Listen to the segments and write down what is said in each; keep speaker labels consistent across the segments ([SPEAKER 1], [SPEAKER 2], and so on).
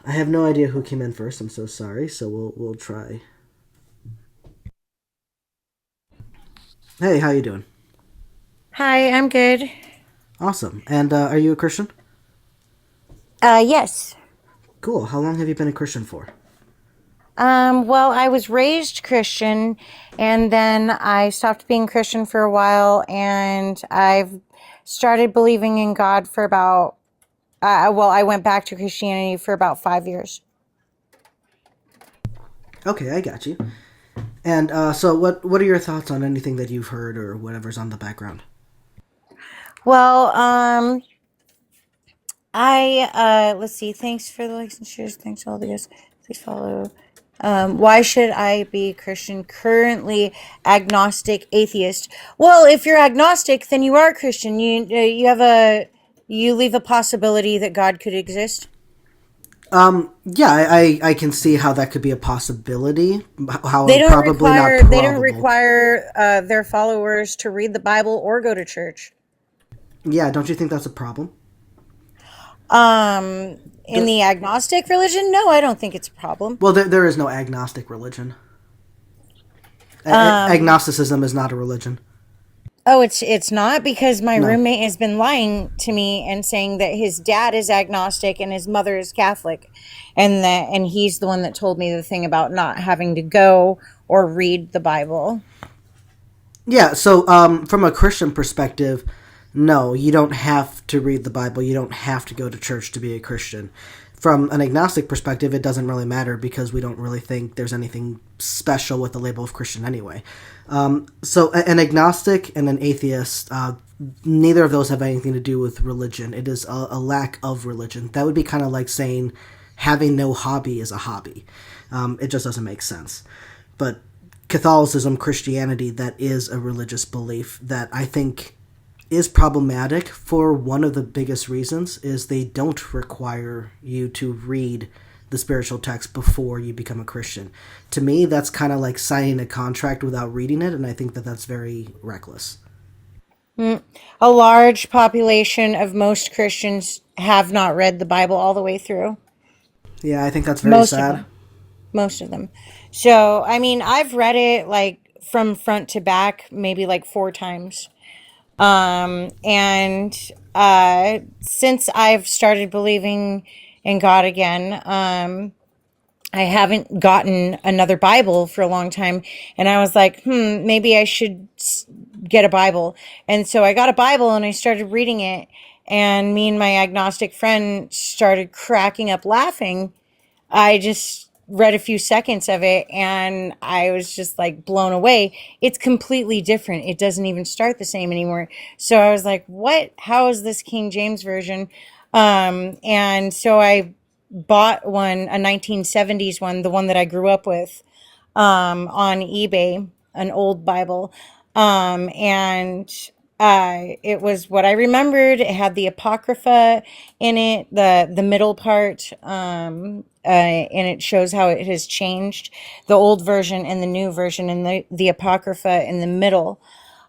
[SPEAKER 1] I have no idea who came in first. I'm so sorry. So we'll try. Hey, how you doing?
[SPEAKER 2] Hi, I'm good.
[SPEAKER 1] Awesome. And are you a Christian?
[SPEAKER 2] Yes.
[SPEAKER 1] Cool. How long have you been a Christian for?
[SPEAKER 2] Well, I was raised Christian and then I stopped being Christian for a while and I've started believing in God for about, I went back to Christianity for about 5 years.
[SPEAKER 1] Okay, I got you. And so what are your thoughts on anything that you've heard or whatever's on the background?
[SPEAKER 2] Well, let's see. Thanks for the likes and shares. Thanks for all the guys. Please follow. Why should I be Christian? Currently agnostic, atheist. Well, if you're agnostic, then you are Christian. You leave a possibility that God could exist.
[SPEAKER 1] Yeah, I can see how that could be a possibility. How probably not
[SPEAKER 2] They don't
[SPEAKER 1] probable.
[SPEAKER 2] require their followers to read the Bible or go to church.
[SPEAKER 1] Yeah, don't you think that's a problem?
[SPEAKER 2] In
[SPEAKER 1] The,
[SPEAKER 2] the agnostic religion, no, I don't think it's a problem.
[SPEAKER 1] well, there is no agnostic religion.
[SPEAKER 2] Um,
[SPEAKER 1] Agnosticism is not a religion.
[SPEAKER 2] Oh, it's not because my
[SPEAKER 1] No.
[SPEAKER 2] roommate has been lying to me and saying that his dad is agnostic and his mother is Catholic, and he's the one that told me the thing about not having to go or read the Bible.
[SPEAKER 1] Yeah, so from a Christian perspective, no, you don't have to read the Bible. You don't have to go to church to be a Christian. From an agnostic perspective, it doesn't really matter because we don't really think there's anything special with the label of Christian anyway. So an agnostic and an atheist, neither of those have anything to do with religion. It is a lack of religion. That would be kind of like saying having no hobby is a hobby. It just doesn't make sense. But Catholicism, Christianity, that is a religious belief that I think is problematic for one of the biggest reasons is they don't require you to read the spiritual text before you become a Christian. To me, that's kind of like signing a contract without reading it, and I think that that's very reckless.
[SPEAKER 2] Mm. A large population of most Christians have not read the Bible all the way through.
[SPEAKER 1] Yeah, I think that's very
[SPEAKER 2] Most of
[SPEAKER 1] sad.
[SPEAKER 2] them. Most of them. So, I mean, I've read it like from front to back, maybe like 4 times. And since I've started believing in God again, I haven't gotten another Bible for a long time. And I was like, maybe I should get a Bible. And so I got a Bible and I started reading it. And me and my agnostic friend started cracking up laughing. I just read a few seconds of it and I was just like blown away. It's completely different. It doesn't even start the same anymore. So I was like, what? How is this King James version? And so I bought one, a 1970s one, the one that I grew up with, on eBay, an old Bible. And it was what I remembered. It had the Apocrypha in it, the middle part, and it shows how it has changed, the old version and the new version, and the Apocrypha in the middle.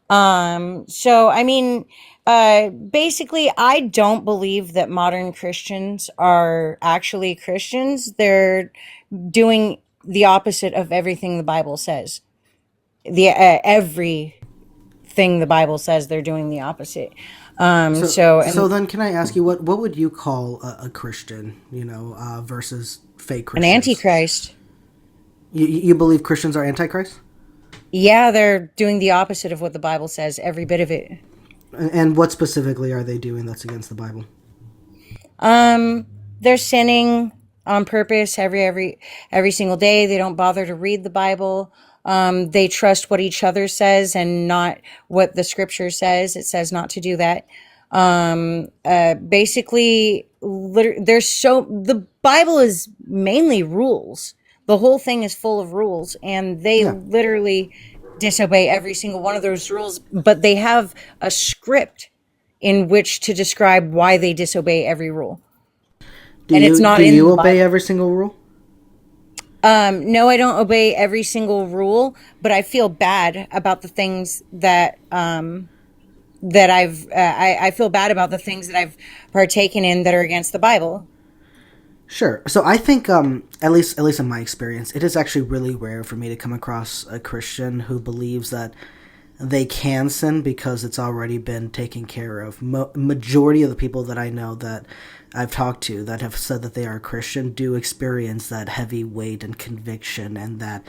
[SPEAKER 2] So I mean, basically, I don't believe that modern Christians are actually Christians. They're doing the opposite of everything the Bible says. Everything the Bible says, they're doing the opposite.
[SPEAKER 1] So
[SPEAKER 2] And
[SPEAKER 1] then, can I ask you what would you call a Christian? Versus fake
[SPEAKER 2] an
[SPEAKER 1] Christians.
[SPEAKER 2] antichrist.
[SPEAKER 1] You believe Christians are antichrist?
[SPEAKER 2] Yeah, they're doing the opposite of what the Bible says, every bit of it.
[SPEAKER 1] And what specifically are they doing that's against the Bible?
[SPEAKER 2] They're sinning on purpose every single day. They don't bother to read the Bible. They trust what each other says and not what the scripture says. It says not to do that. Basically, the Bible is mainly rules. The whole thing is full of rules, and they
[SPEAKER 1] Yeah.
[SPEAKER 2] literally disobey every single one of those rules. But they have a script in which to describe why they disobey every rule,
[SPEAKER 1] Do
[SPEAKER 2] and it's
[SPEAKER 1] you
[SPEAKER 2] not
[SPEAKER 1] do
[SPEAKER 2] in
[SPEAKER 1] you
[SPEAKER 2] the
[SPEAKER 1] obey
[SPEAKER 2] Bible.
[SPEAKER 1] every single rule?
[SPEAKER 2] No, I don't obey every single rule, but I feel bad about the things that I feel bad about the things that I've partaken in that are against the Bible.
[SPEAKER 1] Sure. So I think, at least in my experience, it is actually really rare for me to come across a Christian who believes that they can sin because it's already been taken care of. Majority of the people that I know that I've talked to that have said that they are Christian do experience that heavy weight and conviction and that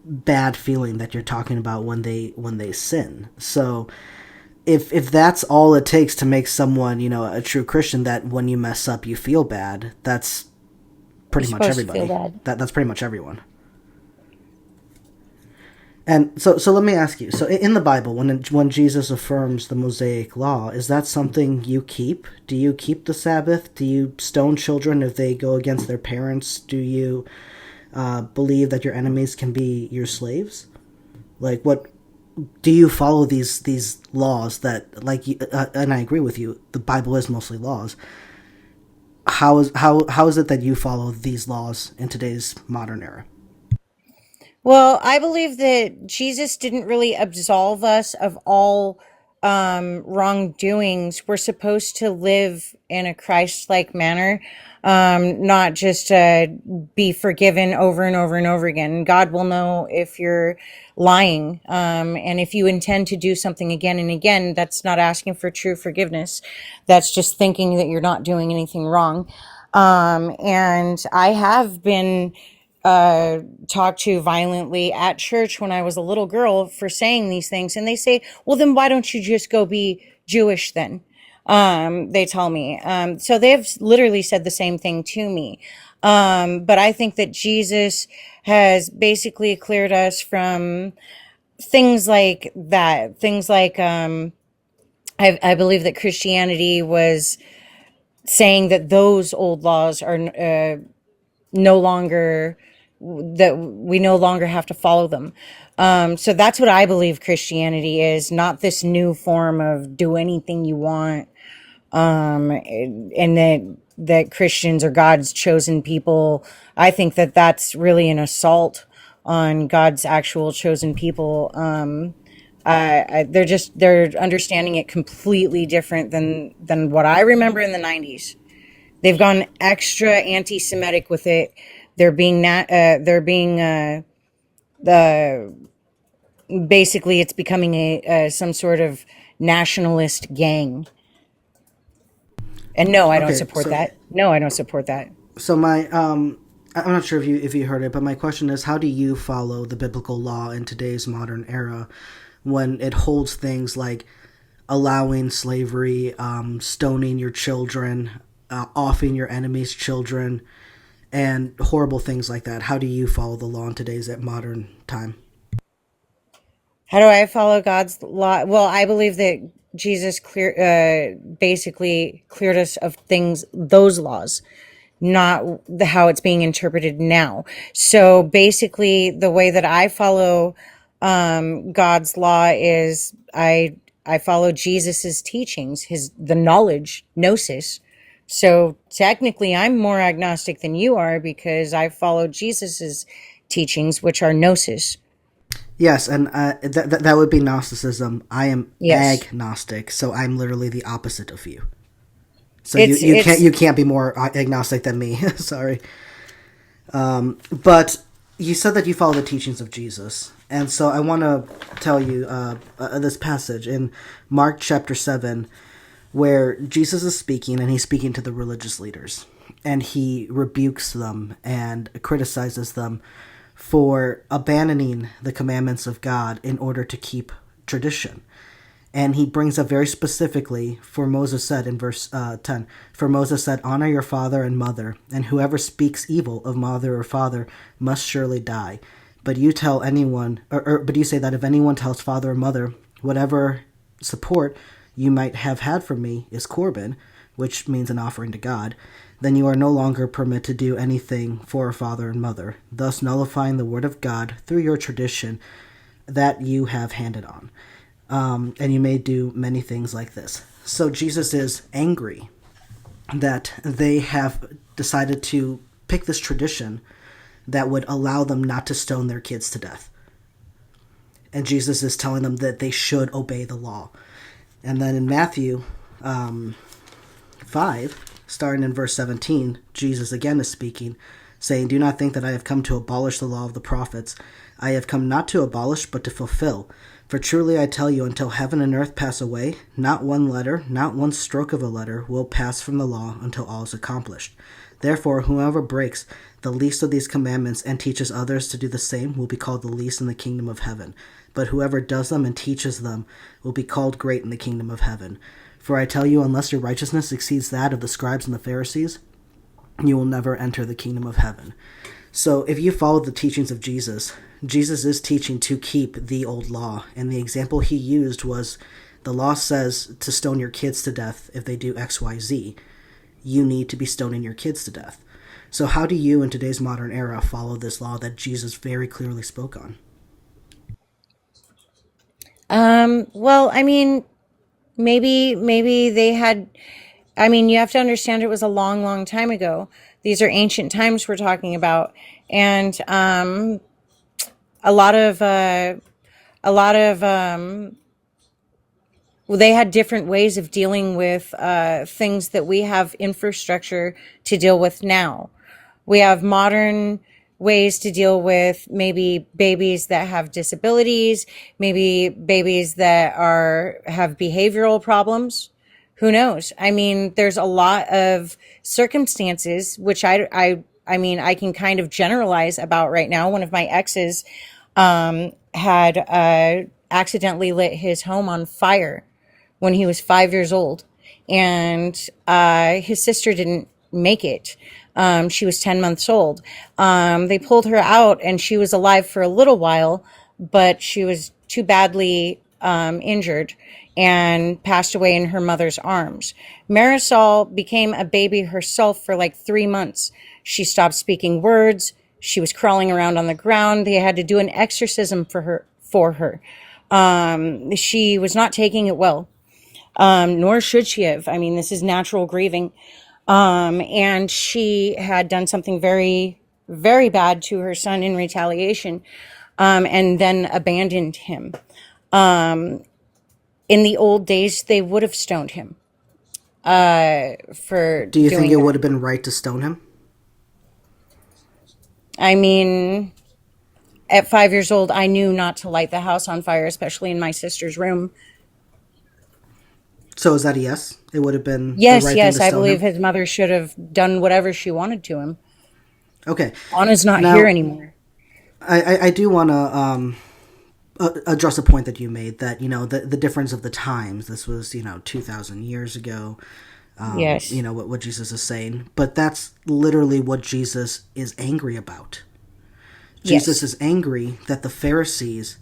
[SPEAKER 1] bad feeling that you're talking about when they sin. So if that's all it takes to make someone, a true Christian, that when you mess up you feel bad, that's pretty much everybody. That's pretty much everyone. And so let me ask you. So in the Bible, when Jesus affirms the Mosaic Law, is that something you keep? Do you keep the Sabbath? Do you stone children if they go against their parents? Do you believe that your enemies can be your slaves? Like, what do you follow these laws that, like, and I agree with you, the Bible is mostly laws. How is it that you follow these laws in today's modern era?
[SPEAKER 2] Well, I believe that Jesus didn't really absolve us of all wrongdoings. We're supposed to live in a Christ-like manner, not just be forgiven over and over and over again. God will know if you're lying, and if you intend to do something again and again, that's not asking for true forgiveness. That's just thinking that you're not doing anything wrong. And I have been talked to violently at church when I was a little girl for saying these things. And they say, well, then why don't you just go be Jewish then? They tell me. So they've literally said the same thing to me. But I think that Jesus has basically cleared us from things like that. Things like, I believe that Christianity was saying that those old laws are no longer, that we no longer have to follow them. So that's what I believe Christianity is, not this new form of do anything you want. And that Christians are God's chosen people. I think that that's really an assault on God's actual chosen people. They're understanding it completely different than what I remember in the 90s. They've gone extra anti-Semitic with it. Basically it's becoming some sort of nationalist gang. And no, I don't support that. No, I don't support that.
[SPEAKER 1] So I'm not sure if you heard it, but my question is, how do you follow the biblical law in today's modern era when it holds things like allowing slavery, stoning your children, offing your enemies' children, and horrible things like that? How do you follow the law in today's modern time?
[SPEAKER 2] How do I follow God's law? Well, I believe that Jesus basically cleared us of those laws, not how it's being interpreted now. So basically, the way that I follow God's law is I follow Jesus's teachings, the knowledge, gnosis. So technically, I'm more agnostic than you are because I follow Jesus's teachings, which are gnosis.
[SPEAKER 1] Yes, and that would be Gnosticism. I am
[SPEAKER 2] Yes.
[SPEAKER 1] agnostic, so I'm literally the opposite of you. So you can't be more agnostic than me. Sorry. But you said that you follow the teachings of Jesus, and so I want to tell you this passage in Mark chapter 7, where Jesus is speaking, and he's speaking to the religious leaders, and he rebukes them and criticizes them for abandoning the commandments of God in order to keep tradition. And he brings up very specifically, for Moses said in verse 10, for Moses said, honor your father and mother, and whoever speaks evil of mother or father must surely die. But you tell anyone, but you say that if anyone tells father or mother, whatever support you might have had from me is Corban, which means an offering to God, then you are no longer permitted to do anything for a father and mother, thus nullifying the word of God through your tradition that you have handed on. And you may do many things like this. So Jesus is angry that they have decided to pick this tradition that would allow them not to stone their kids to death. And Jesus is telling them that they should obey the law. And then in Matthew 5, Starting in verse 17, Jesus again is speaking, saying, "Do not think that I have come to abolish the law of the prophets. I have come not to abolish, but to fulfill. For truly I tell you, until heaven and earth pass away, not one letter, not one stroke of a letter, will pass from the law until all is accomplished. Therefore, whoever breaks the least of these commandments and teaches others to do the same will be called the least in the kingdom of heaven. But whoever does them and teaches them will be called great in the kingdom of heaven. For I tell you, unless your righteousness exceeds that of the scribes and the Pharisees, you will never enter the kingdom of heaven." So if you follow the teachings of Jesus, Jesus is teaching to keep the old law. And the example he used was, the law says to stone your kids to death if they do X, Y, Z. You need to be stoning your kids to death. So how do you in today's modern era follow this law that Jesus very clearly spoke on?
[SPEAKER 2] Well, I mean, maybe they had, I mean, you have to understand it was a long, long time ago. These are ancient times we're talking about. And a lot of well, they had different ways of dealing with things that we have infrastructure to deal with now. We have modern ways to deal with maybe babies that have disabilities, maybe babies that have behavioral problems. Who knows? I mean, there's a lot of circumstances which I mean, I can kind of generalize about right now. One of my exes had accidentally lit his home on fire when he was 5 years old, and his sister didn't make it. She was 10 months old. They pulled her out, and she was alive for a little while, but she was too badly injured and passed away in her mother's arms. Marisol became a baby herself for like 3 months. She stopped speaking words. She was crawling around on the ground. They had to do an exorcism for her. She was not taking it well. Nor should she have. I mean, this is natural grieving. And she had done something very, very bad to her son in retaliation, and then abandoned him. In the old days, they would have stoned him for
[SPEAKER 1] Do you think
[SPEAKER 2] doing
[SPEAKER 1] it
[SPEAKER 2] that.
[SPEAKER 1] would have been right to stone him?
[SPEAKER 2] I mean, at 5 years old, I knew not to light the house on fire, especially in my sister's room.
[SPEAKER 1] So is that a yes? It would have been the
[SPEAKER 2] Yes,
[SPEAKER 1] right thing
[SPEAKER 2] yes,
[SPEAKER 1] to
[SPEAKER 2] I
[SPEAKER 1] stone
[SPEAKER 2] believe
[SPEAKER 1] him?
[SPEAKER 2] his mother should have done whatever she wanted to him.
[SPEAKER 1] Okay.
[SPEAKER 2] Anna's not here
[SPEAKER 1] Now,
[SPEAKER 2] anymore.
[SPEAKER 1] I do want to address a point that you made, that, the difference of the times. This was, 2,000 years ago,
[SPEAKER 2] Yes.
[SPEAKER 1] what Jesus is saying. But that's literally what Jesus is angry about. Jesus
[SPEAKER 2] Yes.
[SPEAKER 1] is angry that the Pharisees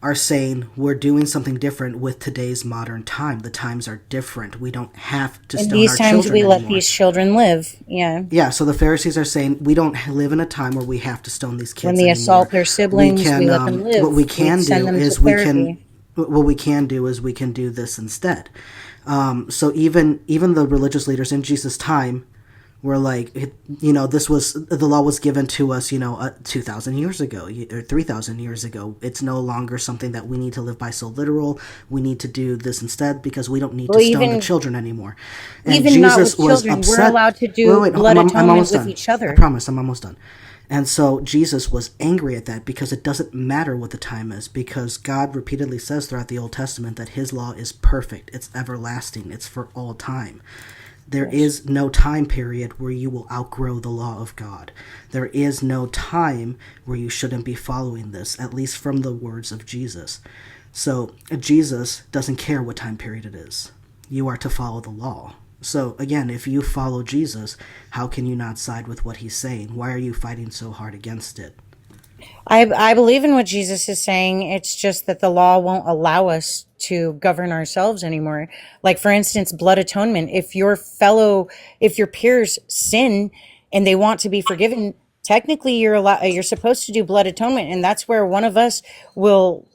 [SPEAKER 1] are saying we're doing something different with today's modern time. The times are different. We don't have to
[SPEAKER 2] In
[SPEAKER 1] stone
[SPEAKER 2] these
[SPEAKER 1] our
[SPEAKER 2] times,
[SPEAKER 1] children
[SPEAKER 2] we let
[SPEAKER 1] anymore.
[SPEAKER 2] these children live. Yeah.
[SPEAKER 1] Yeah, so the Pharisees are saying we don't live in a time where we have to stone these
[SPEAKER 2] When
[SPEAKER 1] kids
[SPEAKER 2] they
[SPEAKER 1] anymore.
[SPEAKER 2] assault their
[SPEAKER 1] We
[SPEAKER 2] siblings, we
[SPEAKER 1] can,
[SPEAKER 2] let them
[SPEAKER 1] what we
[SPEAKER 2] live. We
[SPEAKER 1] can
[SPEAKER 2] send
[SPEAKER 1] do
[SPEAKER 2] them to
[SPEAKER 1] is
[SPEAKER 2] therapy.
[SPEAKER 1] we can do this instead. So even the religious leaders in Jesus' time were like, the law was given to us, 2,000 years ago or 3,000 years ago. It's no longer something that we need to live by so literal. We need to do this instead because we don't need
[SPEAKER 2] Well,
[SPEAKER 1] to stone the
[SPEAKER 2] even
[SPEAKER 1] children anymore. And
[SPEAKER 2] even not
[SPEAKER 1] Jesus
[SPEAKER 2] with
[SPEAKER 1] was
[SPEAKER 2] children, we're
[SPEAKER 1] upset.
[SPEAKER 2] allowed to
[SPEAKER 1] Wait,
[SPEAKER 2] do
[SPEAKER 1] wait,
[SPEAKER 2] blood
[SPEAKER 1] I'm
[SPEAKER 2] atonement
[SPEAKER 1] almost
[SPEAKER 2] with
[SPEAKER 1] done.
[SPEAKER 2] each
[SPEAKER 1] I
[SPEAKER 2] other.
[SPEAKER 1] promise, I'm almost done. And so Jesus was angry at that because it doesn't matter what the time is, because God repeatedly says throughout the Old Testament that his law is perfect, it's everlasting, it's for all time. There
[SPEAKER 2] Yes.
[SPEAKER 1] is no time period where you will outgrow the law of God. There is no time where you shouldn't be following this, at least from the words of Jesus. So Jesus doesn't care what time period it is. You are to follow the law. So again, if you follow Jesus, how can you not side with what he's saying? Why are you fighting so hard against it?
[SPEAKER 2] I believe in what Jesus is saying. It's just that the law won't allow us to govern ourselves anymore. Like, for instance, blood atonement. If your peers sin and they want to be forgiven, technically you're supposed to do blood atonement. And that's where one of us will,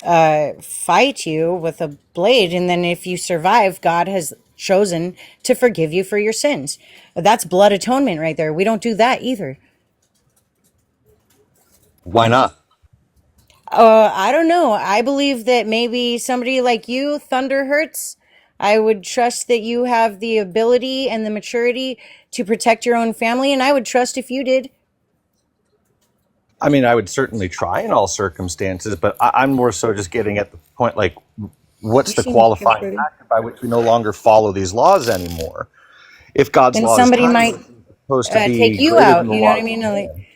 [SPEAKER 2] fight you with a blade. And then if you survive, God has chosen to forgive you for your sins. That's blood atonement right there. We don't do that either.
[SPEAKER 3] Why not?
[SPEAKER 2] I don't know. I believe that maybe somebody like you, Thunderhertz, I would trust that you have the ability and the maturity to protect your own family, and I would trust if you did.
[SPEAKER 3] I mean, I would certainly try in all circumstances, but I'm more so just getting at the point, like, what's
[SPEAKER 2] You
[SPEAKER 3] the
[SPEAKER 2] seem
[SPEAKER 3] qualifying
[SPEAKER 2] frustrated.
[SPEAKER 3] factor by which we no longer follow these laws anymore? If God's
[SPEAKER 2] Then
[SPEAKER 3] law is
[SPEAKER 2] somebody might
[SPEAKER 3] timeless, it's supposed to
[SPEAKER 2] take
[SPEAKER 3] be
[SPEAKER 2] you
[SPEAKER 3] greater than
[SPEAKER 2] out.
[SPEAKER 3] the
[SPEAKER 2] You know what I
[SPEAKER 3] laws
[SPEAKER 2] mean?
[SPEAKER 3] of
[SPEAKER 2] Like,
[SPEAKER 3] man.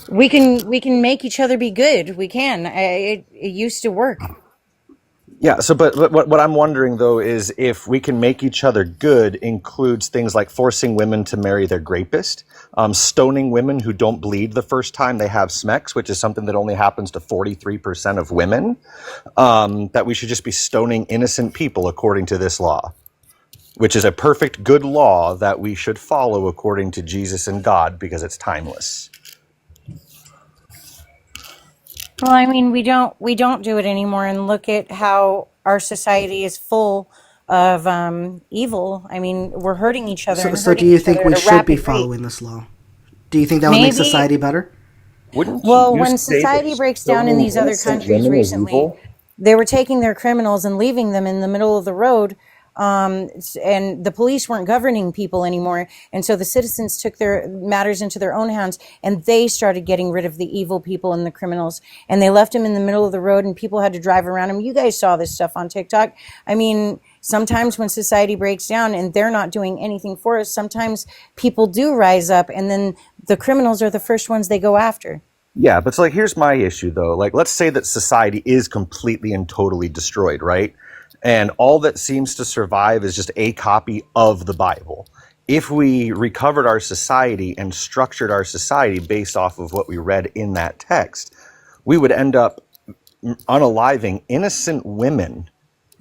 [SPEAKER 2] we can make each other be good. We can. It used to work.
[SPEAKER 3] Yeah, so but what I'm wondering though is if we can make each other good includes things like forcing women to marry their rapist, stoning women who don't bleed the first time they have sex, which is something that only happens to 43% of women, that we should just be stoning innocent people according to this law, which is a perfect good law that we should follow according to Jesus and God because it's timeless.
[SPEAKER 2] Well, I mean, we don't do it anymore, and look at how our society is full of evil. I mean, we're hurting each other
[SPEAKER 1] So,
[SPEAKER 2] and
[SPEAKER 1] so do
[SPEAKER 2] hurting
[SPEAKER 1] you
[SPEAKER 2] each
[SPEAKER 1] think
[SPEAKER 2] other
[SPEAKER 1] we
[SPEAKER 2] at a
[SPEAKER 1] should be
[SPEAKER 2] rapid rate.
[SPEAKER 1] following this law? Do you think that would make
[SPEAKER 2] Maybe.
[SPEAKER 1] society better?
[SPEAKER 3] Wouldn't
[SPEAKER 2] Well,
[SPEAKER 3] you
[SPEAKER 2] when
[SPEAKER 3] say that
[SPEAKER 2] society breaks down in
[SPEAKER 3] stoning
[SPEAKER 2] these other
[SPEAKER 3] innocent
[SPEAKER 2] countries
[SPEAKER 3] women is
[SPEAKER 2] recently,
[SPEAKER 3] evil?
[SPEAKER 2] they were taking their criminals and leaving them in the middle of the road. And the police weren't governing people anymore. And so the citizens took their matters into their own hands, and they started getting rid of the evil people and the criminals. And they left them in the middle of the road, and people had to drive around them. You guys saw this stuff on TikTok. I mean, sometimes when society breaks down and they're not doing anything for us, sometimes people do rise up, and then the criminals are the first ones they go after.
[SPEAKER 3] Yeah, but so like here's my issue though. Like let's say that society is completely and totally destroyed, right? And all that seems to survive is just a copy of the Bible. If we recovered our society and structured our society based off of what we read in that text, we would end up unaliving innocent women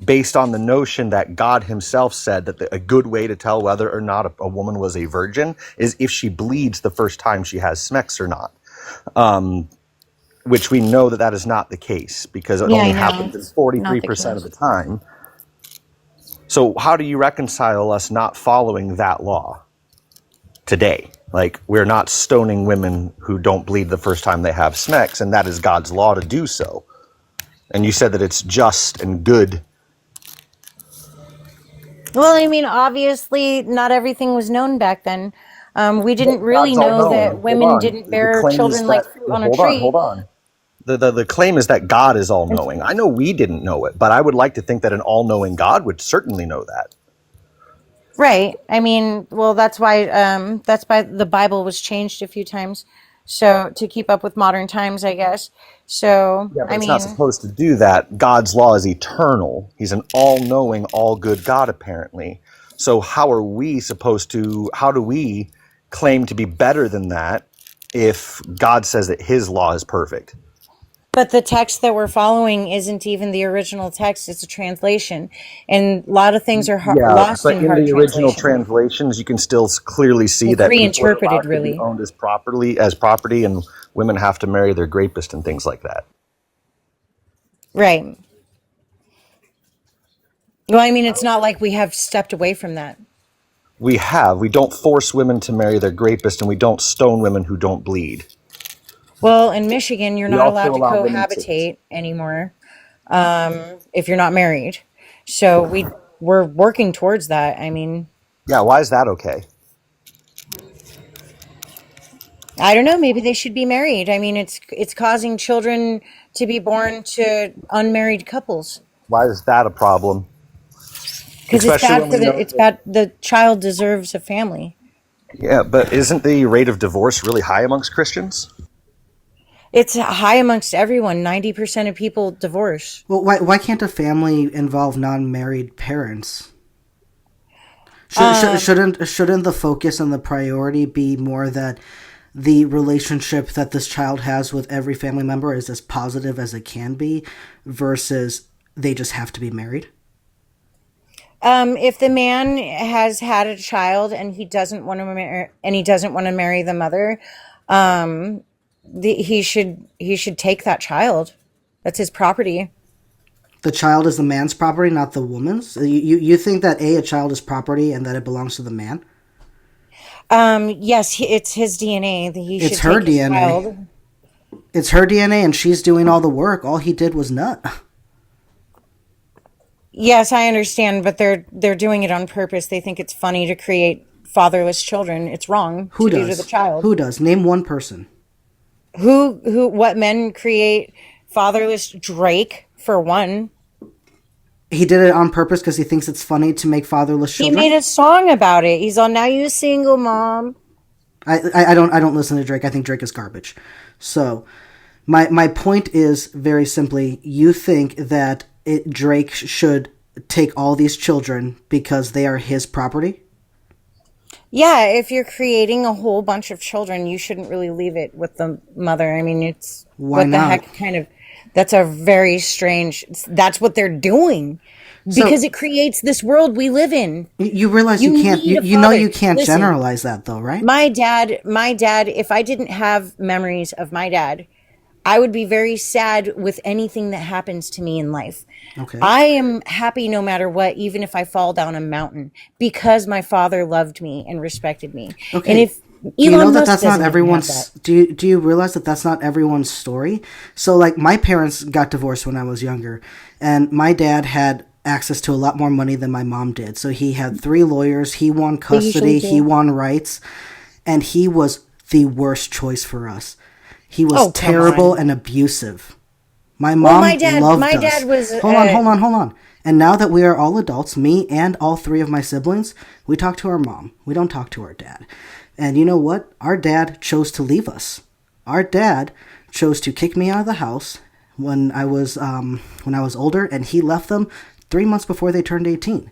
[SPEAKER 3] based on the notion that God himself said that a good way to tell whether or not a woman was a virgin is if she bleeds the first time she has sex or not. Which we know that that is not the case because it
[SPEAKER 2] Yeah, I
[SPEAKER 3] only
[SPEAKER 2] know.
[SPEAKER 3] happens in
[SPEAKER 2] It's not the
[SPEAKER 3] 43% of
[SPEAKER 2] case.
[SPEAKER 3] the time. So how do you reconcile us not following that law today? Like we're not stoning women who don't bleed the first time they have sex, and that is God's law to do so. And you said that it's just and good.
[SPEAKER 2] Well, I mean, obviously, not everything was known back then. We didn't really
[SPEAKER 3] God's all
[SPEAKER 2] know that
[SPEAKER 3] knowing. Hold
[SPEAKER 2] women
[SPEAKER 3] on.
[SPEAKER 2] didn't
[SPEAKER 3] The
[SPEAKER 2] bear
[SPEAKER 3] claim is
[SPEAKER 2] children like
[SPEAKER 3] that
[SPEAKER 2] fruit on a
[SPEAKER 3] hold on,
[SPEAKER 2] tree.
[SPEAKER 3] hold on. The claim is that God is all knowing. I know we didn't know it, but I would like to think that an all knowing God would certainly know that.
[SPEAKER 2] Right. I mean, well, that's why the Bible was changed a few times, so to keep up with modern times, I guess. So,
[SPEAKER 3] Yeah, but
[SPEAKER 2] I
[SPEAKER 3] it's not
[SPEAKER 2] mean,
[SPEAKER 3] supposed to do that. God's law is eternal. He's an all-knowing, all-good God, apparently. So how do we claim to be better than that if God says that his law is perfect?
[SPEAKER 2] but the text that we're following isn't even the original text; it's a translation, and a lot of things are
[SPEAKER 3] Yeah,
[SPEAKER 2] lost
[SPEAKER 3] but
[SPEAKER 2] in
[SPEAKER 3] in
[SPEAKER 2] hard
[SPEAKER 3] the original
[SPEAKER 2] translation.
[SPEAKER 3] translations, you can still clearly see
[SPEAKER 2] It's
[SPEAKER 3] that people are
[SPEAKER 2] reinterpreted,
[SPEAKER 3] allowed to be
[SPEAKER 2] really.
[SPEAKER 3] owned as property, and women have to marry their rapist and things like that.
[SPEAKER 2] Right. Well, I mean, it's not like we have stepped away from that.
[SPEAKER 3] We don't force women to marry their rapist, and we don't stone women who don't bleed.
[SPEAKER 2] Well, in Michigan, you're
[SPEAKER 3] We
[SPEAKER 2] not
[SPEAKER 3] also
[SPEAKER 2] allowed to
[SPEAKER 3] allow women to.
[SPEAKER 2] cohabitate anymore if you're not married. So we're working towards that. I mean,
[SPEAKER 3] Yeah, why is that okay?
[SPEAKER 2] I don't know. Maybe they should be married. I mean, it's causing children to be born to unmarried couples
[SPEAKER 3] Why is that a problem?
[SPEAKER 2] because it's
[SPEAKER 3] Especially
[SPEAKER 2] bad
[SPEAKER 3] when
[SPEAKER 2] for
[SPEAKER 3] we
[SPEAKER 2] the
[SPEAKER 3] know
[SPEAKER 2] it's
[SPEAKER 3] that.
[SPEAKER 2] bad. The child deserves a family.
[SPEAKER 3] Yeah, but isn't the rate of divorce really high amongst Christians?
[SPEAKER 2] It's high amongst everyone. 90% of people divorce.
[SPEAKER 1] Well, why can't a family involve non-married parents?
[SPEAKER 2] Um,
[SPEAKER 1] Shouldn't the focus and the priority be more that the relationship that this child has with every family member is as positive as it can be, versus they just have to be married?
[SPEAKER 2] if the man has had a child and he doesn't want to marry the mother, um, he should take that child. That's his property.
[SPEAKER 1] The child is the man's property, not the woman's. You think that a child is property and that it belongs to the man?
[SPEAKER 2] Yes, it's his DNA. That he
[SPEAKER 1] It's
[SPEAKER 2] should
[SPEAKER 1] her
[SPEAKER 2] take his
[SPEAKER 1] DNA.
[SPEAKER 2] child.
[SPEAKER 1] It's her DNA, and she's doing all the work. All he did was nut.
[SPEAKER 2] Yes, I understand, but they're doing it on purpose. They think it's funny to create fatherless children. It's wrong
[SPEAKER 1] Who
[SPEAKER 2] to do to the
[SPEAKER 1] does?
[SPEAKER 2] child.
[SPEAKER 1] Who does? Name one person.
[SPEAKER 2] What men create fatherless? Drake, for one.
[SPEAKER 1] He did it on purpose because he thinks it's funny to make fatherless
[SPEAKER 2] He made
[SPEAKER 1] children.
[SPEAKER 2] a song about it. He's on Now You Single Mom.
[SPEAKER 1] I don't listen to Drake. I think Drake is garbage. So my point is very simply, you think that Drake should take all these children because they are his property?
[SPEAKER 2] Yeah, if you're creating a whole bunch of children, you shouldn't really leave it with the mother. I mean, it's
[SPEAKER 1] Why
[SPEAKER 2] what the
[SPEAKER 1] not?
[SPEAKER 2] heck kind of, that's a very strange, that's what they're doing
[SPEAKER 1] So
[SPEAKER 2] because it creates this world we live in.
[SPEAKER 1] you realize
[SPEAKER 2] You
[SPEAKER 1] you can't.
[SPEAKER 2] need a
[SPEAKER 1] You know
[SPEAKER 2] father.
[SPEAKER 1] you can't
[SPEAKER 2] Listen,
[SPEAKER 1] generalize that though, right?
[SPEAKER 2] my dad, if I didn't have memories of my dad, I would be very sad with anything that happens to me in life.
[SPEAKER 1] Okay.
[SPEAKER 2] I am happy no matter what, even if I fall down a mountain, because my father loved me and respected me. And
[SPEAKER 1] Okay.
[SPEAKER 2] if
[SPEAKER 1] You know
[SPEAKER 2] Elon
[SPEAKER 1] that
[SPEAKER 2] Musk
[SPEAKER 1] that's not
[SPEAKER 2] doesn't even have
[SPEAKER 1] everyone's.
[SPEAKER 2] that.
[SPEAKER 1] Do you realize that that's not everyone's story? So like my parents got divorced when I was younger, and my dad had access to a lot more money than my mom did. So he had three lawyers. He won
[SPEAKER 2] They usually
[SPEAKER 1] custody. He
[SPEAKER 2] do.
[SPEAKER 1] won rights, and he was the worst choice for us. He was
[SPEAKER 2] Oh, come
[SPEAKER 1] terrible
[SPEAKER 2] on.
[SPEAKER 1] and abusive. My
[SPEAKER 2] Well,
[SPEAKER 1] mom loved
[SPEAKER 2] my
[SPEAKER 1] us.
[SPEAKER 2] dad was,
[SPEAKER 1] Hold on. And now that we are all adults, me and all three of my siblings, we talk to our mom. We don't talk to our dad. And you know what? Our dad chose to leave us. Our dad chose to kick me out of the house when I was older, and he left them 3 months before they turned 18.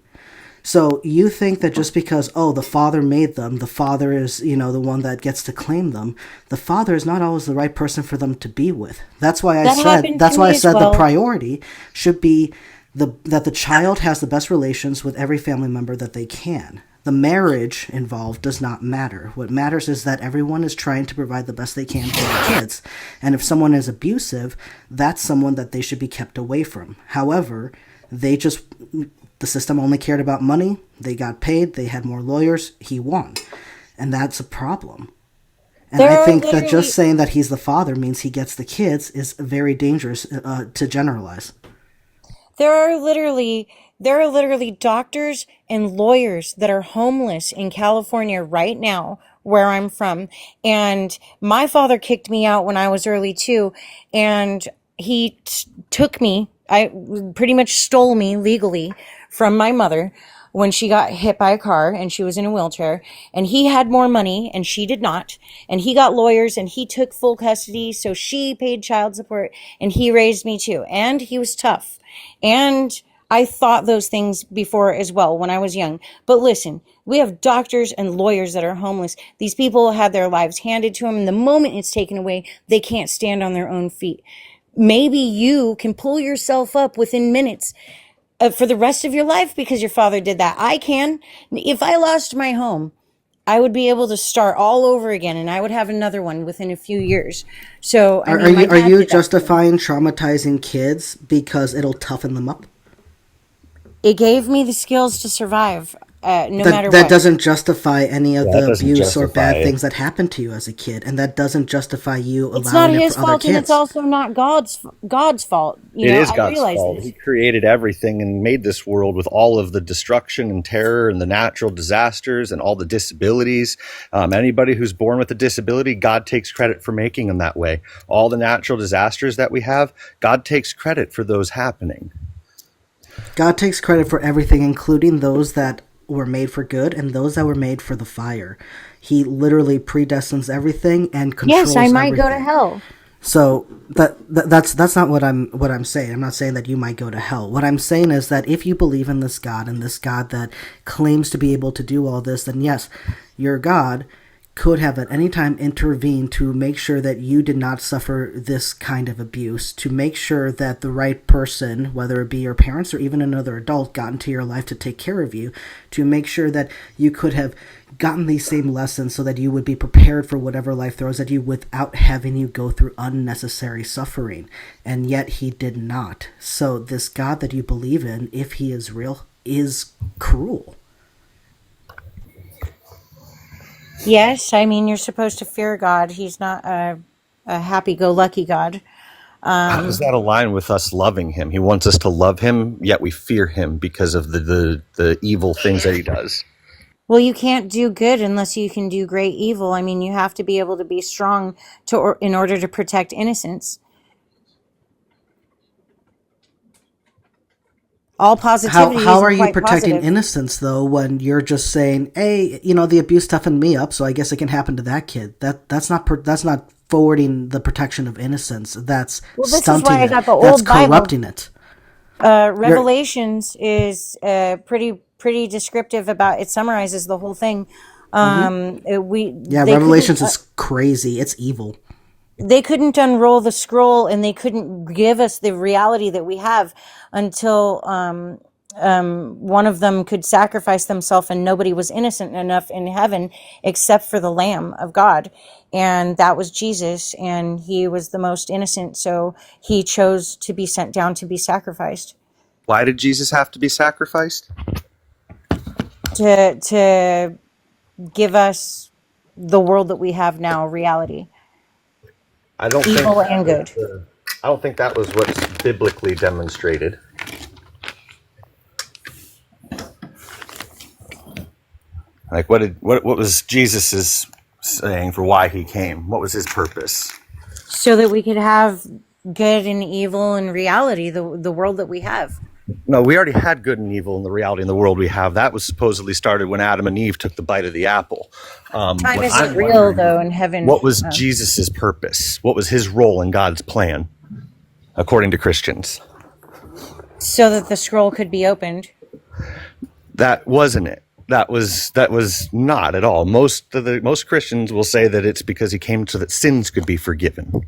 [SPEAKER 1] So you think that just because, oh, the father made them, the father is, the one that gets to claim them. The father is not always the right person for them to be with. That's why I
[SPEAKER 2] that
[SPEAKER 1] said
[SPEAKER 2] happened to
[SPEAKER 1] that's why I
[SPEAKER 2] me as
[SPEAKER 1] said the
[SPEAKER 2] well.
[SPEAKER 1] priority should be that the child has the best relations with every family member that they can. The marriage involved does not matter. What matters is that everyone is trying to provide the best they can for their kids. And if someone is abusive, that's someone that they should be kept away from. However, they just the system only cared about money. They got paid. They had more lawyers. He won. And that's a problem. And
[SPEAKER 2] There
[SPEAKER 1] I
[SPEAKER 2] are
[SPEAKER 1] think that just
[SPEAKER 2] literally
[SPEAKER 1] saying that he's the father means he gets the kids is very dangerous to generalize.
[SPEAKER 2] There are literally there are literally doctors and lawyers that are homeless in California right now where I'm from. And my father kicked me out when I was early too, and he took me, I pretty much stole me legally from my mother when she got hit by a car and she was in a wheelchair, and he had more money and she did not, and he got lawyers and he took full custody, so she paid child support and he raised me too, and he was tough. And I thought those things before as well when I was young. But listen, we have doctors and lawyers that are homeless. These people had their lives handed to them, and the moment it's taken away, they can't stand on their own feet. Maybe you can pull yourself up within minutes for the rest of your life because your father did that. I can. If I lost my home, I would be able to start all over again, and I would have another one within a few years. So, I
[SPEAKER 1] Are
[SPEAKER 2] mean, my
[SPEAKER 1] you are
[SPEAKER 2] dad
[SPEAKER 1] you
[SPEAKER 2] did that to me.
[SPEAKER 1] justifying traumatizing kids because it'll toughen them up?
[SPEAKER 2] It gave me the skills to survive, no
[SPEAKER 1] That
[SPEAKER 2] matter
[SPEAKER 1] that
[SPEAKER 2] what.
[SPEAKER 1] doesn't justify any of
[SPEAKER 3] Yeah,
[SPEAKER 1] the
[SPEAKER 3] that doesn't
[SPEAKER 1] abuse or
[SPEAKER 3] justify
[SPEAKER 1] bad
[SPEAKER 3] it.
[SPEAKER 1] things that happened to you as a kid, and that doesn't justify you
[SPEAKER 2] It's not
[SPEAKER 1] allowing it
[SPEAKER 2] his
[SPEAKER 1] for other
[SPEAKER 2] fault, and it's
[SPEAKER 1] kids.
[SPEAKER 2] also not God's fault.
[SPEAKER 3] It is
[SPEAKER 2] I
[SPEAKER 3] God's
[SPEAKER 2] realize
[SPEAKER 3] fault.
[SPEAKER 2] this.
[SPEAKER 3] He created everything and made this world with all of the destruction and terror and the natural disasters and all the disabilities. Anybody who's born with a disability, God takes credit for making them that way. All the natural disasters that we have, God takes credit for those happening.
[SPEAKER 1] God takes credit for everything, including those that were made for good and those that were made for the fire. He literally predestines everything and
[SPEAKER 2] Yes, I
[SPEAKER 1] controls
[SPEAKER 2] might go to
[SPEAKER 1] everything.
[SPEAKER 2] hell.
[SPEAKER 1] So that's not what I'm saying. I'm not saying that you might go to hell. What I'm saying is that if you believe in this God and this God that claims to be able to do all this, then yes, your God could have at any time intervened to make sure that you did not suffer this kind of abuse, to make sure that the right person, whether it be your parents or even another adult, got into your life to take care of you, to make sure that you could have gotten these same lessons so that you would be prepared for whatever life throws at you without having you go through unnecessary suffering. And yet he did not. So this God that you believe in, if he is real, is cruel.
[SPEAKER 2] Yes, I mean, you're supposed to fear God. He's not a happy-go-lucky God.
[SPEAKER 3] How does that align with us loving him? He wants us to love him, yet we fear him because of the evil things that he does.
[SPEAKER 2] Well, you can't do good unless you can do great evil. I mean, you have to be able to be strong in order to protect innocence. All positivity
[SPEAKER 1] How are
[SPEAKER 2] isn't
[SPEAKER 1] you
[SPEAKER 2] quite
[SPEAKER 1] protecting
[SPEAKER 2] positive.
[SPEAKER 1] innocence though when you're just saying, "Hey, the abuse toughened me up, so I guess it can happen to that kid." That's not forwarding the protection of innocence. That's
[SPEAKER 2] Well, this is
[SPEAKER 1] stunting
[SPEAKER 2] why I
[SPEAKER 1] it.
[SPEAKER 2] got the
[SPEAKER 1] That's
[SPEAKER 2] old Bible.
[SPEAKER 1] corrupting it. You're,
[SPEAKER 2] Revelations is pretty descriptive about it. Summarizes the whole thing.
[SPEAKER 1] yeah,
[SPEAKER 2] They couldn't
[SPEAKER 1] Revelations is crazy. It's evil.
[SPEAKER 2] unroll the scroll, and they couldn't give us the reality that we have until one of them could sacrifice themselves, and nobody was innocent enough in heaven except for the Lamb of God, and that was Jesus, and he was the most innocent, so he chose to be sent down to be sacrificed
[SPEAKER 3] Why did Jesus have to be sacrificed?
[SPEAKER 2] to give us the world that we have now, reality,
[SPEAKER 3] I don't think
[SPEAKER 2] evil and good.
[SPEAKER 3] I don't think that was what's biblically demonstrated. Like what was Jesus's saying for why he came? What was his purpose?
[SPEAKER 2] So that we could have good and evil and reality, the world that we have.
[SPEAKER 3] No, we already had good and evil in the reality in the world we have. That was supposedly started when Adam and Eve took the bite of the apple.
[SPEAKER 2] Time
[SPEAKER 3] What
[SPEAKER 2] isn't
[SPEAKER 3] I'm
[SPEAKER 2] real
[SPEAKER 3] wondering
[SPEAKER 2] though
[SPEAKER 3] is,
[SPEAKER 2] in heaven.
[SPEAKER 3] what was Jesus's purpose? What was his role in God's plan, according to Christians?
[SPEAKER 2] So that the scroll could be opened.
[SPEAKER 3] That wasn't it. That was not at all. Most Christians will say that it's because he came so that sins could be forgiven.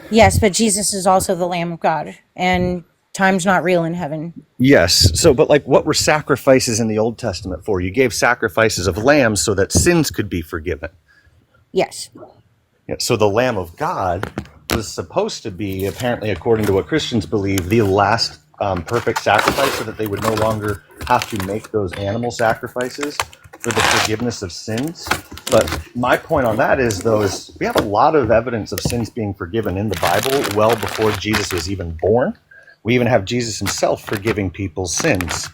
[SPEAKER 2] Yes, but Jesus is also the Lamb of God, and time's not real in heaven.
[SPEAKER 3] Yes. So, but like, what were sacrifices in the Old Testament for? You gave sacrifices of lambs so that sins could be forgiven.
[SPEAKER 2] Yes.
[SPEAKER 3] Yeah, so the Lamb of God was supposed to be, apparently, according to what Christians believe, the last perfect sacrifice, so that they would no longer have to make those animal sacrifices for the forgiveness of sins. But my point on that is, though, is we have a lot of evidence of sins being forgiven in the Bible well before Jesus was even born. We even have Jesus himself forgiving people's sins.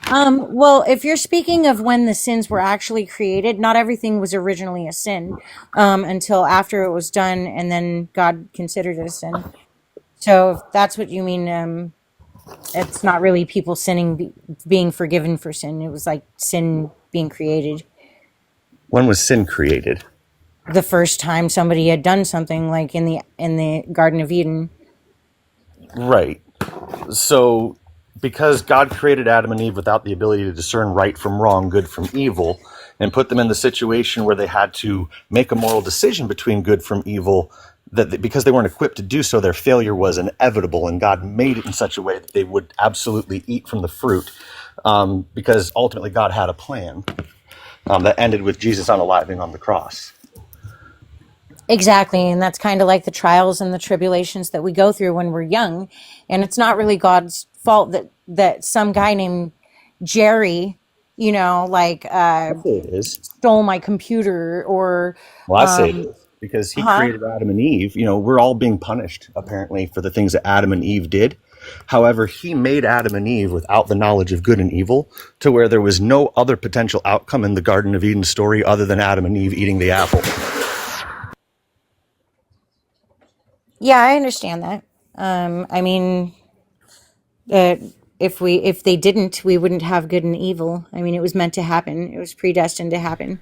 [SPEAKER 2] Well, if you're speaking of when the sins were actually created, not everything was originally a sin until after it was done, and then God considered it a sin. So if that's what you mean, it's not really people sinning, being forgiven for sin. It was like sin being created.
[SPEAKER 3] When was sin created?
[SPEAKER 2] The first time somebody had done something, like in the Garden of Eden.
[SPEAKER 3] Right. So, because God created Adam and Eve without the ability to discern right from wrong, good from evil, and put them in the situation where they had to make a moral decision between good from evil, because they weren't equipped to do so, their failure was inevitable, and God made it in such a way that they would absolutely eat from the fruit, because ultimately God had a plan that ended with Jesus unaliving on the cross.
[SPEAKER 2] Exactly, and that's kind of like the trials and the tribulations that we go through when we're young, and it's not really God's fault that some guy named Jerry,
[SPEAKER 3] I say it is.
[SPEAKER 2] stole my computer, or
[SPEAKER 3] Well, I say it is because he created Adam and Eve. We're all being punished, apparently, for the things that Adam and Eve did. However, he made Adam and Eve without the knowledge of good and evil, to where there was no other potential outcome in the Garden of Eden story other than Adam and Eve eating the apple.
[SPEAKER 2] yeah, I understand that. I mean, if they didn't, we wouldn't have good and evil. I mean, it was meant to happen. It was predestined to happen.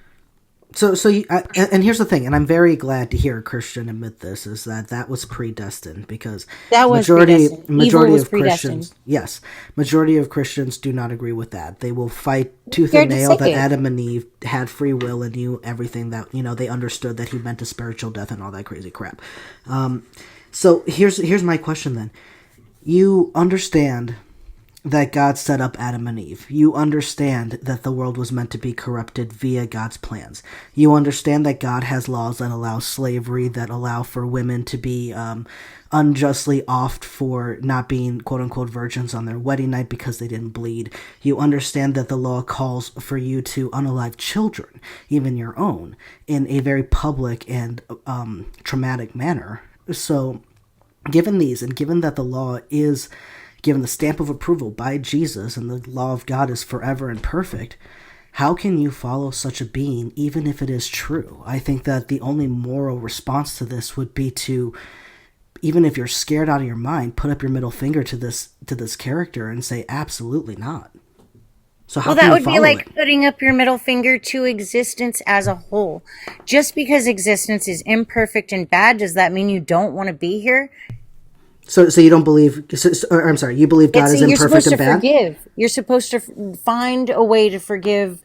[SPEAKER 1] And here's the thing, and I'm very glad to hear a Christian admit this, is that was predestined, because
[SPEAKER 2] That was predestined. Evil
[SPEAKER 1] majority
[SPEAKER 2] was
[SPEAKER 1] of Christians,
[SPEAKER 2] predestined.
[SPEAKER 1] yes, majority of Christians do not agree with that. They will fight tooth
[SPEAKER 2] Scared
[SPEAKER 1] and
[SPEAKER 2] to
[SPEAKER 1] nail
[SPEAKER 2] say
[SPEAKER 1] that
[SPEAKER 2] it.
[SPEAKER 1] Adam and Eve had free will and knew everything, that they understood that he meant a spiritual death and all that crazy crap. So here's my question then. You understand that God set up Adam and Eve. You understand that the world was meant to be corrupted via God's plans. You understand that God has laws that allow slavery, that allow for women to be unjustly offed for not being quote-unquote virgins on their wedding night because they didn't bleed. You understand that the law calls for you to unalive children, even your own, in a very public and traumatic manner. So, given these, and given that the law is given the stamp of approval by Jesus and the law of God is forever and perfect, how can you follow such a being even if it is true? I think that the only moral response to this would be to, even if you're scared out of your mind, put up your middle finger to this character and say absolutely not. So how
[SPEAKER 2] Well,
[SPEAKER 1] can
[SPEAKER 2] that
[SPEAKER 1] you
[SPEAKER 2] would be
[SPEAKER 1] follow
[SPEAKER 2] like
[SPEAKER 1] it?
[SPEAKER 2] putting up your middle finger to existence as a whole. Just because existence is imperfect and bad, does that mean you don't want to be here?
[SPEAKER 1] So you don't believe, or, I'm sorry, you believe God is
[SPEAKER 2] You're
[SPEAKER 1] imperfect
[SPEAKER 2] supposed
[SPEAKER 1] and
[SPEAKER 2] to
[SPEAKER 1] bad?
[SPEAKER 2] forgive. You're supposed to find a way to forgive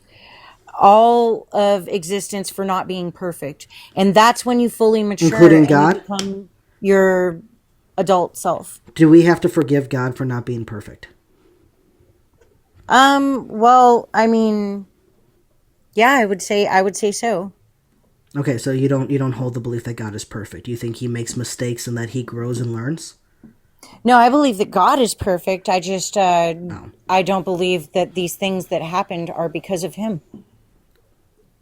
[SPEAKER 2] all of existence for not being perfect. And that's when you fully mature
[SPEAKER 1] Including
[SPEAKER 2] and you
[SPEAKER 1] God?
[SPEAKER 2] become your adult self.
[SPEAKER 1] Do we have to forgive God for not being perfect?
[SPEAKER 2] Well, I mean, yeah, I would say so.
[SPEAKER 1] Okay, so you don't hold the belief that God is perfect. You think he makes mistakes and that he grows and learns?
[SPEAKER 2] No, I believe that God is perfect. I just,
[SPEAKER 1] No.
[SPEAKER 2] I don't believe that these things that happened are because of him.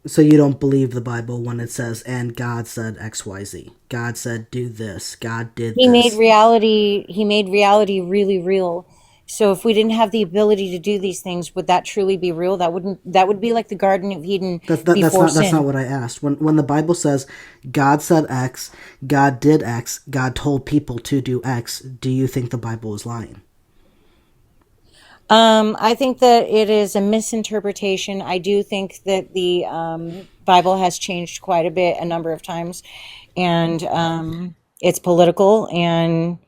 [SPEAKER 1] So you don't believe the Bible when it says, and God said XYZ. God said do this. God did this.
[SPEAKER 2] He made reality really real. So if we didn't have the ability to do these things, would that truly be real? That would be like the Garden of Eden before
[SPEAKER 1] That's not
[SPEAKER 2] sin.
[SPEAKER 1] what I asked. When the Bible says God said X, God did X, God told people to do X, do you think the Bible is lying?
[SPEAKER 2] I think that it is a misinterpretation. I do think that the Bible has changed quite a bit, a number of times, and it's political and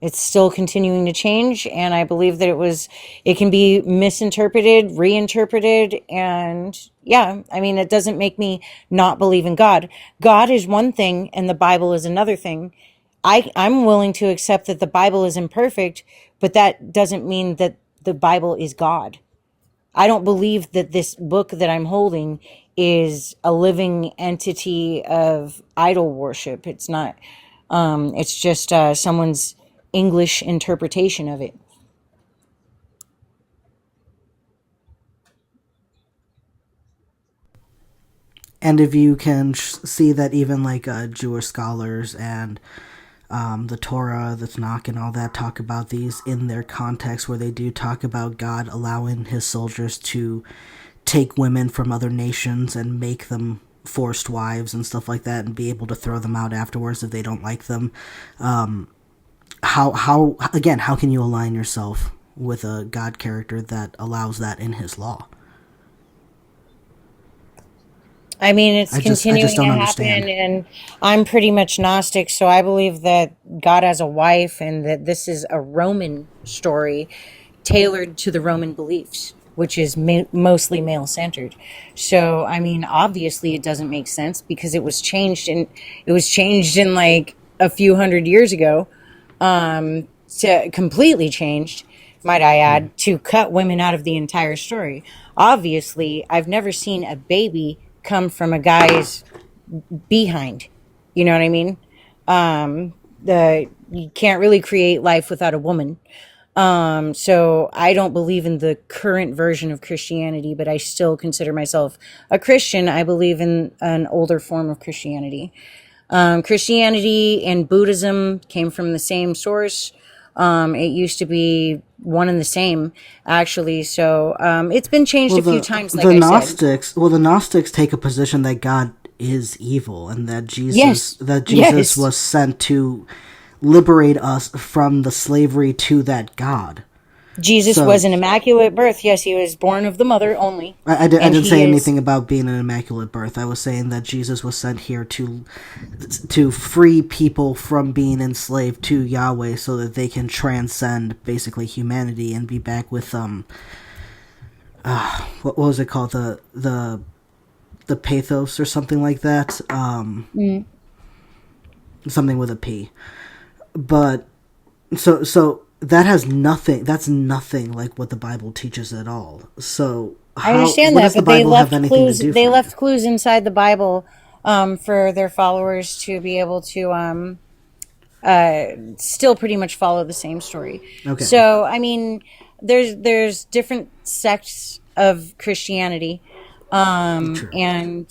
[SPEAKER 2] it's still continuing to change. And I believe that it can be misinterpreted, reinterpreted, and yeah, I mean, it doesn't make me not believe in God. God is one thing, and the Bible is another thing. I'm willing to accept that the Bible is imperfect, but that doesn't mean that the Bible is God. I don't believe that this book that I'm holding is a living entity of idol worship. It's not. It's just someone's English interpretation of it.
[SPEAKER 1] And if you can see that even like Jewish scholars and the Torah, the Tanakh, and all that talk about these in their context, where they do talk about God allowing his soldiers to take women from other nations and make them forced wives and stuff like that, and be able to throw them out afterwards if they don't like them. How can you align yourself with a God character that allows that in his law?
[SPEAKER 2] I mean, it's
[SPEAKER 1] I just
[SPEAKER 2] continuing to
[SPEAKER 1] don't
[SPEAKER 2] happen,
[SPEAKER 1] understand.
[SPEAKER 2] and I'm pretty much Gnostic, so I believe that God has a wife and that this is a Roman story tailored to the Roman beliefs, which is mostly male centered. So, I mean, obviously it doesn't make sense because it was changed in like a few hundred years ago, to completely changed, might I add, to cut women out of the entire story. Obviously, I've never seen a baby come from a guy's behind. You know what I mean? The You can't really create life without a woman. So I don't believe in the current version of Christianity, but I still consider myself a Christian. I believe in an older form of Christianity. Christianity and Buddhism came from the same source. It used to be one and the same, actually. So it's been changed
[SPEAKER 1] Well,
[SPEAKER 2] a few times, like I said.
[SPEAKER 1] The Gnostics take a position that God is evil and that
[SPEAKER 2] Yes,
[SPEAKER 1] Jesus
[SPEAKER 2] yes.
[SPEAKER 1] was sent to liberate us from the slavery to that God.
[SPEAKER 2] Jesus was
[SPEAKER 1] So
[SPEAKER 2] an immaculate birth. Yes, he was born of the mother only,
[SPEAKER 1] I
[SPEAKER 2] and
[SPEAKER 1] didn't say
[SPEAKER 2] he is.
[SPEAKER 1] anything about being an immaculate birth. I was saying that Jesus was sent here to free people from being enslaved to Yahweh, so that they can transcend basically humanity and be back with what was it called, the pathos or something like that, something with a P. But so that has nothing. That's nothing like what the Bible teaches at all. So
[SPEAKER 2] I
[SPEAKER 1] how?
[SPEAKER 2] understand
[SPEAKER 1] What
[SPEAKER 2] that,
[SPEAKER 1] does the
[SPEAKER 2] but they
[SPEAKER 1] Bible have
[SPEAKER 2] left
[SPEAKER 1] anything to
[SPEAKER 2] clues.
[SPEAKER 1] do
[SPEAKER 2] They
[SPEAKER 1] for me?
[SPEAKER 2] left clues inside the Bible for their followers to be able to still pretty much follow the same story.
[SPEAKER 1] Okay,
[SPEAKER 2] So, I mean, there's different sects of Christianity,
[SPEAKER 1] true.
[SPEAKER 2] and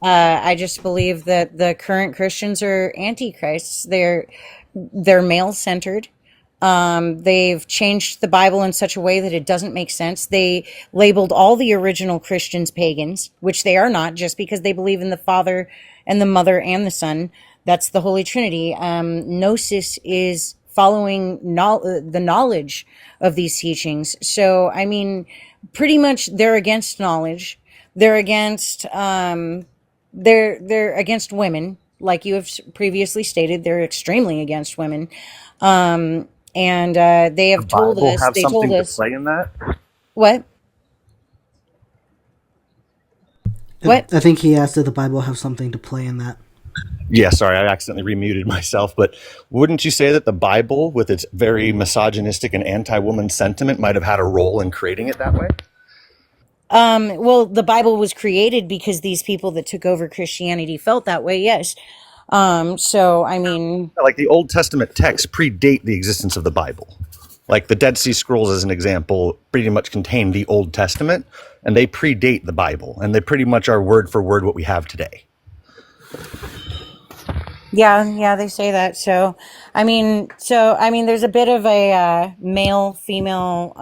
[SPEAKER 2] I just believe that the current Christians are antichrists. They're male centered. They've changed the Bible in such a way that it doesn't make sense. They labeled all the original Christians pagans, which they are not, just because they believe in the Father and the Mother and the Son. That's the Holy Trinity. Gnosis is following the knowledge of these teachings. So, I mean, pretty much they're against knowledge. They're against they're against women, like you have previously stated. They're extremely against women. And they
[SPEAKER 3] The
[SPEAKER 2] have told
[SPEAKER 3] Bible
[SPEAKER 2] us,
[SPEAKER 3] have
[SPEAKER 2] they told
[SPEAKER 3] something to
[SPEAKER 2] us,
[SPEAKER 3] play in that?
[SPEAKER 2] what? What?
[SPEAKER 1] I think he asked, did the Bible have something to play in that?
[SPEAKER 3] Yeah, sorry, I accidentally remuted myself. But wouldn't you say that the Bible, with its very misogynistic and anti-woman sentiment, might have had a role in creating it that way?
[SPEAKER 2] Well, the Bible was created because these people that took over Christianity felt that way, yes. So, I mean,
[SPEAKER 3] Like the Old Testament texts predate the existence of the Bible. Like the Dead Sea Scrolls, as an example, pretty much contain the Old Testament, and they predate the Bible, and they pretty much are word for word what we have today.
[SPEAKER 2] yeah, they say that. So, I mean, there's a bit of a male female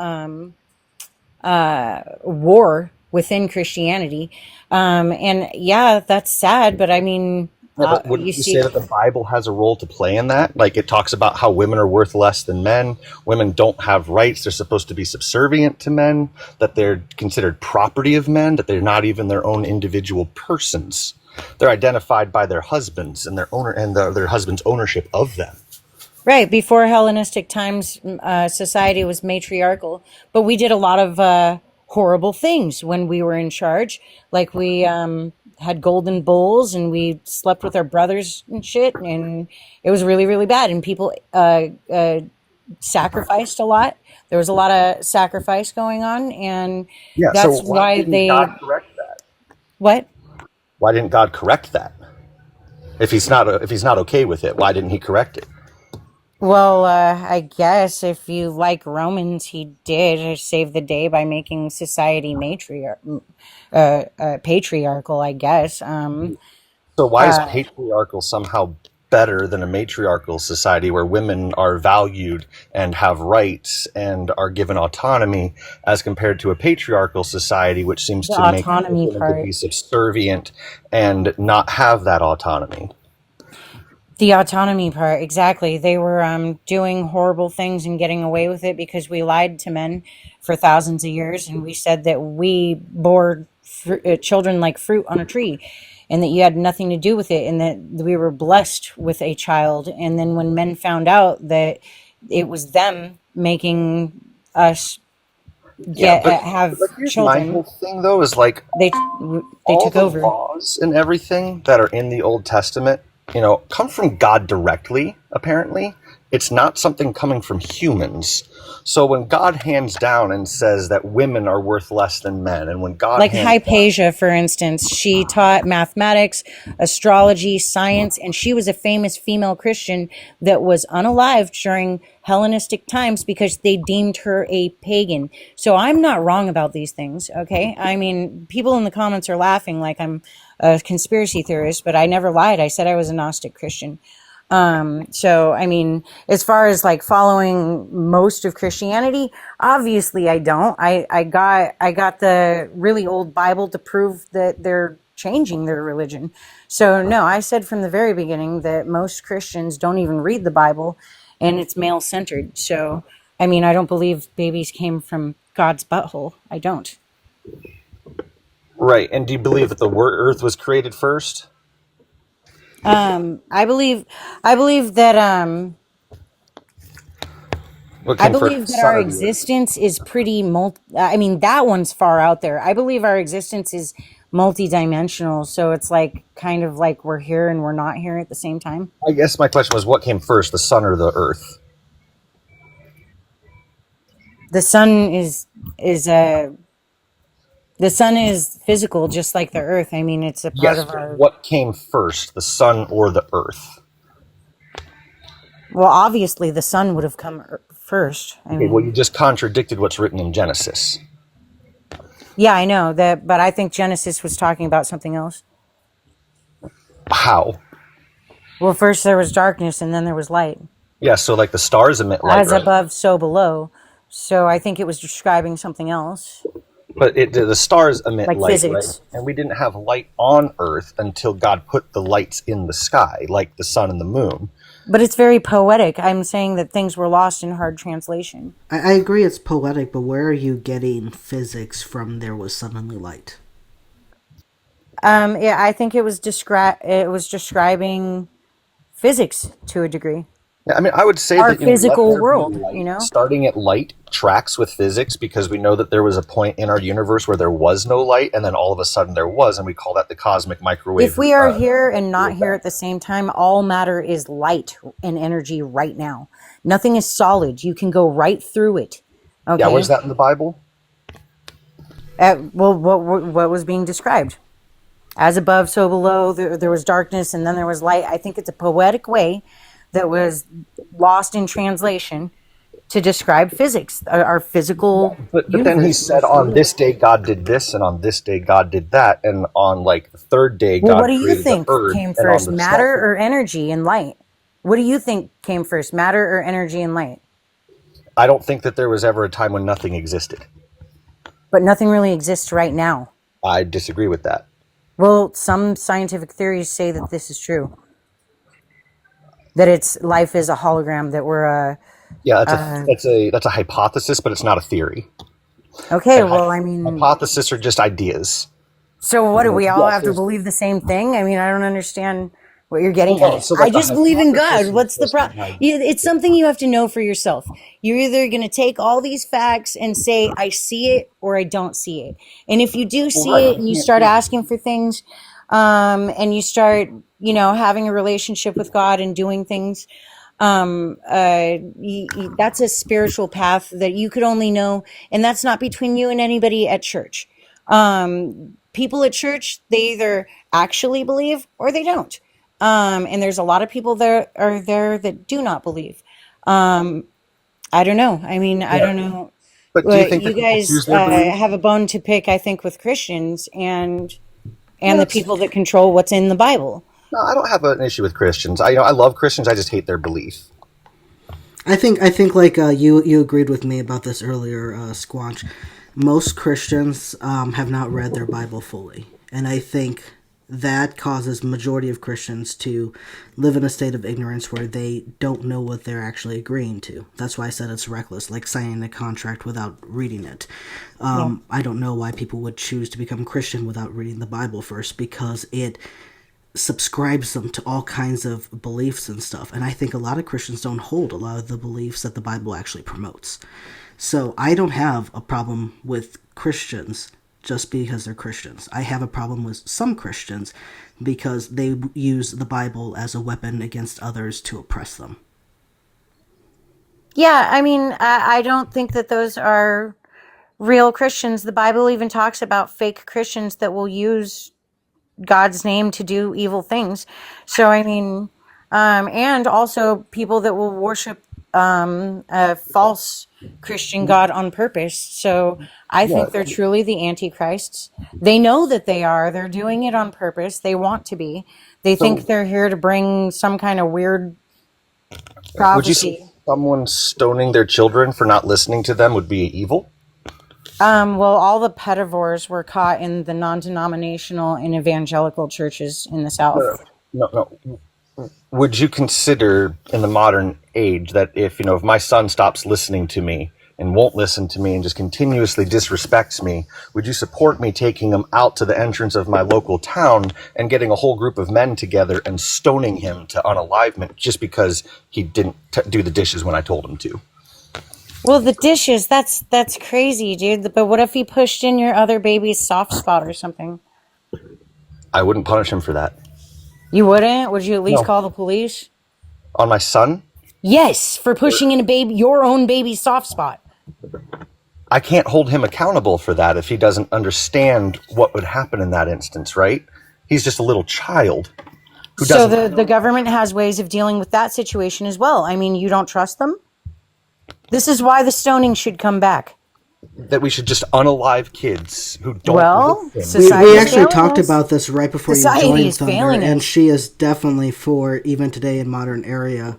[SPEAKER 2] war within Christianity. And yeah, that's sad, but I mean,
[SPEAKER 3] Yeah, but
[SPEAKER 2] you
[SPEAKER 3] wouldn't you
[SPEAKER 2] see,
[SPEAKER 3] say that the Bible has a role to play in that? Like it talks about how women are worth less than men. Women don't have rights. They're supposed to be subservient to men, that they're considered property of men, that they're not even their own individual persons. They're identified by their husbands and their husband's ownership of them.
[SPEAKER 2] right before Hellenistic times, society was matriarchal, but we did a lot of horrible things when we were in charge. Like we had golden bulls and we slept with our brothers and shit, and it was really, really bad. And people sacrificed a lot. There was a lot of sacrifice going on, and
[SPEAKER 3] Yeah, so
[SPEAKER 2] that's
[SPEAKER 3] why
[SPEAKER 2] why
[SPEAKER 3] didn't
[SPEAKER 2] they
[SPEAKER 3] God correct that?
[SPEAKER 2] what?
[SPEAKER 3] Why didn't God correct that? If he's not okay with it, why didn't he correct it?
[SPEAKER 2] Well, I guess if you like Romans, he did save the day by making society patriarchal, I guess.
[SPEAKER 3] So why is
[SPEAKER 2] Uh,
[SPEAKER 3] patriarchal somehow better than a matriarchal society where women are valued and have rights and are given autonomy as compared to a patriarchal society which seems
[SPEAKER 2] the
[SPEAKER 3] to make
[SPEAKER 2] autonomy
[SPEAKER 3] women to
[SPEAKER 2] part.
[SPEAKER 3] be subservient and not have that autonomy?
[SPEAKER 2] The autonomy part, exactly. They were doing horrible things and getting away with it because we lied to men for thousands of years, and we said that we bore children like fruit on a tree, and that you had nothing to do with it, and that we were blessed with a child. And then when men found out that it was them making us
[SPEAKER 3] Yeah,
[SPEAKER 2] get have
[SPEAKER 3] but here's my whole
[SPEAKER 2] children,
[SPEAKER 3] thing though is like
[SPEAKER 2] they they
[SPEAKER 3] all
[SPEAKER 2] took
[SPEAKER 3] the
[SPEAKER 2] over.
[SPEAKER 3] laws and everything that are in the Old Testament, come from God directly, apparently. It's not something coming from humans. So when God hands down and says that women are worth less than men, and when God
[SPEAKER 2] Like
[SPEAKER 3] hands
[SPEAKER 2] Hypatia, for instance, she taught mathematics, astrology, science, and she was a famous female Christian that was unalived during Hellenistic times because they deemed her a pagan. So I'm not wrong about these things, okay? I mean, people in the comments are laughing like I'm a conspiracy theorist, but I never lied. I said I was a Gnostic Christian. So I mean, as far as like following most of Christianity, obviously I don't. I got the really old Bible to prove that they're changing their religion. So no, I said from the very beginning that most Christians don't even read the Bible and it's male centered. So I mean, I don't believe babies came from God's butthole. I don't.
[SPEAKER 3] right, and do you believe that the earth was created first?
[SPEAKER 2] I believe I believe that
[SPEAKER 3] What
[SPEAKER 2] I
[SPEAKER 3] came first, the
[SPEAKER 2] believe that
[SPEAKER 3] sun
[SPEAKER 2] our
[SPEAKER 3] or the earth?
[SPEAKER 2] existence is pretty I mean, that one's far out there. I believe our existence is multidimensional. So it's like kind of like we're here and we're not here at the same time.
[SPEAKER 3] I guess my question was, what came first, the sun or the earth?
[SPEAKER 2] The sun is physical, just like the earth. I mean, it's a part
[SPEAKER 3] Yes,
[SPEAKER 2] of
[SPEAKER 3] but
[SPEAKER 2] our.
[SPEAKER 3] what came first, the sun or the earth?
[SPEAKER 2] Well, obviously, the sun would have come first. I
[SPEAKER 3] Okay, well, you
[SPEAKER 2] mean,
[SPEAKER 3] just contradicted what's written in Genesis.
[SPEAKER 2] yeah, I know that, but I think Genesis was talking about something else.
[SPEAKER 3] How?
[SPEAKER 2] Well, first there was darkness, and then there was light.
[SPEAKER 3] Yeah, so like the stars emit light,
[SPEAKER 2] As
[SPEAKER 3] right?
[SPEAKER 2] above, so below. So I think it was describing something else,
[SPEAKER 3] But the stars emit
[SPEAKER 2] like
[SPEAKER 3] light, right?
[SPEAKER 2] physics.
[SPEAKER 3] And we didn't have light on Earth until God put the lights in the sky, like the sun and the moon.
[SPEAKER 2] But it's very poetic. I'm saying that things were lost in hard translation.
[SPEAKER 1] I agree it's poetic, but where are you getting physics from there was suddenly light?
[SPEAKER 2] Yeah, I think it was describing physics to a degree.
[SPEAKER 3] Yeah, I mean, I would say
[SPEAKER 2] Our
[SPEAKER 3] that let
[SPEAKER 2] physical
[SPEAKER 3] there be
[SPEAKER 2] world,
[SPEAKER 3] light. Starting at light tracks with physics because we know that there was a point in our universe where there was no light, and then all of a sudden there was, and we call that the cosmic microwave.
[SPEAKER 2] If we are here and not here at the same time, all matter is light and energy right now. Nothing is solid. You can go right through it. Okay.
[SPEAKER 3] Yeah, where's that in the Bible?
[SPEAKER 2] Well, what was being described? As above, so below. There was darkness, and then there was light. I think it's a poetic way that was lost in translation to describe physics, our physical.
[SPEAKER 3] But then he said, on this day God did this, and on this day God did that, and on like the third day God
[SPEAKER 2] What do you
[SPEAKER 3] created
[SPEAKER 2] think
[SPEAKER 3] the earth.
[SPEAKER 2] came
[SPEAKER 3] and on
[SPEAKER 2] first,
[SPEAKER 3] the
[SPEAKER 2] matter
[SPEAKER 3] second-
[SPEAKER 2] or energy and light? What do you think came first, matter or energy and light?
[SPEAKER 3] I don't think that there was ever a time when nothing existed.
[SPEAKER 2] But nothing really exists right now.
[SPEAKER 3] I disagree with that.
[SPEAKER 2] Well, some scientific theories say that this is true. That life is a hologram, that we're
[SPEAKER 3] Yeah, that's a hypothesis, but it's not a theory.
[SPEAKER 2] okay, well, I mean,
[SPEAKER 3] Hypotheses are just ideas.
[SPEAKER 2] so what, do we all have to
[SPEAKER 3] there's-
[SPEAKER 2] believe the same thing? I mean, I don't understand what you're getting
[SPEAKER 3] Well,
[SPEAKER 2] at.
[SPEAKER 3] so
[SPEAKER 2] I
[SPEAKER 3] like the
[SPEAKER 2] just believe in
[SPEAKER 3] hypothesis
[SPEAKER 2] God. What's the
[SPEAKER 3] is just
[SPEAKER 2] problem?
[SPEAKER 3] an idea.
[SPEAKER 2] It's something you have to know for yourself. You're either going to take all these facts and say, I see it, or I don't see it. And if you do see
[SPEAKER 3] right,
[SPEAKER 2] it and you start asking for things, and you start, having a relationship with God and doing things, that's a spiritual path that you could only know, and that's not between you and anybody at church. People at church, they either actually believe or they don't. And there's a lot of people that are there that do not believe. I don't know. I mean, I don't know.
[SPEAKER 3] But do you think
[SPEAKER 2] You
[SPEAKER 3] that people
[SPEAKER 2] guys
[SPEAKER 3] choose their beliefs?
[SPEAKER 2] have a bone to pick, I think, with Christians and the people that control what's in the Bible.
[SPEAKER 3] No, I don't have an issue with Christians. I love Christians. I just hate their belief.
[SPEAKER 1] I think like you agreed with me about this earlier, Squanch. Most Christians have not read their Bible fully, and I think that causes majority of Christians to live in a state of ignorance where they don't know what they're actually agreeing to. That's why I said it's reckless, like signing a contract without reading it. I don't know why people would choose to become Christian without reading the Bible first, because it subscribes them to all kinds of beliefs and stuff. And I think a lot of Christians don't hold a lot of the beliefs that the Bible actually promotes. So I don't have a problem with Christians just because they're Christians. I have a problem with some Christians because they use the Bible as a weapon against others to oppress them.
[SPEAKER 2] Yeah, I mean, I don't think that those are real Christians. The Bible even talks about fake Christians that will use God's name to do evil things. So, I mean, and also people that will worship a false Christian God on purpose. So I think they're truly the antichrists. They know that they are. They're doing it on purpose. They want to be. They think they're here to bring some kind of weird prophecy.
[SPEAKER 3] Would you say someone stoning their children for not listening to them would be evil?
[SPEAKER 2] Well, all the pedivores were caught in the non-denominational and evangelical churches in the South.
[SPEAKER 3] No. Would you consider in the modern age that if my son stops listening to me and won't listen to me and just continuously disrespects me, would you support me taking him out to the entrance of my local town and getting a whole group of men together and stoning him to unalivement just because he didn't do the dishes when I told him to?
[SPEAKER 2] Well, the dishes, that's crazy, dude. But what if he pushed in your other baby's soft spot or something?
[SPEAKER 3] I wouldn't punish him for that.
[SPEAKER 2] You wouldn't? Would you at least
[SPEAKER 3] No.
[SPEAKER 2] call the police?
[SPEAKER 3] On my son?
[SPEAKER 2] Yes, for pushing in your own baby's soft spot.
[SPEAKER 3] I can't hold him accountable for that if he doesn't understand what would happen in that instance, right? He's just a little child who
[SPEAKER 2] So
[SPEAKER 3] doesn't.
[SPEAKER 2] the government has ways of dealing with that situation as well. I mean, you don't trust them? This is why the stoning should come back.
[SPEAKER 3] That we should just unalive kids who don't listen.
[SPEAKER 2] Society
[SPEAKER 1] We
[SPEAKER 2] is
[SPEAKER 1] actually
[SPEAKER 2] failing
[SPEAKER 1] talked
[SPEAKER 2] us.
[SPEAKER 1] about this right before
[SPEAKER 2] Society
[SPEAKER 1] you joined
[SPEAKER 2] is
[SPEAKER 1] Thunder,
[SPEAKER 2] failing
[SPEAKER 1] and
[SPEAKER 2] us.
[SPEAKER 1] she is definitely for, even today in modern area,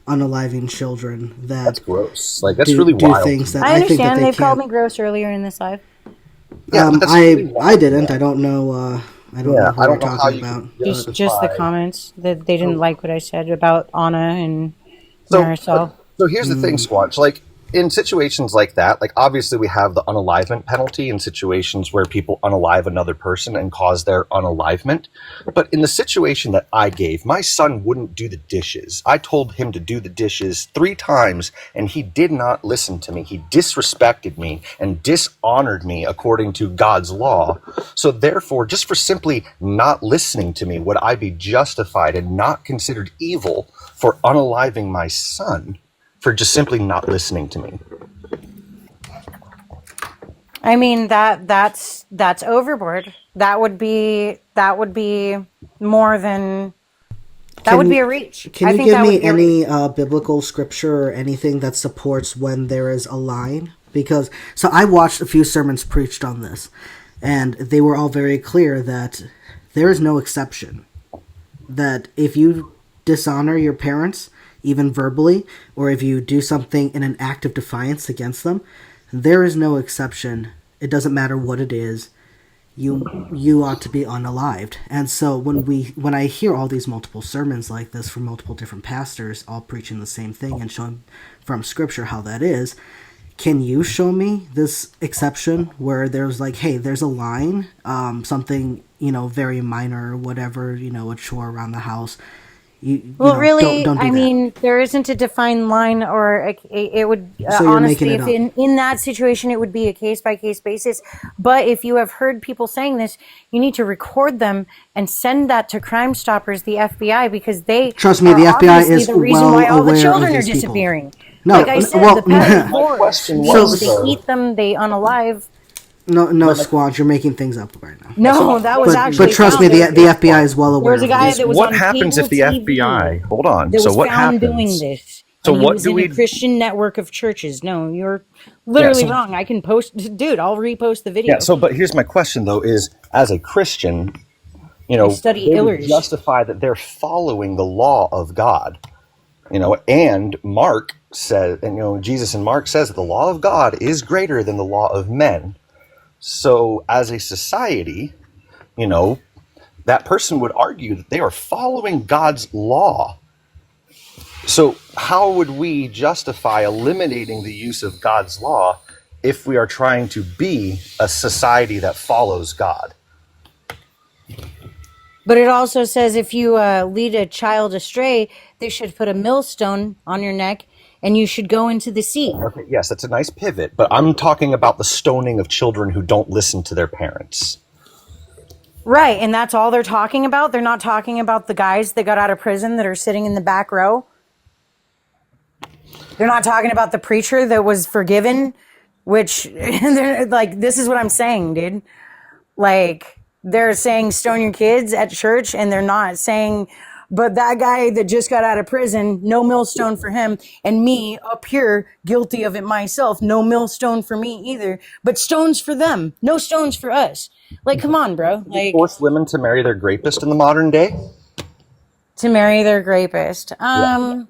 [SPEAKER 1] unaliving children that
[SPEAKER 3] That's gross. Like, that's
[SPEAKER 1] do,
[SPEAKER 3] really
[SPEAKER 1] do
[SPEAKER 3] wild.
[SPEAKER 1] things that
[SPEAKER 2] I
[SPEAKER 1] I think that
[SPEAKER 2] understand.
[SPEAKER 1] they
[SPEAKER 2] They've called
[SPEAKER 1] can't.
[SPEAKER 2] me gross earlier in this live.
[SPEAKER 3] Yeah, but that's really
[SPEAKER 1] I
[SPEAKER 3] wild.
[SPEAKER 1] didn't. I don't know. I don't know
[SPEAKER 3] Yeah,
[SPEAKER 1] who
[SPEAKER 3] I
[SPEAKER 1] we're
[SPEAKER 3] don't know how
[SPEAKER 1] talking
[SPEAKER 3] you
[SPEAKER 1] about.
[SPEAKER 3] can
[SPEAKER 2] Just the
[SPEAKER 3] justify.
[SPEAKER 2] comments that they didn't like what I said about Anna and
[SPEAKER 3] So,
[SPEAKER 2] Marisol.
[SPEAKER 3] so here's the thing, Squatch. Like, in situations like that, like, obviously we have the unalivement penalty in situations where people unalive another person and cause their unalivement. But in the situation that I gave, my son wouldn't do the dishes. I told him to do the dishes 3 times, and he did not listen to me. He disrespected me and dishonored me according to God's law. So therefore, just for simply not listening to me, would I be justified and not considered evil for unaliving my son? For just simply not listening to me.
[SPEAKER 2] I mean that's overboard. That would be more than that would be a reach.
[SPEAKER 1] Can
[SPEAKER 2] I
[SPEAKER 1] you
[SPEAKER 2] think
[SPEAKER 1] give
[SPEAKER 2] that would
[SPEAKER 1] me
[SPEAKER 2] be a reach.
[SPEAKER 1] any biblical scripture or anything that supports when there is a line? Because so I watched a few sermons preached on this, and they were all very clear that there is no exception. That if you dishonor your parents, even verbally, or if you do something in an act of defiance against them, there is no exception. It doesn't matter what it is. You ought to be unalived. And so when I hear all these multiple sermons like this from multiple different pastors, all preaching the same thing and showing from Scripture how that is, can you show me this exception where there's like, hey, there's a line, something very minor, or whatever, a chore around the house.
[SPEAKER 2] Well, really,
[SPEAKER 1] don't do
[SPEAKER 2] I
[SPEAKER 1] that.
[SPEAKER 2] mean, there isn't a defined line, or it would
[SPEAKER 1] So you're making
[SPEAKER 2] honestly,
[SPEAKER 1] it
[SPEAKER 2] if
[SPEAKER 1] up.
[SPEAKER 2] in that situation, it would be a case by case basis. But if you have heard people saying this, you need to record them and send that to Crime Stoppers, the FBI, because they
[SPEAKER 1] Trust me,
[SPEAKER 2] are
[SPEAKER 1] the FBI
[SPEAKER 2] obviously
[SPEAKER 1] is
[SPEAKER 2] the reason
[SPEAKER 1] well
[SPEAKER 2] why all the
[SPEAKER 1] aware of
[SPEAKER 2] children are
[SPEAKER 1] these people.
[SPEAKER 2] disappearing.
[SPEAKER 1] No,
[SPEAKER 2] Like I said,
[SPEAKER 1] well,
[SPEAKER 2] the pet
[SPEAKER 3] My
[SPEAKER 2] horse.
[SPEAKER 3] question
[SPEAKER 2] They
[SPEAKER 3] was, though,
[SPEAKER 2] eat them, they unalive.
[SPEAKER 1] No, Squad, you're making things up right now.
[SPEAKER 2] No, that was actually
[SPEAKER 1] But trust me,
[SPEAKER 2] found.
[SPEAKER 1] the FBI is well
[SPEAKER 2] There
[SPEAKER 1] aware
[SPEAKER 2] was a
[SPEAKER 1] of
[SPEAKER 2] guy
[SPEAKER 1] this.
[SPEAKER 2] that was
[SPEAKER 3] what
[SPEAKER 2] on
[SPEAKER 3] happens
[SPEAKER 2] cable
[SPEAKER 3] if the
[SPEAKER 2] TV
[SPEAKER 3] FBI? Hold on.
[SPEAKER 2] that
[SPEAKER 3] So
[SPEAKER 2] was
[SPEAKER 3] what
[SPEAKER 2] found
[SPEAKER 3] happens?
[SPEAKER 2] doing this.
[SPEAKER 3] So
[SPEAKER 2] And he
[SPEAKER 3] what
[SPEAKER 2] was
[SPEAKER 3] do
[SPEAKER 2] in
[SPEAKER 3] we?
[SPEAKER 2] a Christian network of churches. No, you're
[SPEAKER 3] Yeah.
[SPEAKER 2] literally
[SPEAKER 3] So
[SPEAKER 2] wrong. I can post, dude, I'll repost the
[SPEAKER 3] yeah.
[SPEAKER 2] video.
[SPEAKER 3] So, but here's my question though: is as a Christian,
[SPEAKER 2] I study
[SPEAKER 3] they would
[SPEAKER 2] Illers.
[SPEAKER 3] justify that they're following the law of God. And Mark said, and Jesus and Mark says that the law of God is greater than the law of men. So, as a society, that person would argue that they are following God's law. So, how would we justify eliminating the use of God's law if we are trying to be a society that follows God?
[SPEAKER 2] But it also says if you lead a child astray, they should put a millstone on your neck and you should go into the sea.
[SPEAKER 3] Okay, yes, that's a nice pivot, but I'm talking about the stoning of children who don't listen to their parents.
[SPEAKER 2] Right, and that's all they're talking about. They're not talking about the guys that got out of prison that are sitting in the back row. They're not talking about the preacher that was forgiven, which, they're like, this is what I'm saying, dude. Like, they're saying stone your kids at church, and they're not saying, but that guy that just got out of prison, no millstone for him, and me up here, guilty of it myself, no millstone for me either, but stones for them, no stones for us. Like, come on, bro. Like,
[SPEAKER 3] Force women to marry their rapist in the modern day?
[SPEAKER 2] to marry their rapist.
[SPEAKER 3] Yeah.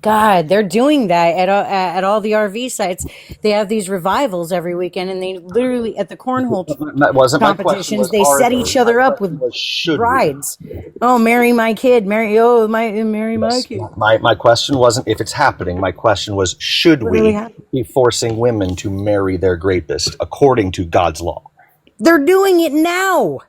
[SPEAKER 2] God, they're doing that at all the RV sites. They have these revivals every weekend, and they literally at the cornhole
[SPEAKER 3] That wasn't my question.
[SPEAKER 2] competitions. They set each other up with brides. Oh, marry my kid. Marry my kid.
[SPEAKER 3] My question wasn't if it's happening. My question was, should
[SPEAKER 2] Literally
[SPEAKER 3] we
[SPEAKER 2] happened.
[SPEAKER 3] be forcing women to marry their rapist according to God's law?
[SPEAKER 2] They're doing it now.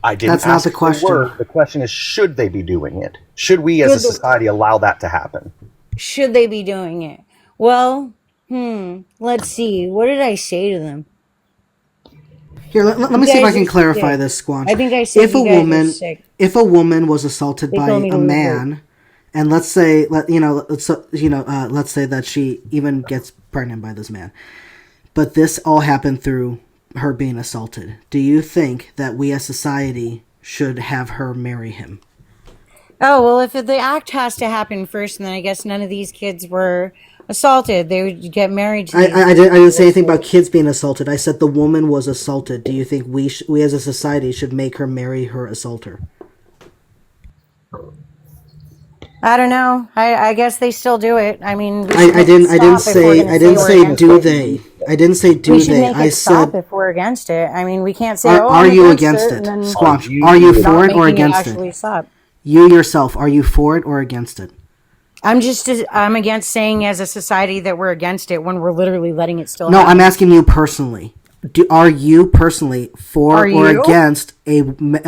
[SPEAKER 3] I didn't
[SPEAKER 1] That's not
[SPEAKER 3] ask
[SPEAKER 1] the
[SPEAKER 3] if they
[SPEAKER 1] question.
[SPEAKER 3] were. The question is, should they be doing it? Should we as a society allow that to happen?
[SPEAKER 2] Should they be doing it? Well, let's see. What did I say to them?
[SPEAKER 1] Here, let me
[SPEAKER 2] You
[SPEAKER 1] see if I
[SPEAKER 2] guys
[SPEAKER 1] can
[SPEAKER 2] are
[SPEAKER 1] clarify
[SPEAKER 2] sick.
[SPEAKER 1] this, Squanch.
[SPEAKER 2] I think I said
[SPEAKER 1] if
[SPEAKER 2] you
[SPEAKER 1] a
[SPEAKER 2] guys are
[SPEAKER 1] woman,
[SPEAKER 2] sick.
[SPEAKER 1] if a woman was assaulted
[SPEAKER 2] They
[SPEAKER 1] by
[SPEAKER 2] told me to
[SPEAKER 1] a
[SPEAKER 2] leave
[SPEAKER 1] man, and let's say that she even gets pregnant by this man. But this all happened through her being assaulted. Do you think that we as society should have her marry him?
[SPEAKER 2] Oh, well, if the act has to happen first, then I guess none of these kids were assaulted. They would get married to
[SPEAKER 1] I didn't say anything about kids being assaulted. I said the woman was assaulted. Do you think we as a society should make her marry her assaulter?
[SPEAKER 2] I don't know. I guess they still do it. I mean,
[SPEAKER 1] I didn't say do they. I didn't say do
[SPEAKER 2] we should
[SPEAKER 1] they.
[SPEAKER 2] make
[SPEAKER 1] I
[SPEAKER 2] it stop
[SPEAKER 1] said,
[SPEAKER 2] if we're against it. I mean, we can't say,
[SPEAKER 1] are
[SPEAKER 2] I'm
[SPEAKER 1] you against
[SPEAKER 2] and
[SPEAKER 1] it?
[SPEAKER 2] then
[SPEAKER 1] Squanch,
[SPEAKER 3] Are
[SPEAKER 1] are you
[SPEAKER 3] you
[SPEAKER 1] for it or
[SPEAKER 2] making
[SPEAKER 1] against
[SPEAKER 2] actually
[SPEAKER 1] it?
[SPEAKER 2] stop.
[SPEAKER 1] You yourself, are you for it or against it?
[SPEAKER 2] I'm against saying as a society that we're against it when we're literally letting it still
[SPEAKER 1] No,
[SPEAKER 2] happen.
[SPEAKER 1] I'm asking you personally. Are you personally for or against a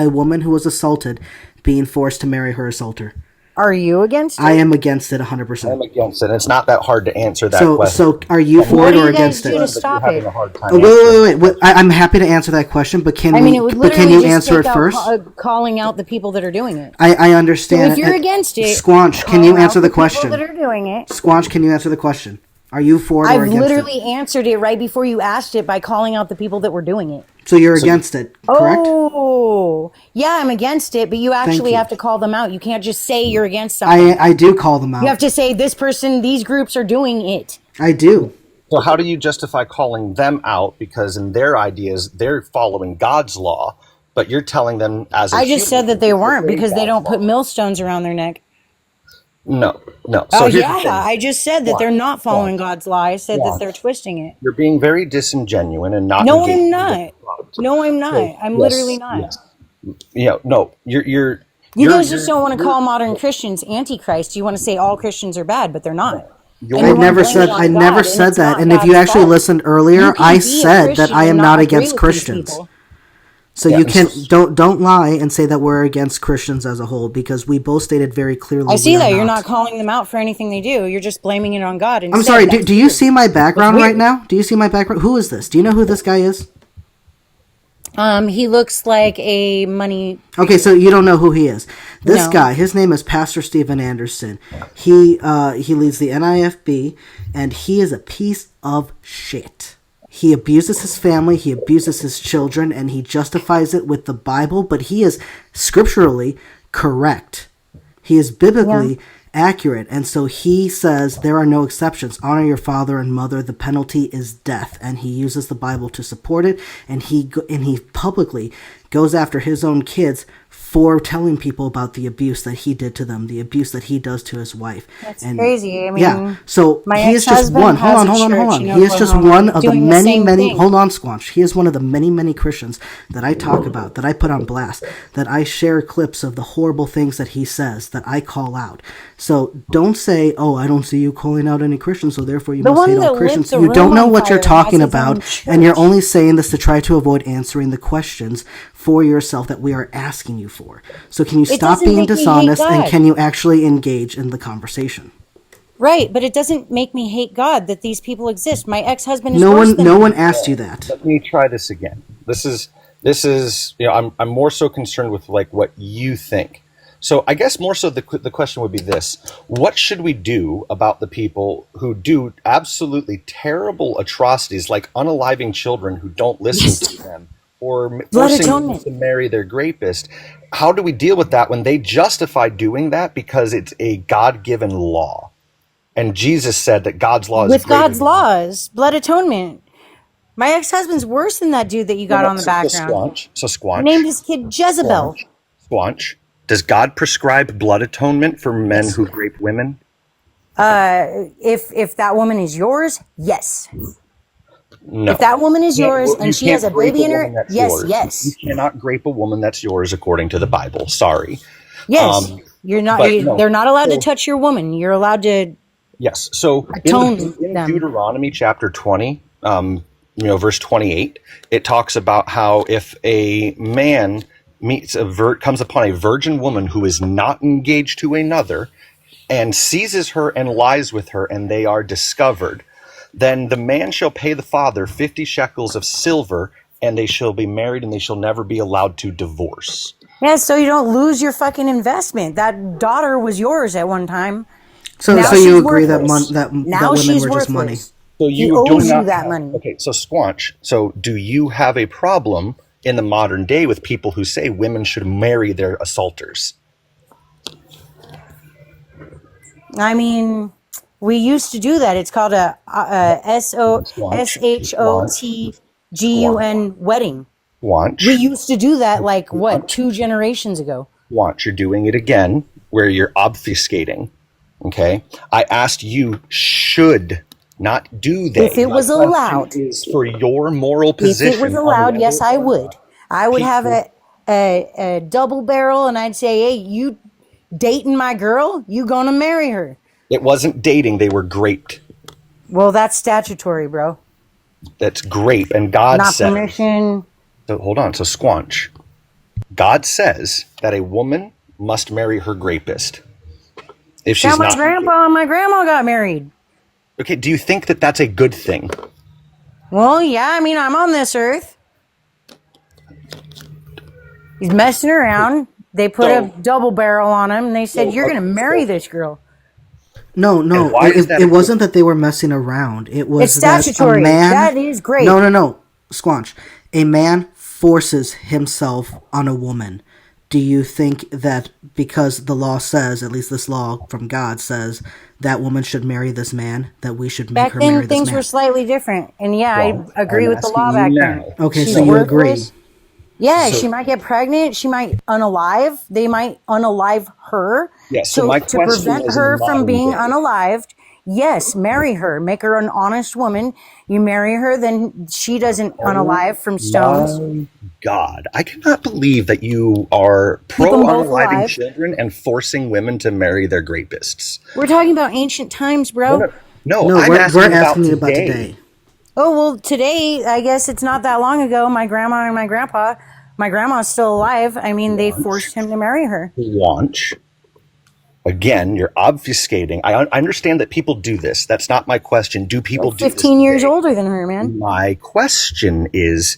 [SPEAKER 1] woman who was assaulted being forced to marry her assaulter?
[SPEAKER 2] Are you against it?
[SPEAKER 1] I am against it
[SPEAKER 3] I'm
[SPEAKER 1] 100%.
[SPEAKER 3] against it. It's not that hard to answer that question.
[SPEAKER 1] So are you for
[SPEAKER 2] What
[SPEAKER 1] it
[SPEAKER 2] do
[SPEAKER 1] or
[SPEAKER 2] you guys
[SPEAKER 1] against
[SPEAKER 2] do
[SPEAKER 1] it?
[SPEAKER 2] to
[SPEAKER 3] But
[SPEAKER 2] stop
[SPEAKER 3] you're having
[SPEAKER 2] it?
[SPEAKER 3] a hard time
[SPEAKER 1] Oh,
[SPEAKER 3] answering.
[SPEAKER 1] wait. I'm happy to answer that question, but can
[SPEAKER 2] I mean,
[SPEAKER 1] we?
[SPEAKER 2] it would
[SPEAKER 1] But can
[SPEAKER 2] literally
[SPEAKER 1] you
[SPEAKER 2] just
[SPEAKER 1] answer it
[SPEAKER 2] take out
[SPEAKER 1] first?
[SPEAKER 2] calling out the people that are doing it.
[SPEAKER 1] I understand.
[SPEAKER 2] So if you're against it,
[SPEAKER 1] Squanch, can you
[SPEAKER 2] call out
[SPEAKER 1] answer the
[SPEAKER 2] people
[SPEAKER 1] question?
[SPEAKER 2] that are doing it.
[SPEAKER 1] Squanch, can you answer the question? Are you for it or
[SPEAKER 2] I've
[SPEAKER 1] against
[SPEAKER 2] literally
[SPEAKER 1] it?
[SPEAKER 2] answered it right before you asked it by calling out the people that were doing it.
[SPEAKER 1] So you're against it, correct?
[SPEAKER 2] Oh, yeah, I'm against it, but you actually
[SPEAKER 1] you.
[SPEAKER 2] have to call them out. You can't just say you're against something.
[SPEAKER 1] I do call them out.
[SPEAKER 2] You have to say this person, these groups are doing it.
[SPEAKER 1] I do.
[SPEAKER 3] So how do you justify calling them out? Because in their ideas, they're following God's law, but you're telling them as a
[SPEAKER 2] I just
[SPEAKER 3] human
[SPEAKER 2] said that they weren't
[SPEAKER 3] obey
[SPEAKER 2] because they don't
[SPEAKER 3] God's
[SPEAKER 2] put
[SPEAKER 3] law.
[SPEAKER 2] millstones around their neck.
[SPEAKER 3] No. So
[SPEAKER 2] Oh,
[SPEAKER 3] here's the
[SPEAKER 2] yeah,
[SPEAKER 3] thing.
[SPEAKER 2] I just said that they're not following God's law. I said that
[SPEAKER 3] Watch.
[SPEAKER 2] they're twisting it.
[SPEAKER 3] You're being very disingenuous and not
[SPEAKER 2] No,
[SPEAKER 3] engaging
[SPEAKER 2] I'm
[SPEAKER 3] with
[SPEAKER 2] not.
[SPEAKER 3] the product.
[SPEAKER 2] No, I'm not. I'm literally not.
[SPEAKER 3] Yes. Yeah, no,
[SPEAKER 2] You guys just don't want to call modern Christians antichrist. You want to say all Christians are bad, but they're not.
[SPEAKER 3] you're-
[SPEAKER 1] I never said that. And if you actually listened earlier, I said that I am not against Christians. So
[SPEAKER 3] Yeah.
[SPEAKER 1] you can't don't lie and say that we're against Christians as a whole, because we both stated very clearly.
[SPEAKER 2] I see
[SPEAKER 1] we are
[SPEAKER 2] that you're not calling them out for anything they do. You're just blaming it on God.
[SPEAKER 1] I'm sorry. Do you see my background right now? Do you see my background? Who is this? Do you know who this guy is?
[SPEAKER 2] He looks like a money.
[SPEAKER 1] Okay, so you don't know who he is. This
[SPEAKER 2] No.
[SPEAKER 1] guy, his name is Pastor Stephen Anderson. He leads the NIFB, and he is a piece of shit. He abuses his family, he abuses his children, and he justifies it with the Bible, but he is scripturally correct. He is biblically accurate, and so he says there are no exceptions. Honor your father and mother. The penalty is death, and he uses the Bible to support it. And he publicly goes after his own kids for telling people about the abuse that he did to them, the abuse that he does to his wife.
[SPEAKER 2] That's crazy. I mean,
[SPEAKER 1] yeah. So
[SPEAKER 2] my
[SPEAKER 1] he is just
[SPEAKER 2] ex-husband
[SPEAKER 1] one.
[SPEAKER 2] has
[SPEAKER 1] Hold
[SPEAKER 2] a
[SPEAKER 1] on.
[SPEAKER 2] church in
[SPEAKER 1] He is just
[SPEAKER 2] Oklahoma
[SPEAKER 1] one of the
[SPEAKER 2] doing the same
[SPEAKER 1] many.
[SPEAKER 2] thing.
[SPEAKER 1] Hold on, Squanch. He is one of the many Christians that I talk about, that I put on blast, that I share clips of the horrible things that he says, that I call out. So don't say, "Oh, I don't see you calling out any Christians, so therefore you
[SPEAKER 2] The
[SPEAKER 1] must
[SPEAKER 2] one
[SPEAKER 1] hate all
[SPEAKER 2] that
[SPEAKER 1] Christians."
[SPEAKER 2] lit the
[SPEAKER 1] You don't
[SPEAKER 2] room
[SPEAKER 1] know
[SPEAKER 2] on
[SPEAKER 1] what you're
[SPEAKER 2] fire has
[SPEAKER 1] talking
[SPEAKER 2] his
[SPEAKER 1] about,
[SPEAKER 2] own
[SPEAKER 1] and you're
[SPEAKER 2] church.
[SPEAKER 1] only saying this to try to avoid answering the questions for yourself that we are asking you for. So can you stop
[SPEAKER 2] doesn't
[SPEAKER 1] being
[SPEAKER 2] make me hate
[SPEAKER 1] dishonest, and
[SPEAKER 2] God.
[SPEAKER 1] can you actually engage in the conversation?
[SPEAKER 2] Right, but it doesn't make me hate God that these people exist. My ex-husband is
[SPEAKER 1] No
[SPEAKER 2] worse
[SPEAKER 1] one,
[SPEAKER 2] than
[SPEAKER 1] no
[SPEAKER 2] me.
[SPEAKER 1] one asked you that.
[SPEAKER 3] Let me try this again. This is I'm more so concerned with like what you think. So I guess more so the question would be this: what should we do about the people who do absolutely terrible atrocities, like unaliving children who don't listen to them, or
[SPEAKER 2] Blood
[SPEAKER 3] forcing them
[SPEAKER 2] atonement.
[SPEAKER 3] to marry their rapist? How do we deal with that when they justify doing that because it's a God-given law? And Jesus said that God's law is
[SPEAKER 2] With
[SPEAKER 3] greater
[SPEAKER 2] God's
[SPEAKER 3] than-
[SPEAKER 2] laws, blood atonement. My ex-husband's worse than that dude that you got on the background.
[SPEAKER 3] So Squanch.
[SPEAKER 2] Named his kid Jezebel.
[SPEAKER 3] Squanch. Does God prescribe blood atonement for men who rape women?
[SPEAKER 2] If that woman is yours, yes.
[SPEAKER 3] No.
[SPEAKER 2] If that woman is yours
[SPEAKER 3] You
[SPEAKER 2] and she
[SPEAKER 3] can't
[SPEAKER 2] has a
[SPEAKER 3] rape
[SPEAKER 2] baby in
[SPEAKER 3] woman
[SPEAKER 2] her,
[SPEAKER 3] that's
[SPEAKER 2] yes,
[SPEAKER 3] yours.
[SPEAKER 2] yes.
[SPEAKER 3] You cannot grape a woman that's yours according to the Bible. Sorry.
[SPEAKER 2] Yes. You're not.
[SPEAKER 3] but no.
[SPEAKER 2] They're not allowed to
[SPEAKER 3] So-
[SPEAKER 2] touch your woman. You're allowed to.
[SPEAKER 3] Yes. So
[SPEAKER 2] Atone
[SPEAKER 3] in
[SPEAKER 2] them.
[SPEAKER 3] Deuteronomy chapter 20, verse 28, it talks about how if a man comes upon a virgin woman who is not engaged to another and seizes her and lies with her, and they are discovered, then the man shall pay the father 50 shekels of silver, and they shall be married, and they shall never be allowed to divorce.
[SPEAKER 2] Yeah, so you don't lose your fucking investment. That daughter was yours at one time.
[SPEAKER 1] So
[SPEAKER 2] Now
[SPEAKER 1] you
[SPEAKER 2] she's
[SPEAKER 1] agree that
[SPEAKER 2] worthless.
[SPEAKER 1] that
[SPEAKER 2] Now
[SPEAKER 1] women
[SPEAKER 2] she's
[SPEAKER 1] were just money?
[SPEAKER 2] worthless.
[SPEAKER 3] So
[SPEAKER 2] He
[SPEAKER 3] you do
[SPEAKER 2] owes you
[SPEAKER 3] not
[SPEAKER 2] that
[SPEAKER 3] have,
[SPEAKER 2] money.
[SPEAKER 3] okay, so Squanch, so do you have a problem in the modern day with people who say women should marry their assaulters?
[SPEAKER 2] I mean, we used to do that. It's called a
[SPEAKER 3] Squanch,
[SPEAKER 2] SHOTGUN wedding. We
[SPEAKER 3] Squanch,
[SPEAKER 2] used to do that like what, 2 generations ago.
[SPEAKER 3] Squanch, you're doing it again where you're obfuscating, okay? I asked you should, not do they.
[SPEAKER 2] If it was
[SPEAKER 3] My question
[SPEAKER 2] allowed.
[SPEAKER 3] is for your moral
[SPEAKER 2] If
[SPEAKER 3] position.
[SPEAKER 2] it was allowed, yes, I would. I would have
[SPEAKER 3] people-
[SPEAKER 2] a double barrel, and I'd say, hey, you dating my girl, you gonna marry her.
[SPEAKER 3] It wasn't dating, they were graped.
[SPEAKER 2] Well, that's statutory, bro.
[SPEAKER 3] That's grape, and God
[SPEAKER 2] Not
[SPEAKER 3] says.
[SPEAKER 2] permission.
[SPEAKER 3] So hold on, so Squanch. God says that a woman must marry her rapist. If she's
[SPEAKER 2] Now my
[SPEAKER 3] not.
[SPEAKER 2] grandpa and my grandma got married.
[SPEAKER 3] Okay, do you think that that's a good thing?
[SPEAKER 2] Well, yeah, I mean, I'm on this earth. He's messing around. They put a double barrel on him, and they said, you're going to marry this girl.
[SPEAKER 1] No,
[SPEAKER 3] And why is that
[SPEAKER 1] it wasn't that they were messing around. It was
[SPEAKER 2] It's
[SPEAKER 1] that
[SPEAKER 2] statutory.
[SPEAKER 1] a man.
[SPEAKER 2] That is great.
[SPEAKER 1] No, Squanch. A man forces himself on a woman. Do you think that because the law says, at least this law from God says, that woman should marry this man, that we should make
[SPEAKER 2] Back
[SPEAKER 1] her marry
[SPEAKER 2] then,
[SPEAKER 1] this
[SPEAKER 2] things
[SPEAKER 1] man?
[SPEAKER 2] were slightly different. And yeah,
[SPEAKER 3] Well,
[SPEAKER 2] I agree
[SPEAKER 3] I'm
[SPEAKER 2] with the law
[SPEAKER 3] asking
[SPEAKER 2] back
[SPEAKER 3] you
[SPEAKER 2] then.
[SPEAKER 3] now.
[SPEAKER 1] Okay,
[SPEAKER 2] She's
[SPEAKER 1] so you agree.
[SPEAKER 2] worthless. Yeah, she might get pregnant. She might unalive. They might unalive her.
[SPEAKER 3] Yeah, so my
[SPEAKER 2] to
[SPEAKER 3] question
[SPEAKER 2] prevent
[SPEAKER 3] is
[SPEAKER 2] her
[SPEAKER 3] in
[SPEAKER 2] from
[SPEAKER 3] modern
[SPEAKER 2] being
[SPEAKER 3] day.
[SPEAKER 2] unalived, yes, marry her. Make her an honest woman. You marry her, then she doesn't unalive from stones.
[SPEAKER 3] My God, I cannot believe that you are pro
[SPEAKER 2] them both
[SPEAKER 3] unaliving
[SPEAKER 2] alive.
[SPEAKER 3] children and forcing women to marry their grapists.
[SPEAKER 2] We're talking about ancient times, bro.
[SPEAKER 3] No,
[SPEAKER 1] No,
[SPEAKER 3] I'm
[SPEAKER 1] we're
[SPEAKER 3] asking
[SPEAKER 1] asking you about
[SPEAKER 3] today.
[SPEAKER 1] today.
[SPEAKER 2] Oh, well, today, I guess it's not that long ago, my grandma and my grandpa, my grandma's still alive. I mean, they forced him to marry her.
[SPEAKER 3] Launch. Again, you're obfuscating. I understand that people do this. That's not my question. Do people do this
[SPEAKER 2] 15 years
[SPEAKER 3] today?
[SPEAKER 2] older than her, man.
[SPEAKER 3] My question is,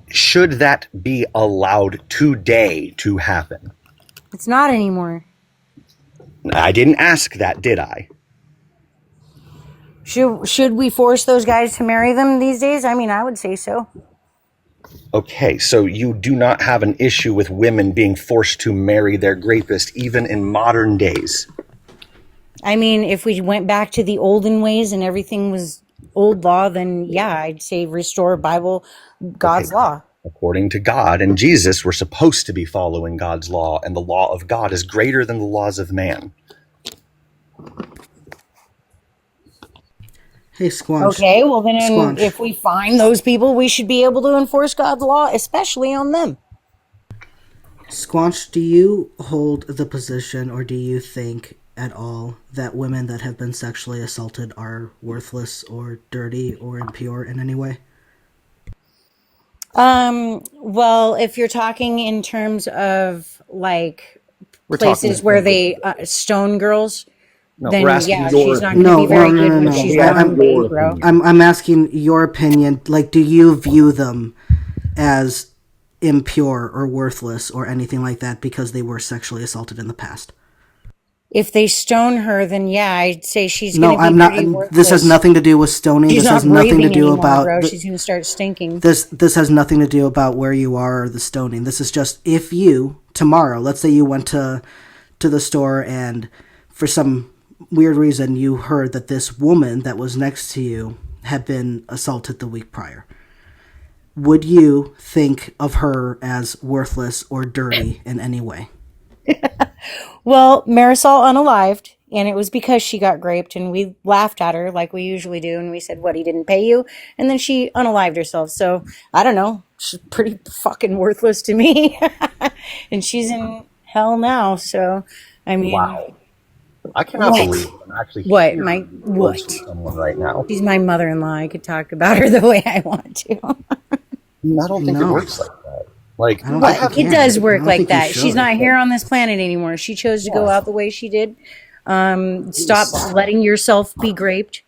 [SPEAKER 3] should that be allowed today to happen?
[SPEAKER 2] It's not anymore.
[SPEAKER 3] I didn't ask that, did I?
[SPEAKER 2] Should we force those guys to marry them these days? I mean, I would say so.
[SPEAKER 3] Okay, so you do not have an issue with women being forced to marry their rapist, even in modern days.
[SPEAKER 2] I mean, if we went back to the olden ways and everything was old law, then yeah, I'd say restore Bible, God's law.
[SPEAKER 3] According to God and Jesus, we're supposed to be following God's law, and the law of God is greater than the laws of man.
[SPEAKER 1] Hey, Squanch.
[SPEAKER 2] Okay, well then
[SPEAKER 1] Squanch.
[SPEAKER 2] if we find those people, we should be able to enforce God's law, especially on them.
[SPEAKER 1] Squanch, do you hold the position, or do you think at all that women that have been sexually assaulted are worthless or dirty or impure in any way?
[SPEAKER 2] Well, if you're talking in terms of like places
[SPEAKER 3] talking-
[SPEAKER 2] where they stone girls,
[SPEAKER 3] No,
[SPEAKER 2] then
[SPEAKER 3] we're asking
[SPEAKER 2] yeah,
[SPEAKER 3] your
[SPEAKER 2] she's not going to
[SPEAKER 1] No,
[SPEAKER 2] be very
[SPEAKER 1] no,
[SPEAKER 2] good
[SPEAKER 1] no,
[SPEAKER 2] when
[SPEAKER 1] no.
[SPEAKER 2] she's
[SPEAKER 1] Yeah,
[SPEAKER 2] around me, bro.
[SPEAKER 1] I'm asking your opinion. Like, do you view them as impure or worthless or anything like that because they were sexually assaulted in the past?
[SPEAKER 2] If they stone her, then yeah, I'd say she's
[SPEAKER 1] No,
[SPEAKER 2] going to be
[SPEAKER 1] I'm not.
[SPEAKER 2] pretty worthless.
[SPEAKER 1] This has nothing to do with stoning.
[SPEAKER 2] She's
[SPEAKER 1] This
[SPEAKER 2] not
[SPEAKER 1] has nothing to
[SPEAKER 2] breathing
[SPEAKER 1] do
[SPEAKER 2] anymore,
[SPEAKER 1] about.
[SPEAKER 2] bro. She's going to start stinking.
[SPEAKER 1] This has nothing to do about where you are or the stoning. This is just if you tomorrow, let's say you went to the store and for some weird reason you heard that this woman that was next to you had been assaulted the week prior. Would you think of her as worthless or dirty in any way?
[SPEAKER 2] Well, Marisol unalived, and it was because she got raped, and we laughed at her like we usually do, and we said, what, he didn't pay you? And then she unalived herself. So, I don't know. She's pretty fucking worthless to me. And she's in hell now, so, I mean...
[SPEAKER 3] Wow. I cannot
[SPEAKER 2] What?
[SPEAKER 3] believe I'm actually
[SPEAKER 2] What?
[SPEAKER 3] hearing
[SPEAKER 2] My-
[SPEAKER 3] these words
[SPEAKER 2] what?
[SPEAKER 3] from someone right now.
[SPEAKER 2] She's my mother-in-law. I could talk about her the way I want to.
[SPEAKER 3] I don't think it
[SPEAKER 1] No.
[SPEAKER 3] works like that. Like,
[SPEAKER 1] I don't
[SPEAKER 3] I
[SPEAKER 1] think
[SPEAKER 3] have,
[SPEAKER 1] you
[SPEAKER 2] It
[SPEAKER 1] can.
[SPEAKER 2] does
[SPEAKER 1] I
[SPEAKER 2] work
[SPEAKER 1] don't
[SPEAKER 2] like
[SPEAKER 1] think you
[SPEAKER 2] that. She's
[SPEAKER 1] should.
[SPEAKER 2] not here on this planet anymore. She chose to go out the way she did. Stop letting yourself be raped.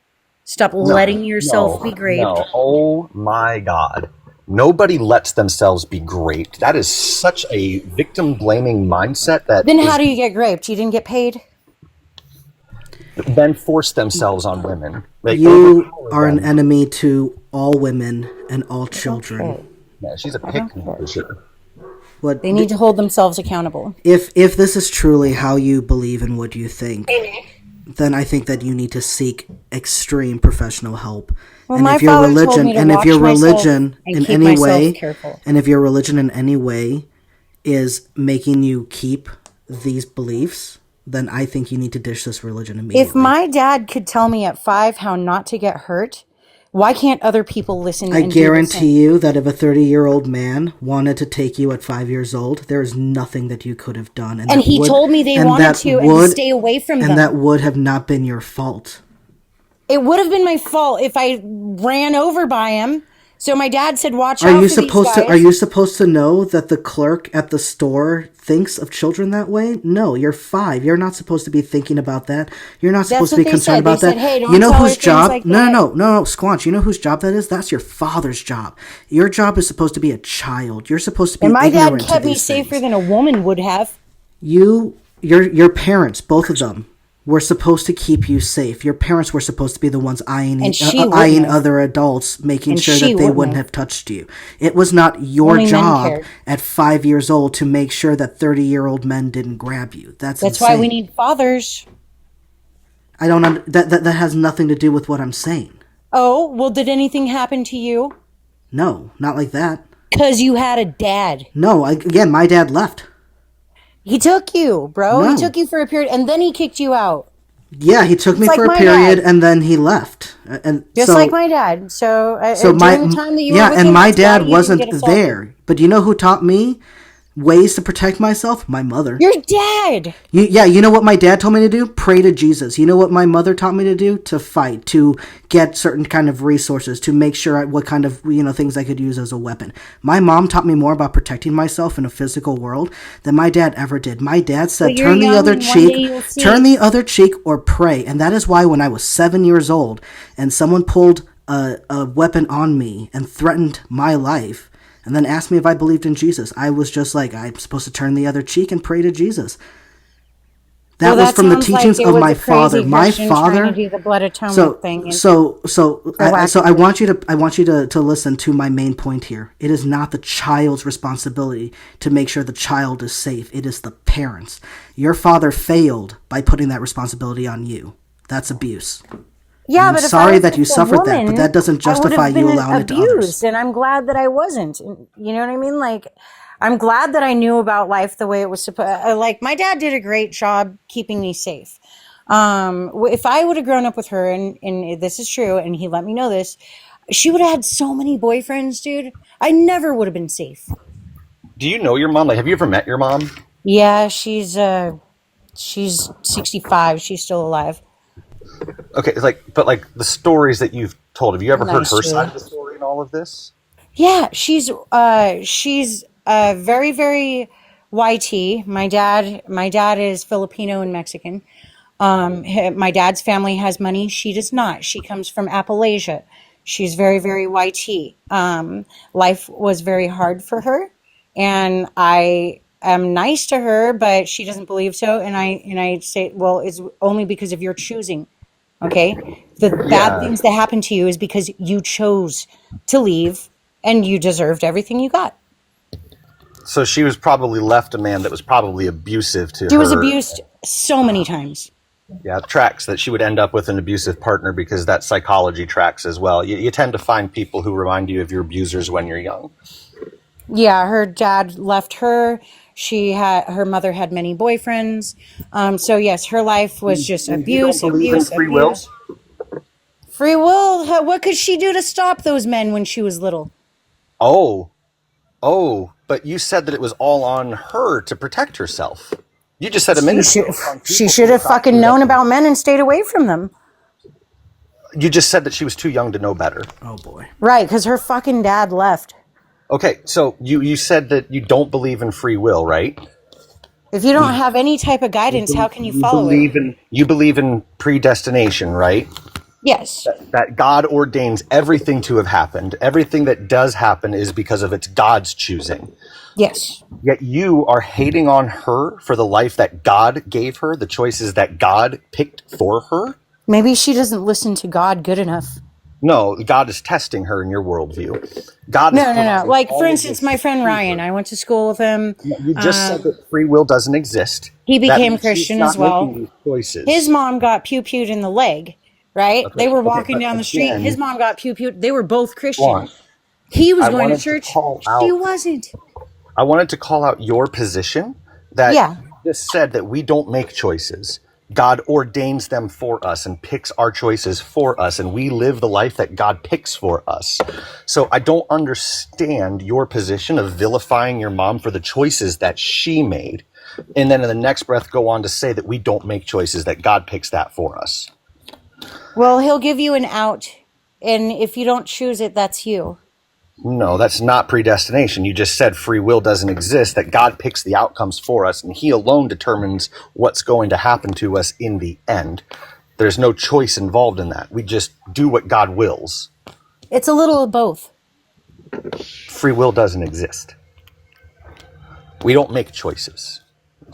[SPEAKER 2] Stop letting yourself be raped.
[SPEAKER 3] No. Oh my God. Nobody lets themselves be raped. That is such a victim blaming mindset that
[SPEAKER 2] Then how do you get raped? You didn't get paid?
[SPEAKER 3] then force themselves on women. They
[SPEAKER 1] You
[SPEAKER 3] overpower
[SPEAKER 1] are an
[SPEAKER 3] them.
[SPEAKER 1] enemy to all women and all children.
[SPEAKER 3] Yeah, she's a pick me for sure.
[SPEAKER 1] What
[SPEAKER 2] They need to hold themselves accountable.
[SPEAKER 1] if this is truly how you believe and what you think, then I think that you need to seek extreme professional help.
[SPEAKER 2] Well,
[SPEAKER 1] And
[SPEAKER 2] my
[SPEAKER 1] if your
[SPEAKER 2] father told
[SPEAKER 1] religion
[SPEAKER 2] me to
[SPEAKER 1] and if
[SPEAKER 2] watch
[SPEAKER 1] your
[SPEAKER 2] myself
[SPEAKER 1] religion
[SPEAKER 2] and
[SPEAKER 1] in
[SPEAKER 2] keep
[SPEAKER 1] any
[SPEAKER 2] myself
[SPEAKER 1] way
[SPEAKER 2] careful.
[SPEAKER 1] and if your religion in any way is making you keep these beliefs, then I think you need to ditch this religion immediately.
[SPEAKER 2] If my dad could tell me at 5 how not to get hurt, why can't other people listen
[SPEAKER 1] I
[SPEAKER 2] and do the
[SPEAKER 1] guarantee
[SPEAKER 2] same?
[SPEAKER 1] you that if a 30-year-old man wanted to take you at 5 years old, there is nothing that you could have done.
[SPEAKER 2] And he told me they wanted to and to stay away from them.
[SPEAKER 1] And that would have not been your fault.
[SPEAKER 2] It would have been my fault if I ran over by him. So my dad said, "Watch out
[SPEAKER 1] Are
[SPEAKER 2] for
[SPEAKER 1] you
[SPEAKER 2] these
[SPEAKER 1] supposed to
[SPEAKER 2] guys."
[SPEAKER 1] are you supposed to know that the clerk at the store thinks of children that way? No, you're 5. You're not supposed to be thinking about that. You're not supposed to
[SPEAKER 2] what
[SPEAKER 1] be
[SPEAKER 2] they
[SPEAKER 1] concerned
[SPEAKER 2] said.
[SPEAKER 1] about
[SPEAKER 2] They
[SPEAKER 1] that.
[SPEAKER 2] said, "Hey, don't
[SPEAKER 1] You know
[SPEAKER 2] tell her
[SPEAKER 1] whose
[SPEAKER 2] things
[SPEAKER 1] job?
[SPEAKER 2] like
[SPEAKER 1] No,
[SPEAKER 2] that."
[SPEAKER 1] no, Squanch. You know whose job that is? That's your father's job. Your job is supposed to be a child. You're supposed to be
[SPEAKER 2] And my dad
[SPEAKER 1] ignorant to
[SPEAKER 2] kept me
[SPEAKER 1] these
[SPEAKER 2] safer
[SPEAKER 1] things.
[SPEAKER 2] than a woman would have.
[SPEAKER 1] Your parents, both of them, were supposed to keep you safe. Your parents were supposed to be the ones
[SPEAKER 2] And she wouldn't
[SPEAKER 1] eyeing
[SPEAKER 2] have.
[SPEAKER 1] other adults, making
[SPEAKER 2] And
[SPEAKER 1] sure
[SPEAKER 2] she
[SPEAKER 1] that they
[SPEAKER 2] wouldn't
[SPEAKER 1] wouldn't
[SPEAKER 2] have.
[SPEAKER 1] have touched you. It was not your
[SPEAKER 2] Only men
[SPEAKER 1] job
[SPEAKER 2] cared.
[SPEAKER 1] at 5 years old to make sure that 30-year-old men didn't grab you. That's
[SPEAKER 2] That's why we
[SPEAKER 1] insane.
[SPEAKER 2] need fathers.
[SPEAKER 1] I don't that has nothing to do with what I'm saying.
[SPEAKER 2] Oh, well, did anything happen to you?
[SPEAKER 1] No, not like that.
[SPEAKER 2] Because you had a dad.
[SPEAKER 1] No, again, my dad left.
[SPEAKER 2] He took you, bro.
[SPEAKER 1] No.
[SPEAKER 2] He took you for a period, and then he kicked you out.
[SPEAKER 1] Yeah, he took me
[SPEAKER 2] like
[SPEAKER 1] for a
[SPEAKER 2] my
[SPEAKER 1] period
[SPEAKER 2] dad.
[SPEAKER 1] and then he left. And
[SPEAKER 2] Just
[SPEAKER 1] so,
[SPEAKER 2] like my dad. So, during the time that you were with
[SPEAKER 1] and
[SPEAKER 2] him,
[SPEAKER 1] my
[SPEAKER 2] that's why
[SPEAKER 1] dad
[SPEAKER 2] you didn't
[SPEAKER 1] wasn't
[SPEAKER 2] get assaulted.
[SPEAKER 1] there. But you know who taught me ways to protect myself? My mother.
[SPEAKER 2] Your dad.
[SPEAKER 1] You know what my dad told me to do? Pray to Jesus. You know what my mother taught me to do? To fight, to get certain kind of resources, to make sure what kind of things I could use as a weapon. My mom taught me more about protecting myself in a physical world than my dad ever did. My dad said,
[SPEAKER 2] But you're
[SPEAKER 1] "Turn the
[SPEAKER 2] young
[SPEAKER 1] other
[SPEAKER 2] and one day you'll
[SPEAKER 1] cheek,
[SPEAKER 2] see."
[SPEAKER 1] turn the other cheek, or pray." And that is why when I was 7 years old and someone pulled a weapon on me and threatened my life, and then asked me if I believed in Jesus, I was just like, I'm supposed to turn the other cheek and pray to Jesus. That was from the
[SPEAKER 2] sounds
[SPEAKER 1] teachings
[SPEAKER 2] like it
[SPEAKER 1] of
[SPEAKER 2] was
[SPEAKER 1] my
[SPEAKER 2] a crazy
[SPEAKER 1] father. My
[SPEAKER 2] Christian
[SPEAKER 1] father.
[SPEAKER 2] trying to do the blood atonement thing.
[SPEAKER 1] I want you to listen to my main point here. It is not the child's responsibility to make sure the child is safe. It is the parents. Your father failed by putting that responsibility on you. That's abuse.
[SPEAKER 2] Yeah,
[SPEAKER 1] I'm
[SPEAKER 2] but if
[SPEAKER 1] sorry
[SPEAKER 2] I was
[SPEAKER 1] that you
[SPEAKER 2] just a
[SPEAKER 1] suffered that, but
[SPEAKER 2] woman,
[SPEAKER 1] that doesn't
[SPEAKER 2] I would
[SPEAKER 1] justify
[SPEAKER 2] have
[SPEAKER 1] you
[SPEAKER 2] been
[SPEAKER 1] allowing it to others.
[SPEAKER 2] abused, and I'm glad that I wasn't. You know what I mean? Like, I'm glad that I knew about life the way it was supposed. Like, my dad did a great job keeping me safe. If I would have grown up with her, and this is true, and he let me know this, she would have had so many boyfriends, dude. I never would have been safe.
[SPEAKER 3] Do you know your mom? Like, have you ever met your mom?
[SPEAKER 2] Yeah, she's 65. She's still alive.
[SPEAKER 3] Okay, it's like, but like the stories that you've told, have you ever heard
[SPEAKER 2] Nice,
[SPEAKER 3] her
[SPEAKER 2] Julie.
[SPEAKER 3] side of the story in all of this?
[SPEAKER 2] Yeah, she's very, very YT. My dad is Filipino and Mexican. My dad's family has money. She does not. She comes from Appalachia. She's very, very YT. Life was very hard for her, and I am nice to her, but she doesn't believe so. And I say, well, it's only because of your choosing. Okay, the bad things that happened to you is because you chose to leave, and you deserved everything you got.
[SPEAKER 3] So she was probably left a man that was probably abusive to her.
[SPEAKER 2] She was abused so many times.
[SPEAKER 3] Yeah, it tracks that she would end up with an abusive partner because that psychology tracks as well. You tend to find people who remind you of your abusers when you're young.
[SPEAKER 2] Yeah, her dad left her. Her mother had many boyfriends. So yes, her life was just abuse, abuse,
[SPEAKER 3] free will?
[SPEAKER 2] abuse. Free will? What could she do to stop those men when she was little?
[SPEAKER 3] Oh, but you said that it was all on her to protect herself. You just said a minute ago.
[SPEAKER 2] She should have fucking known about men and stayed away from them.
[SPEAKER 3] You just said that she was too young to know better.
[SPEAKER 1] Oh boy.
[SPEAKER 2] Right, because her fucking dad left.
[SPEAKER 3] Okay, so you said that you don't believe in free will, right?
[SPEAKER 2] If you don't have any type of guidance, how can you follow it?
[SPEAKER 3] You believe in predestination, right?
[SPEAKER 2] Yes.
[SPEAKER 3] That God ordains everything to have happened. Everything that does happen is because of it's God's choosing.
[SPEAKER 2] Yes.
[SPEAKER 3] Yet you are hating on her for the life that God gave her, the choices that God picked for her.
[SPEAKER 2] Maybe she doesn't listen to God good enough.
[SPEAKER 3] No, God is testing her in your worldview. God is
[SPEAKER 2] No. Like,
[SPEAKER 3] all
[SPEAKER 2] for
[SPEAKER 3] of
[SPEAKER 2] instance,
[SPEAKER 3] this
[SPEAKER 2] my friend
[SPEAKER 3] to
[SPEAKER 2] Ryan,
[SPEAKER 3] her.
[SPEAKER 2] I went to school with him.
[SPEAKER 3] You just said that free will doesn't exist.
[SPEAKER 2] He
[SPEAKER 3] That
[SPEAKER 2] became
[SPEAKER 3] means she's
[SPEAKER 2] Christian as
[SPEAKER 3] not making
[SPEAKER 2] well.
[SPEAKER 3] these choices.
[SPEAKER 2] His mom got pew-pewed in the leg, right?
[SPEAKER 3] Okay,
[SPEAKER 2] They were
[SPEAKER 3] okay,
[SPEAKER 2] walking
[SPEAKER 3] but
[SPEAKER 2] down the street.
[SPEAKER 3] again,
[SPEAKER 2] His mom got pew-pewed. They were both
[SPEAKER 3] go on.
[SPEAKER 2] Christian. He was
[SPEAKER 3] I
[SPEAKER 2] going to
[SPEAKER 3] wanted to
[SPEAKER 2] church.
[SPEAKER 3] call
[SPEAKER 2] She
[SPEAKER 3] out.
[SPEAKER 2] wasn't.
[SPEAKER 3] I wanted to call out your position that
[SPEAKER 2] Yeah.
[SPEAKER 3] you just said that we don't make choices. God ordains them for us and picks our choices for us, and we live the life that God picks for us. So I don't understand your position of vilifying your mom for the choices that she made, and then in the next breath go on to say that we don't make choices, that God picks that for us.
[SPEAKER 2] Well, he'll give you an out, and if you don't choose it, that's you.
[SPEAKER 3] No, that's not predestination. You just said free will doesn't exist, that God picks the outcomes for us, and He alone determines what's going to happen to us in the end. There's no choice involved in that. We just do what God wills.
[SPEAKER 2] It's a little of both.
[SPEAKER 3] Free will doesn't exist. We don't make choices.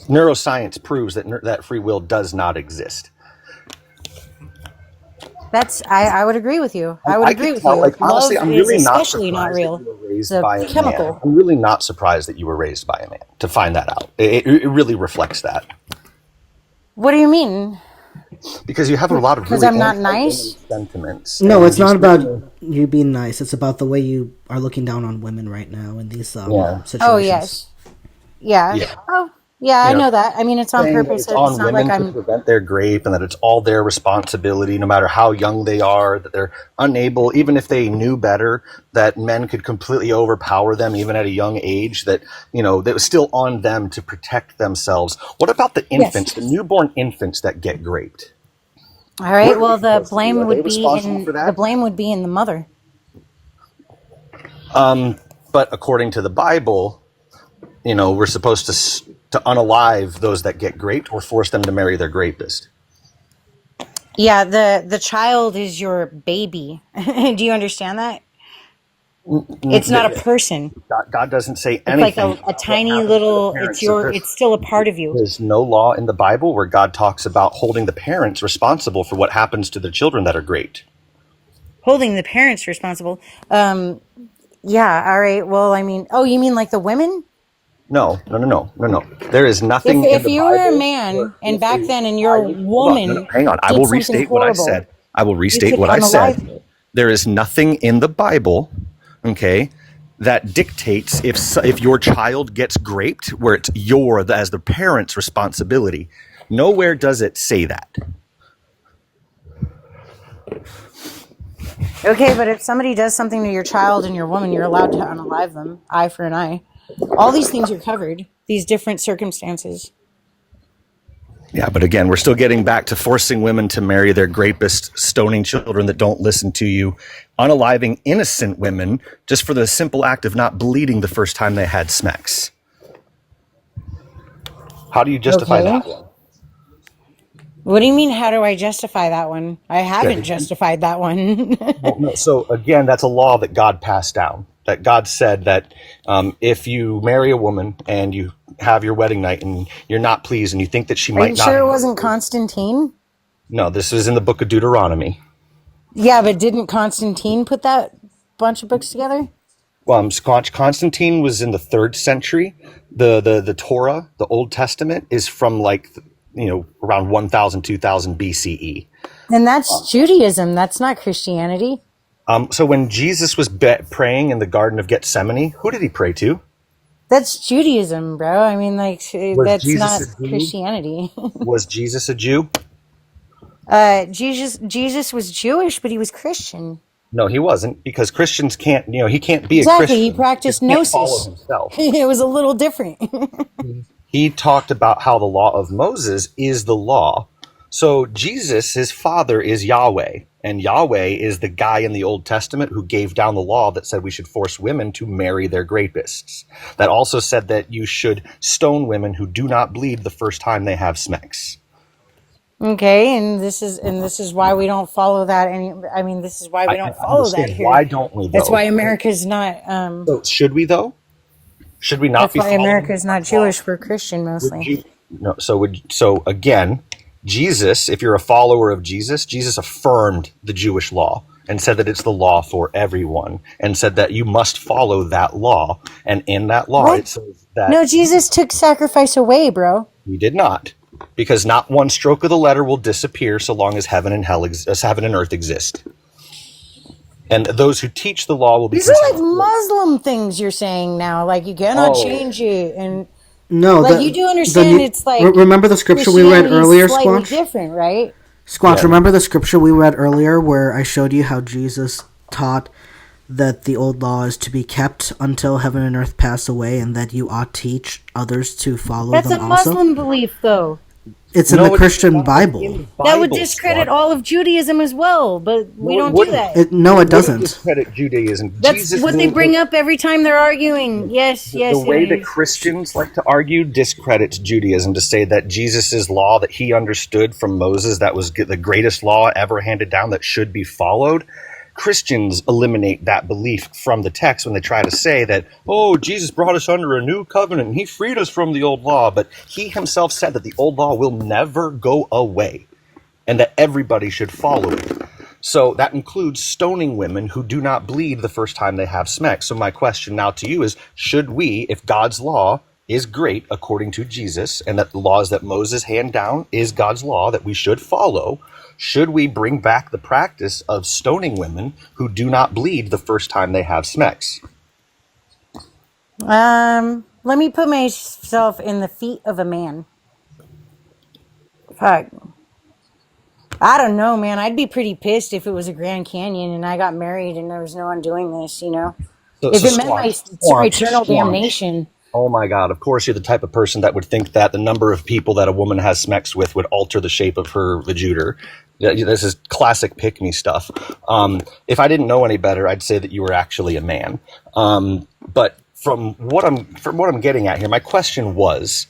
[SPEAKER 3] Neuroscience proves that free will does not exist.
[SPEAKER 2] I would agree with you. I would agree
[SPEAKER 3] can
[SPEAKER 2] with
[SPEAKER 3] tell,
[SPEAKER 2] you.
[SPEAKER 3] like, honestly,
[SPEAKER 2] Love
[SPEAKER 3] I'm
[SPEAKER 2] is
[SPEAKER 3] really not
[SPEAKER 2] especially not
[SPEAKER 3] surprised that
[SPEAKER 2] real.
[SPEAKER 3] you were
[SPEAKER 2] It's
[SPEAKER 3] raised
[SPEAKER 2] a
[SPEAKER 3] by a
[SPEAKER 2] chemical.
[SPEAKER 3] man. I'm really not surprised that you were raised by a man, to find that out. It really reflects that.
[SPEAKER 2] What do you mean?
[SPEAKER 3] Because you have a lot of
[SPEAKER 2] Because
[SPEAKER 3] really
[SPEAKER 2] I'm not
[SPEAKER 3] anti-women
[SPEAKER 2] nice?
[SPEAKER 3] sentiments.
[SPEAKER 1] No,
[SPEAKER 3] and
[SPEAKER 1] it's
[SPEAKER 3] you
[SPEAKER 1] not
[SPEAKER 3] seem
[SPEAKER 1] about
[SPEAKER 3] to-
[SPEAKER 1] you being nice. It's about the way you are looking down on women right now in these
[SPEAKER 3] Yeah.
[SPEAKER 1] situations.
[SPEAKER 2] Oh, yes. Yeah.
[SPEAKER 3] Yeah.
[SPEAKER 2] Oh, yeah, I
[SPEAKER 3] You know,
[SPEAKER 2] know that. I mean, it's on
[SPEAKER 3] saying that
[SPEAKER 2] purpose.
[SPEAKER 3] it's
[SPEAKER 2] It's
[SPEAKER 3] on
[SPEAKER 2] not like
[SPEAKER 3] women to
[SPEAKER 2] I'm...
[SPEAKER 3] prevent their grape and that it's all their responsibility, no matter how young they are, that they're unable, even if they knew better, that men could completely overpower them even at a young age, that, that it was still on them to protect themselves. What about the
[SPEAKER 2] Yes.
[SPEAKER 3] infants, the newborn infants that get raped?
[SPEAKER 2] All right.
[SPEAKER 3] What are
[SPEAKER 2] Well,
[SPEAKER 3] they supposed to do? Are they responsible for
[SPEAKER 2] the
[SPEAKER 3] that?
[SPEAKER 2] blame would be in the mother.
[SPEAKER 3] But according to the Bible, we're supposed to unalive those that get raped or force them to marry their rapist.
[SPEAKER 2] Yeah, the child is your baby. Do you understand that? It's not a person.
[SPEAKER 3] God doesn't say
[SPEAKER 2] It's like
[SPEAKER 3] anything
[SPEAKER 2] a
[SPEAKER 3] about what
[SPEAKER 2] tiny
[SPEAKER 3] happens to the
[SPEAKER 2] little.
[SPEAKER 3] parents. So
[SPEAKER 2] It's still a part of you.
[SPEAKER 3] there's no law in the Bible where God talks about holding the parents responsible for what happens to their children that are raped.
[SPEAKER 2] Holding the parents responsible. Yeah. All right. Well, I mean, oh, you mean like the women?
[SPEAKER 3] No. There is nothing in
[SPEAKER 2] If
[SPEAKER 3] the
[SPEAKER 2] you were a
[SPEAKER 3] Bible.
[SPEAKER 2] man and back then and your
[SPEAKER 3] Hold on,
[SPEAKER 2] woman
[SPEAKER 3] hang on. I
[SPEAKER 2] did
[SPEAKER 3] will
[SPEAKER 2] something
[SPEAKER 3] restate what I
[SPEAKER 2] horrible,
[SPEAKER 3] said. I will
[SPEAKER 2] you
[SPEAKER 3] restate
[SPEAKER 2] could
[SPEAKER 3] what I
[SPEAKER 2] unalive
[SPEAKER 3] said.
[SPEAKER 2] her.
[SPEAKER 3] There is nothing in the Bible, okay, that dictates if your child gets raped, where it's as the parent's responsibility. Nowhere does it say that.
[SPEAKER 2] Okay, but if somebody does something to your child and your woman, you're allowed to unalive them, eye for an eye. All these things are covered. These different circumstances.
[SPEAKER 3] Yeah, but again, we're still getting back to forcing women to marry their rapists, stoning children that don't listen to you, unaliving innocent women just for the simple act of not bleeding the first time they had sex. How do you justify
[SPEAKER 2] Okay.
[SPEAKER 3] that one?
[SPEAKER 2] What do you mean, how do I justify that one? I haven't justified that one.
[SPEAKER 3] Well, no, so again, that's a law that God passed down. That God said that if you marry a woman and you have your wedding night and you're not pleased and you think that she
[SPEAKER 2] Are
[SPEAKER 3] might
[SPEAKER 2] you
[SPEAKER 3] not...
[SPEAKER 2] sure it wasn't Constantine?
[SPEAKER 3] No, this is in the book of Deuteronomy.
[SPEAKER 2] Yeah, but didn't Constantine put that bunch of books together?
[SPEAKER 3] Constantine was in the 3rd century. The Torah, the Old Testament, is from around 1000, 2000 BCE.
[SPEAKER 2] And that's Judaism. That's not Christianity.
[SPEAKER 3] So when Jesus was praying in the Garden of Gethsemane, who did he pray to?
[SPEAKER 2] That's Judaism, bro. I mean, like, that's
[SPEAKER 3] Jesus
[SPEAKER 2] not
[SPEAKER 3] a Jew?
[SPEAKER 2] Christianity.
[SPEAKER 3] Was Jesus a Jew?
[SPEAKER 2] Jesus was Jewish, but he was Christian.
[SPEAKER 3] No, he wasn't, because Christians can't, he can't be a
[SPEAKER 2] Exactly.
[SPEAKER 3] Christian.
[SPEAKER 2] He practiced
[SPEAKER 3] He can't follow
[SPEAKER 2] gnosis.
[SPEAKER 3] himself.
[SPEAKER 2] It was a little different.
[SPEAKER 3] He talked about how the law of Moses is the law. So Jesus, his father, is Yahweh. And Yahweh is the guy in the Old Testament who gave down the law that said we should force women to marry their rapists. That also said that you should stone women who do not bleed the first time they have sex.
[SPEAKER 2] Okay, and this is why we don't follow that. This is why we don't
[SPEAKER 3] I
[SPEAKER 2] follow that
[SPEAKER 3] understand.
[SPEAKER 2] here.
[SPEAKER 3] Why don't we,
[SPEAKER 2] That's
[SPEAKER 3] though?
[SPEAKER 2] why America's not.
[SPEAKER 3] So should we, though? Should we not
[SPEAKER 2] That's
[SPEAKER 3] be
[SPEAKER 2] why
[SPEAKER 3] following
[SPEAKER 2] America's not
[SPEAKER 3] God's law?
[SPEAKER 2] Jewish. We're Christian
[SPEAKER 3] Would
[SPEAKER 2] mostly.
[SPEAKER 3] you, no, so again, Jesus, if you're a follower of Jesus, Jesus affirmed the Jewish law and said that it's the law for everyone and said that you must follow that law. And in that law,
[SPEAKER 2] What?
[SPEAKER 3] it says that
[SPEAKER 2] No, Jesus took sacrifice away, bro.
[SPEAKER 3] we did not, because not one stroke of the letter will disappear so long as heaven and earth exist. And those who teach the law will be
[SPEAKER 2] These are like
[SPEAKER 3] considered.
[SPEAKER 2] Muslim things you're saying now. Like you cannot change it, and
[SPEAKER 1] No,
[SPEAKER 2] like you do understand it's like
[SPEAKER 1] remember the scripture we read
[SPEAKER 2] Christianity's
[SPEAKER 1] earlier,
[SPEAKER 2] slightly
[SPEAKER 1] Squanch?
[SPEAKER 2] different, right?
[SPEAKER 1] Squanch,
[SPEAKER 3] Yeah.
[SPEAKER 1] remember the scripture we read earlier where I showed you how Jesus taught that the old law is to be kept until heaven and earth pass away, and that you ought to teach others to follow
[SPEAKER 2] That's a
[SPEAKER 1] them also?
[SPEAKER 2] Muslim belief, though.
[SPEAKER 1] It's in
[SPEAKER 3] No,
[SPEAKER 1] the
[SPEAKER 3] it's
[SPEAKER 1] Christian
[SPEAKER 3] not
[SPEAKER 1] Bible.
[SPEAKER 3] in the
[SPEAKER 2] That would
[SPEAKER 3] Bible,
[SPEAKER 2] discredit
[SPEAKER 3] Squad.
[SPEAKER 2] all of Judaism as well, but we
[SPEAKER 3] No, it
[SPEAKER 2] don't do
[SPEAKER 3] wouldn't.
[SPEAKER 2] that.
[SPEAKER 1] No, it
[SPEAKER 3] Wouldn't
[SPEAKER 1] doesn't.
[SPEAKER 3] discredit Judaism.
[SPEAKER 2] That's
[SPEAKER 3] Jesus
[SPEAKER 2] what they
[SPEAKER 3] knew
[SPEAKER 2] bring
[SPEAKER 3] that
[SPEAKER 2] up every time they're arguing. Yes, yes,
[SPEAKER 3] the way
[SPEAKER 2] it
[SPEAKER 3] that
[SPEAKER 2] is.
[SPEAKER 3] Christians like to argue discredits Judaism to say that Jesus' law that he understood from Moses, that was the greatest law ever handed down that should be followed. Christians eliminate that belief from the text when they try to say that, oh, Jesus brought us under a new covenant and he freed us from the old law. But he himself said that the old law will never go away and that everybody should follow it. So that includes stoning women who do not bleed the first time they have sex. So my question now to you is, should we, if God's law is great according to Jesus and that the laws that Moses handed down is God's law that we should follow, should we bring back the practice of stoning women who do not bleed the first time they have sex?
[SPEAKER 2] Let me put myself in the feet of a man. Fuck. I don't know, man. I'd be pretty pissed if it was a Grand Canyon and I got married and there was no one doing this, you know? If it meant my eternal damnation.
[SPEAKER 3] Oh my God, of course you're the type of person that would think that the number of people that a woman has sex with would alter the shape of her vagina. This is classic pick-me stuff. If I didn't know any better, I'd say that you were actually a man. But from what I'm getting at here, my question was,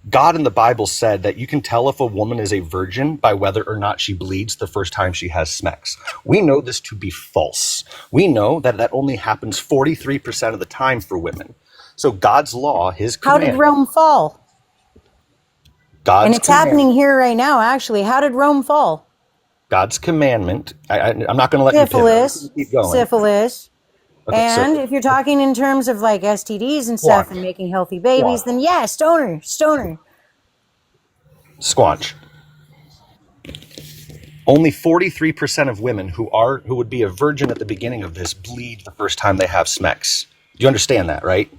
[SPEAKER 3] God in the Bible said that you can tell if a woman is a virgin by whether or not she bleeds the first time she has sex. We know this to be false. We know that only happens 43% of the time for women. So God's law, his
[SPEAKER 2] How
[SPEAKER 3] command.
[SPEAKER 2] did Rome fall? And it's happening here right now, actually. How did Rome fall?
[SPEAKER 3] God's commandment. I'm not going to let you
[SPEAKER 2] Syphilis.
[SPEAKER 3] keep going.
[SPEAKER 2] Syphilis.
[SPEAKER 3] Okay,
[SPEAKER 2] And if you're talking in terms of like STDs and stuff and making healthy babies, then yeah, stoner.
[SPEAKER 3] Squanch. Only 43% of women who would be a virgin at the beginning of this bleed the first time they have sex. Do you understand that, right?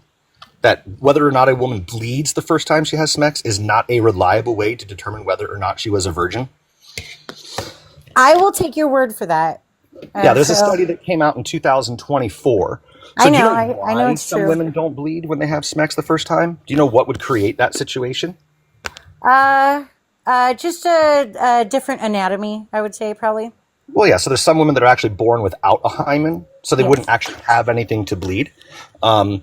[SPEAKER 3] That whether or not a woman bleeds the first time she has sex is not a reliable way to determine whether or not she was a virgin.
[SPEAKER 2] I will take your word for that.
[SPEAKER 3] Yeah, there's a study that came out in 2024. So
[SPEAKER 2] I know,
[SPEAKER 3] do you
[SPEAKER 2] I know
[SPEAKER 3] why
[SPEAKER 2] it's
[SPEAKER 3] some
[SPEAKER 2] true.
[SPEAKER 3] women don't bleed when they have sex the first time? Do you know what would create that situation?
[SPEAKER 2] Just a different anatomy, I would say, probably.
[SPEAKER 3] Well, yeah, so there's some women that are actually born without a hymen, so they wouldn't actually have anything to bleed. You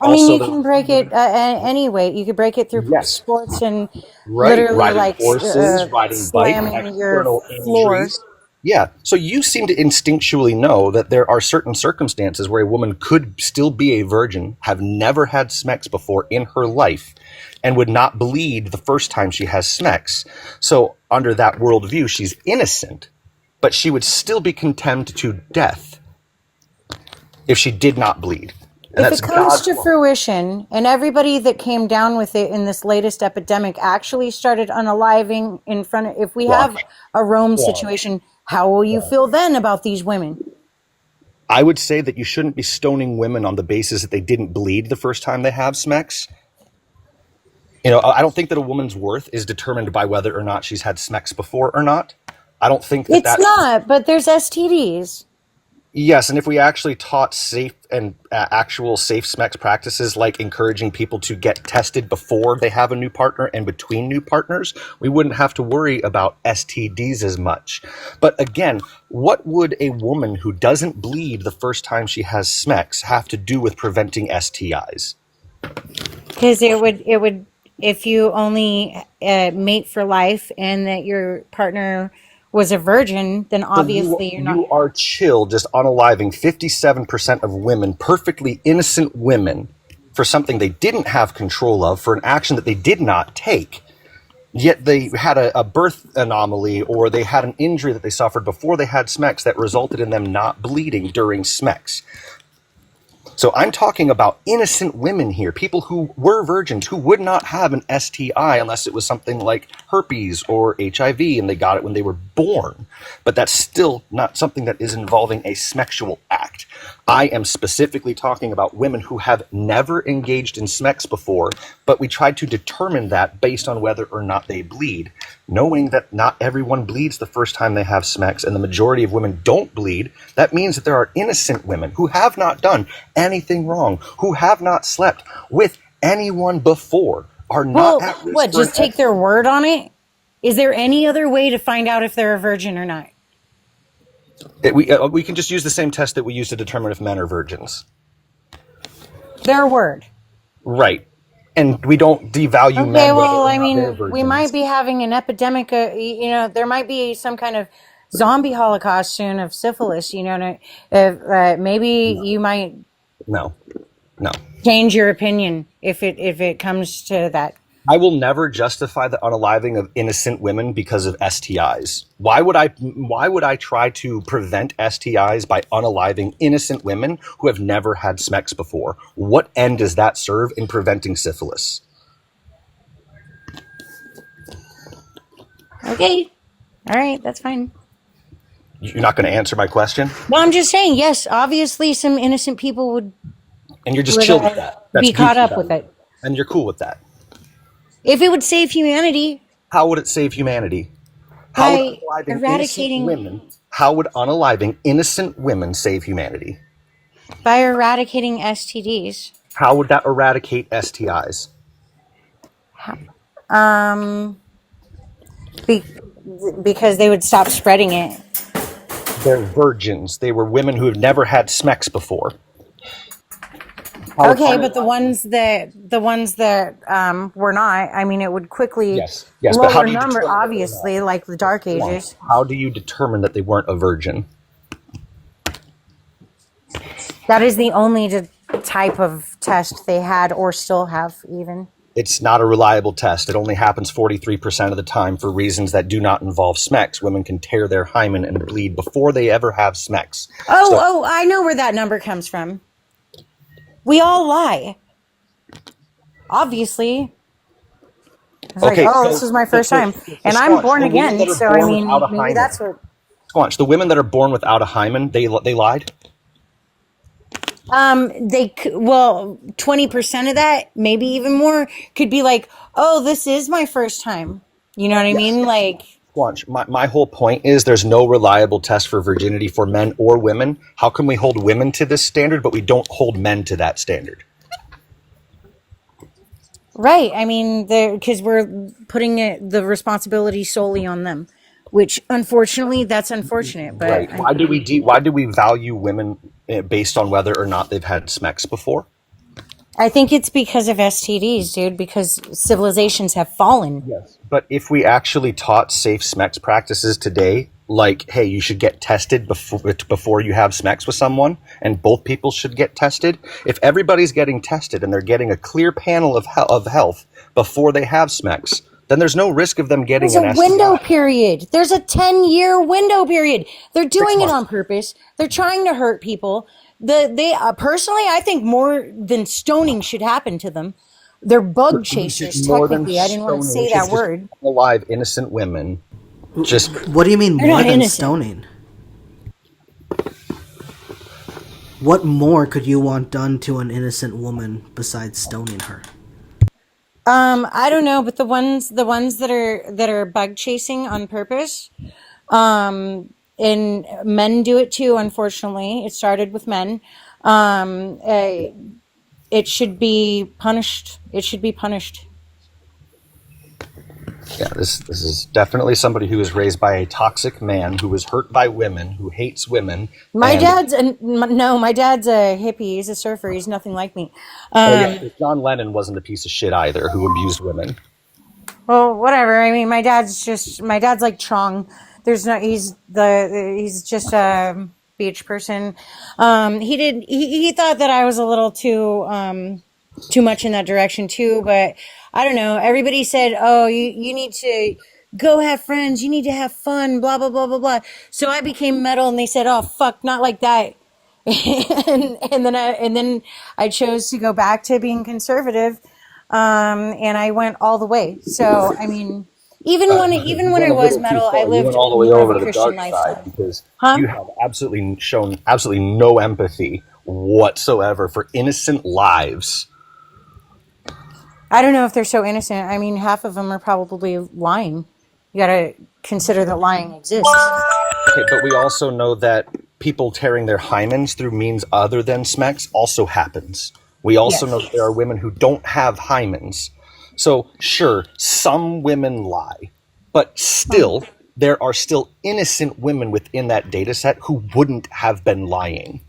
[SPEAKER 2] can break it anyway. You could break it through sports and literally
[SPEAKER 3] riding
[SPEAKER 2] like
[SPEAKER 3] horses, riding
[SPEAKER 2] slamming
[SPEAKER 3] bike,
[SPEAKER 2] your
[SPEAKER 3] external
[SPEAKER 2] floor.
[SPEAKER 3] injuries. Yeah, so you seem to instinctually know that there are certain circumstances where a woman could still be a virgin, have never had sex before in her life, and would not bleed the first time she has sex. So under that worldview, she's innocent, but she would still be condemned to death if she did not bleed. And
[SPEAKER 2] If it comes to fruition, and everybody that came down with it in this latest epidemic actually started unaliving in front of, if we have a Rome situation, how will you feel then about these women?
[SPEAKER 3] I would say that you shouldn't be stoning women on the basis that they didn't bleed the first time they have sex. You know, I don't think that a woman's worth is determined by whether or not she's had sex before or not. I don't think that
[SPEAKER 2] it's not, but there's STDs.
[SPEAKER 3] Yes, and if we actually taught safe and actual safe sex practices like encouraging people to get tested before they have a new partner and between new partners, we wouldn't have to worry about STDs as much. But again, what would a woman who doesn't bleed the first time she has sex have to do with preventing STIs?
[SPEAKER 2] Because it would if you only mate for life and that your partner was a virgin, then
[SPEAKER 3] So you
[SPEAKER 2] obviously you're not.
[SPEAKER 3] you are chill just unaliving 57% of women, perfectly innocent women, for something they didn't have control of, for an action that they did not take. Yet they had a birth anomaly, or they had an injury that they suffered before they had SMEX that resulted in them not bleeding during SMEX. So I'm talking about innocent women here, people who were virgins, who would not have an STI unless it was something like herpes or HIV, and they got it when they were born. But that's still not something that is involving a sexual act. I am specifically talking about women who have never engaged in SMEX before, but we tried to determine that based on whether or not they bleed. Knowing that not everyone bleeds the first time they have SMEX, and the majority of women don't bleed, that means that there are innocent women who have not done anything wrong, who have not slept with anyone before, are not
[SPEAKER 2] Well,
[SPEAKER 3] at risk
[SPEAKER 2] what?
[SPEAKER 3] for
[SPEAKER 2] Just take their word on it? Is there any other way to find out if they're a virgin or not?
[SPEAKER 3] we can just use the same test that we use to determine if men are virgins.
[SPEAKER 2] Their word.
[SPEAKER 3] Right. And we don't devalue
[SPEAKER 2] Okay,
[SPEAKER 3] men whether
[SPEAKER 2] well,
[SPEAKER 3] or
[SPEAKER 2] I
[SPEAKER 3] not they're
[SPEAKER 2] mean, we might
[SPEAKER 3] virgins.
[SPEAKER 2] be having an epidemic. There might be some kind of zombie holocaust soon of syphilis. If maybe you might
[SPEAKER 3] No. No.
[SPEAKER 2] change your opinion if it comes to that.
[SPEAKER 3] I will never justify the unaliving of innocent women because of STIs. Why would I try to prevent STIs by unaliving innocent women who have never had SMEX before? What end does that serve in preventing syphilis?
[SPEAKER 2] Okay, all right, that's fine.
[SPEAKER 3] You're not going to answer my question?
[SPEAKER 2] No, I'm just saying. Yes, obviously, some innocent people would
[SPEAKER 3] And you're just chill with that. That's
[SPEAKER 2] be caught
[SPEAKER 3] goofy
[SPEAKER 2] up
[SPEAKER 3] about
[SPEAKER 2] with it
[SPEAKER 3] And you're cool with that.
[SPEAKER 2] if it would save humanity
[SPEAKER 3] How would it save humanity?
[SPEAKER 2] by eradicating
[SPEAKER 3] How would unaliving innocent women save humanity?
[SPEAKER 2] STDs.
[SPEAKER 3] How would that eradicate STIs?
[SPEAKER 2] Um, be, because they would stop spreading it.
[SPEAKER 3] They're virgins. They were women who have never had SMEX before.
[SPEAKER 2] Okay, but the ones that were not, I mean, it would quickly
[SPEAKER 3] Yes, but how
[SPEAKER 2] lower
[SPEAKER 3] do you
[SPEAKER 2] number,
[SPEAKER 3] determine that they're
[SPEAKER 2] obviously, like the Dark Ages.
[SPEAKER 3] How do you determine that they weren't a virgin?
[SPEAKER 2] That is the only type of test they had or still have even.
[SPEAKER 3] It's not a reliable test. It only happens 43% of the time for reasons that do not involve SMEX. Women can tear their hymen and bleed before they ever have SMEX.
[SPEAKER 2] Oh, I know where that number comes from. We all lie. Obviously. It's
[SPEAKER 3] Okay,
[SPEAKER 2] like, this is my first time. And I'm born again, so I mean, maybe that's what...
[SPEAKER 3] Squanch, the women that are born without a hymen, they lied?
[SPEAKER 2] 20% of that, maybe even more, could be like, oh, this is my first time. You know what I mean? Like...
[SPEAKER 3] Squanch, my whole point is there's no reliable test for virginity for men or women. How can we hold women to this standard, but we don't hold men to that standard?
[SPEAKER 2] Right. I mean, because we're putting the responsibility solely on them, which unfortunately, that's unfortunate. But
[SPEAKER 3] right. Why do we value women based on whether or not they've had SMEX before?
[SPEAKER 2] I think it's because of STDs, dude, because civilizations have fallen.
[SPEAKER 3] Yes. But if we actually taught safe SMEX practices today, like, hey, you should get tested before you have SMEX with someone, and both people should get tested. If everybody's getting tested and they're getting a clear panel of health before they have SMEX, then there's no risk of them getting an STI.
[SPEAKER 2] There's a window period. There's a 10-year window period. They're doing it on purpose. They're trying to hurt people. Personally, I think more than stoning should happen to them. They're bug chasers, technically. I didn't want to say that word.
[SPEAKER 3] Alive, innocent women. Just
[SPEAKER 1] what do you mean more than stoning? What more could you want done to an innocent woman besides stoning her?
[SPEAKER 2] I don't know, but the ones that are bug chasing on purpose, and men do it too. Unfortunately, it started with men. It should be punished. It should be punished.
[SPEAKER 3] Yeah, this is definitely somebody who was raised by a toxic man who was hurt by women, who hates women,
[SPEAKER 2] My
[SPEAKER 3] and
[SPEAKER 2] dad's no, my dad's a hippie. He's a surfer. He's nothing like me.
[SPEAKER 3] oh yeah, John Lennon wasn't a piece of shit either who abused women.
[SPEAKER 2] Well, whatever. I mean, my dad's like Chong. There's no he's just a beach person. He thought that I was a little too much in that direction too, but I don't know. Everybody said, "Oh, you need to go have friends. You need to have fun." Blah blah blah blah blah. So I became metal, and they said, "Oh fuck, not like that." And then I chose to go back to being conservative, and I went all the way. So I mean, even when I was metal, I
[SPEAKER 3] You went
[SPEAKER 2] lived
[SPEAKER 3] all the way
[SPEAKER 2] more of
[SPEAKER 3] over
[SPEAKER 2] a
[SPEAKER 3] to the
[SPEAKER 2] Christian
[SPEAKER 3] dark side
[SPEAKER 2] lifestyle.
[SPEAKER 3] because
[SPEAKER 2] Huh?
[SPEAKER 3] you have absolutely shown absolutely no empathy whatsoever for innocent lives.
[SPEAKER 2] I don't know if they're so innocent. I mean, half of them are probably lying. You got to consider that lying exists.
[SPEAKER 3] Okay, but we also know that people tearing their hymens through means other than SMECs also happens. We also know that
[SPEAKER 2] Yes.
[SPEAKER 3] there are women who don't have hymens. So, sure, some women lie, but still, there are still innocent women within that data set who wouldn't have been lying.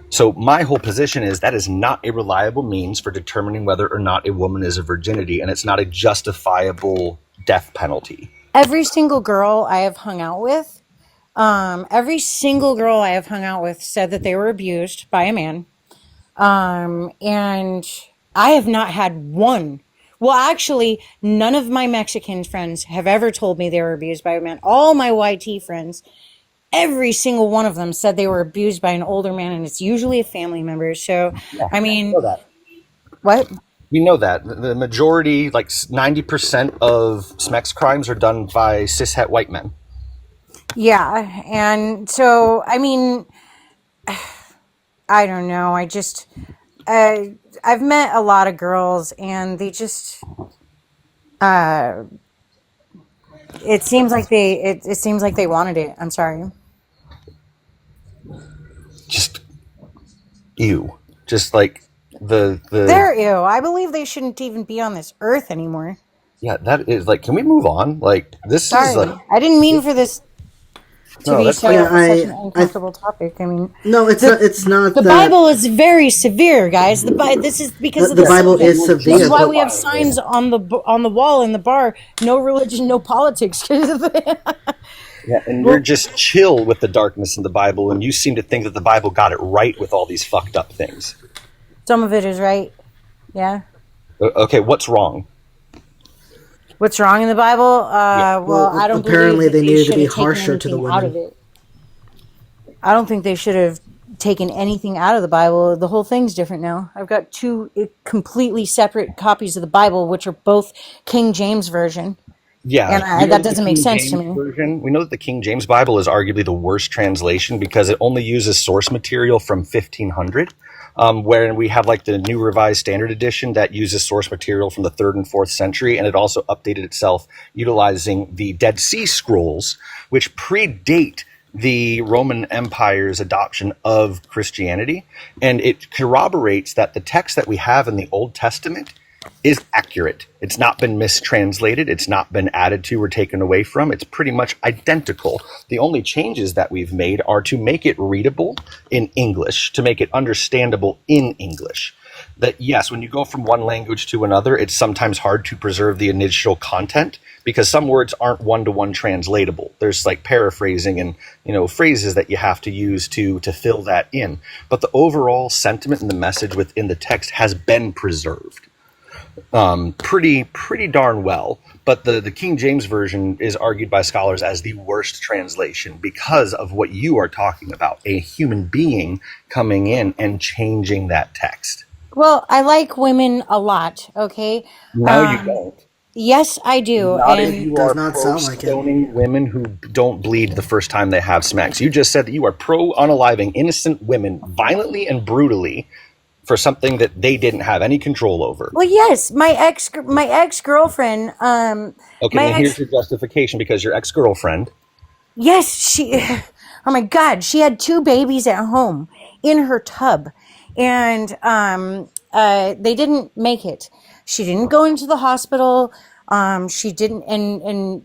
[SPEAKER 3] So my whole position is that is not a reliable means for determining whether or not a woman is a virginity, and it's not a justifiable death penalty.
[SPEAKER 2] Every single girl I have hung out with, every single girl I have hung out with said that they were abused by a man. And I have not had one. Well, actually, none of my Mexican friends have ever told me they were abused by a man. All my YT friends, every single one of them said they were abused by an older man, and it's usually a family member. So,
[SPEAKER 3] Yeah,
[SPEAKER 2] I
[SPEAKER 3] we know
[SPEAKER 2] mean,
[SPEAKER 3] that.
[SPEAKER 2] what?
[SPEAKER 3] We know that the majority, like 90% of SMEX crimes, are done by cishet white men.
[SPEAKER 2] Yeah, and so, I mean, I don't know. I've met a lot of girls, and they just, it seems like it seems like they wanted it. I'm sorry.
[SPEAKER 3] Just ew. Just like the
[SPEAKER 2] They're ew. I believe they shouldn't even be on this earth anymore.
[SPEAKER 3] yeah, that is like, can we move on? Like this is
[SPEAKER 2] Sorry.
[SPEAKER 3] like
[SPEAKER 2] I didn't mean for this to
[SPEAKER 3] no,
[SPEAKER 2] be
[SPEAKER 3] that's
[SPEAKER 2] so
[SPEAKER 3] like
[SPEAKER 1] Yeah,
[SPEAKER 2] such an
[SPEAKER 1] I
[SPEAKER 2] uncomfortable topic. I mean,
[SPEAKER 1] no, it's not. It's not
[SPEAKER 2] the
[SPEAKER 1] that
[SPEAKER 2] Bible is very severe, guys. This is because of
[SPEAKER 1] the
[SPEAKER 2] the
[SPEAKER 1] Bible
[SPEAKER 2] subject.
[SPEAKER 1] is
[SPEAKER 2] This is
[SPEAKER 1] severe,
[SPEAKER 2] why
[SPEAKER 1] but
[SPEAKER 2] we have signs on the wall in the bar: no religion, no politics.
[SPEAKER 3] yeah, and you're
[SPEAKER 2] Well,
[SPEAKER 3] just chill with the darkness in the Bible, and you seem to think that the Bible got it right with all these fucked up things.
[SPEAKER 2] some of it is right. Yeah.
[SPEAKER 3] Okay, what's wrong?
[SPEAKER 2] What's wrong in the Bible?
[SPEAKER 3] Yeah.
[SPEAKER 2] Well, I don't believe
[SPEAKER 1] apparently
[SPEAKER 2] that
[SPEAKER 1] they
[SPEAKER 2] they
[SPEAKER 1] needed to
[SPEAKER 2] should
[SPEAKER 1] be
[SPEAKER 2] have taken
[SPEAKER 1] harsher to the
[SPEAKER 2] anything out of
[SPEAKER 1] women.
[SPEAKER 2] it. I don't think they should have taken anything out of the Bible. The whole thing's different now. I've got two completely separate copies of the Bible, which are both King James version,
[SPEAKER 3] Yeah,
[SPEAKER 2] and
[SPEAKER 3] we know
[SPEAKER 2] that
[SPEAKER 3] that the
[SPEAKER 2] doesn't make
[SPEAKER 3] King
[SPEAKER 2] sense to
[SPEAKER 3] James
[SPEAKER 2] me.
[SPEAKER 3] version. We know that the King James Bible is arguably the worst translation because it only uses source material from 1500, where we have like the New Revised Standard Edition that uses source material from the 3rd and 4th century, and it also updated itself utilizing the Dead Sea Scrolls, which predate the Roman Empire's adoption of Christianity, and it corroborates that the text that we have in the Old Testament is accurate. It's not been mistranslated. It's not been added to or taken away from. It's pretty much identical. The only changes that we've made are to make it readable in English, to make it understandable in English. That yes, when you go from one language to another, it's sometimes hard to preserve the initial content because some words aren't one-to-one translatable. There's like paraphrasing and phrases that you have to use to fill that in. But the overall sentiment and the message within the text has been preserved pretty darn well. But the King James version is argued by scholars as the worst translation because of what you are talking about, a human being coming in and changing that text.
[SPEAKER 2] Well, I like women a lot. Okay.
[SPEAKER 3] No, you don't.
[SPEAKER 2] Yes, I do.
[SPEAKER 3] Not if
[SPEAKER 2] And
[SPEAKER 3] you
[SPEAKER 1] does
[SPEAKER 3] are
[SPEAKER 1] not
[SPEAKER 3] pro
[SPEAKER 1] sound like it.
[SPEAKER 3] stoning women who don't bleed the first time they have smacks. You just said that you are pro unaliving innocent women violently and brutally for something that they didn't have any control over.
[SPEAKER 2] well, yes, my ex-girlfriend,
[SPEAKER 3] Okay,
[SPEAKER 2] my
[SPEAKER 3] and here's
[SPEAKER 2] ex,
[SPEAKER 3] your justification because your ex-girlfriend.
[SPEAKER 2] yes, oh my God, she had two babies at home in her tub. And they didn't make it. She didn't go into the hospital. She didn't,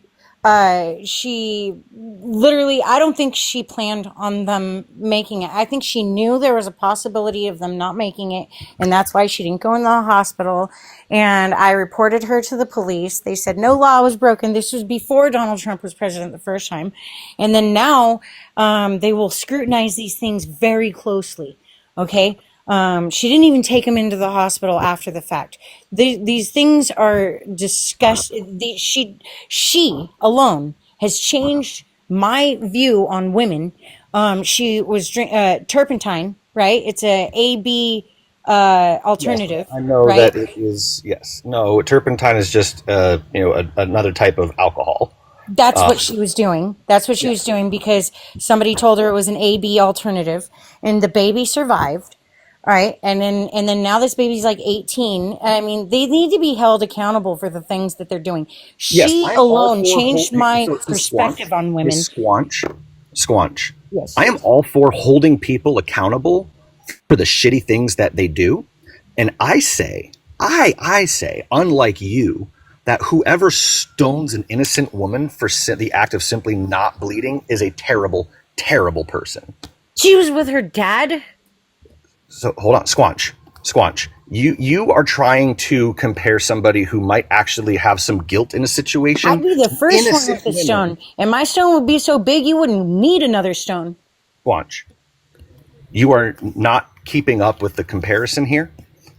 [SPEAKER 2] she literally, I don't think she planned on them making it. I think she knew there was a possibility of them not making it, and that's why she didn't go in the hospital. And I reported her to the police. They said no law was broken. This was before Donald Trump was president the first time. And then now, they will scrutinize these things very closely. Okay. She didn't even take him into the hospital after the fact. These things are discussed. She alone has changed my view on women. She was turpentine, right? It's a AB alternative.
[SPEAKER 3] Yes, I know
[SPEAKER 2] right?
[SPEAKER 3] that it is. Yes, no, turpentine is just another type of alcohol.
[SPEAKER 2] That's what she was doing. That's what she was doing because somebody told her it was an AB alternative, and the baby survived. Right. And then now this baby's like 18. I mean, they need to be held accountable for the things that they're doing. She alone changed my perspective on women.
[SPEAKER 3] Squanch.
[SPEAKER 2] Yes.
[SPEAKER 3] I am all for holding people accountable for the shitty things that they do. And I say, unlike you, that whoever stones an innocent woman for the act of simply not bleeding is a terrible, terrible person.
[SPEAKER 2] She was with her dad.
[SPEAKER 3] So hold on, Squanch. You are trying to compare somebody who might actually have some guilt in a situation.
[SPEAKER 2] I'd be the first one with the stone, and my stone would be so big you wouldn't need another stone.
[SPEAKER 3] Squanch, you are not keeping up with the comparison here.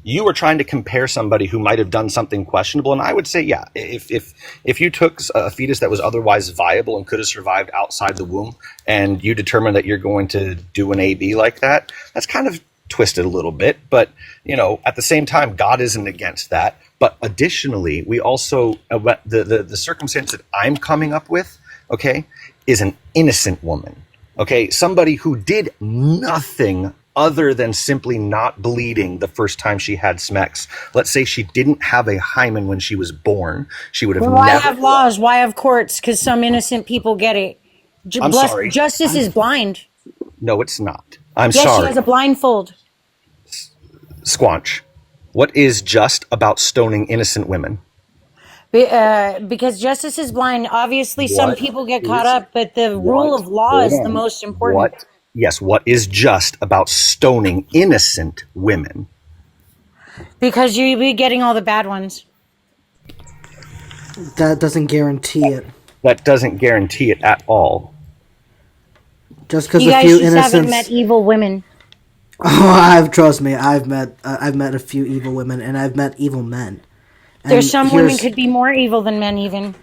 [SPEAKER 3] You are trying to compare somebody who might have done something questionable, and I would say, yeah, if you took a fetus that was otherwise viable and could have survived outside the womb, and you determine that you're going to do an AB like that, that's kind of twisted a little bit, but at the same time, God isn't against that. But additionally, we also the circumstance that I'm coming up with, okay, is an innocent woman, okay, somebody who did nothing other than simply not bleeding the first time she had Smex. Let's say she didn't have a hymen when she was born. She would have
[SPEAKER 2] Why have laws? Why have courts? Because some innocent people get it.
[SPEAKER 3] I'm sorry.
[SPEAKER 2] Justice is blind.
[SPEAKER 3] No, it's not. I'm
[SPEAKER 2] yes,
[SPEAKER 3] sorry.
[SPEAKER 2] She has a blindfold.
[SPEAKER 3] Squanch, what is just about stoning innocent women?
[SPEAKER 2] Because justice is blind. Obviously, some people get caught up, but the rule of law is the most important.
[SPEAKER 3] What is just about stoning innocent women?
[SPEAKER 1] Because you'll be getting all the bad ones. That doesn't guarantee it.
[SPEAKER 3] That doesn't guarantee it at all.
[SPEAKER 1] Just because a few innocents
[SPEAKER 2] haven't met evil women.
[SPEAKER 1] Oh, trust me, I've met a few evil women, and I've met evil men. And
[SPEAKER 2] there's some women could be more evil than men, even.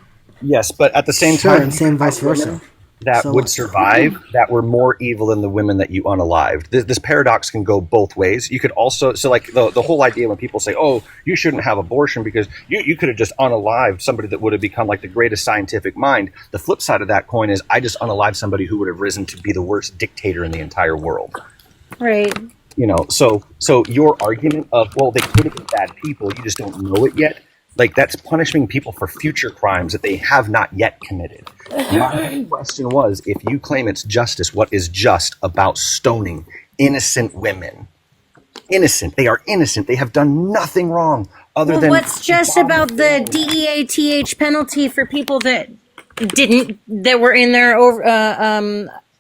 [SPEAKER 3] Yes, but at the same time,
[SPEAKER 1] and same vice versa.
[SPEAKER 3] That would survive, that were more evil than the women that you unalived. This paradox can go both ways. You could also, so like the whole idea when people say, oh, you shouldn't have abortion because you could have just unalived somebody that would have become like the greatest scientific mind. The flip side of that coin is I just unalived somebody who would have risen to be the worst dictator in the entire world.
[SPEAKER 2] Right.
[SPEAKER 3] So your argument of, well, they could have been bad people, you just don't know it yet. Like, that's punishing people for future crimes that they have not yet committed. My question was, if you claim it's justice, what is just about stoning innocent women? Innocent. They are innocent. They have done nothing wrong other than...
[SPEAKER 2] What's just about the DEATH penalty for people that were in there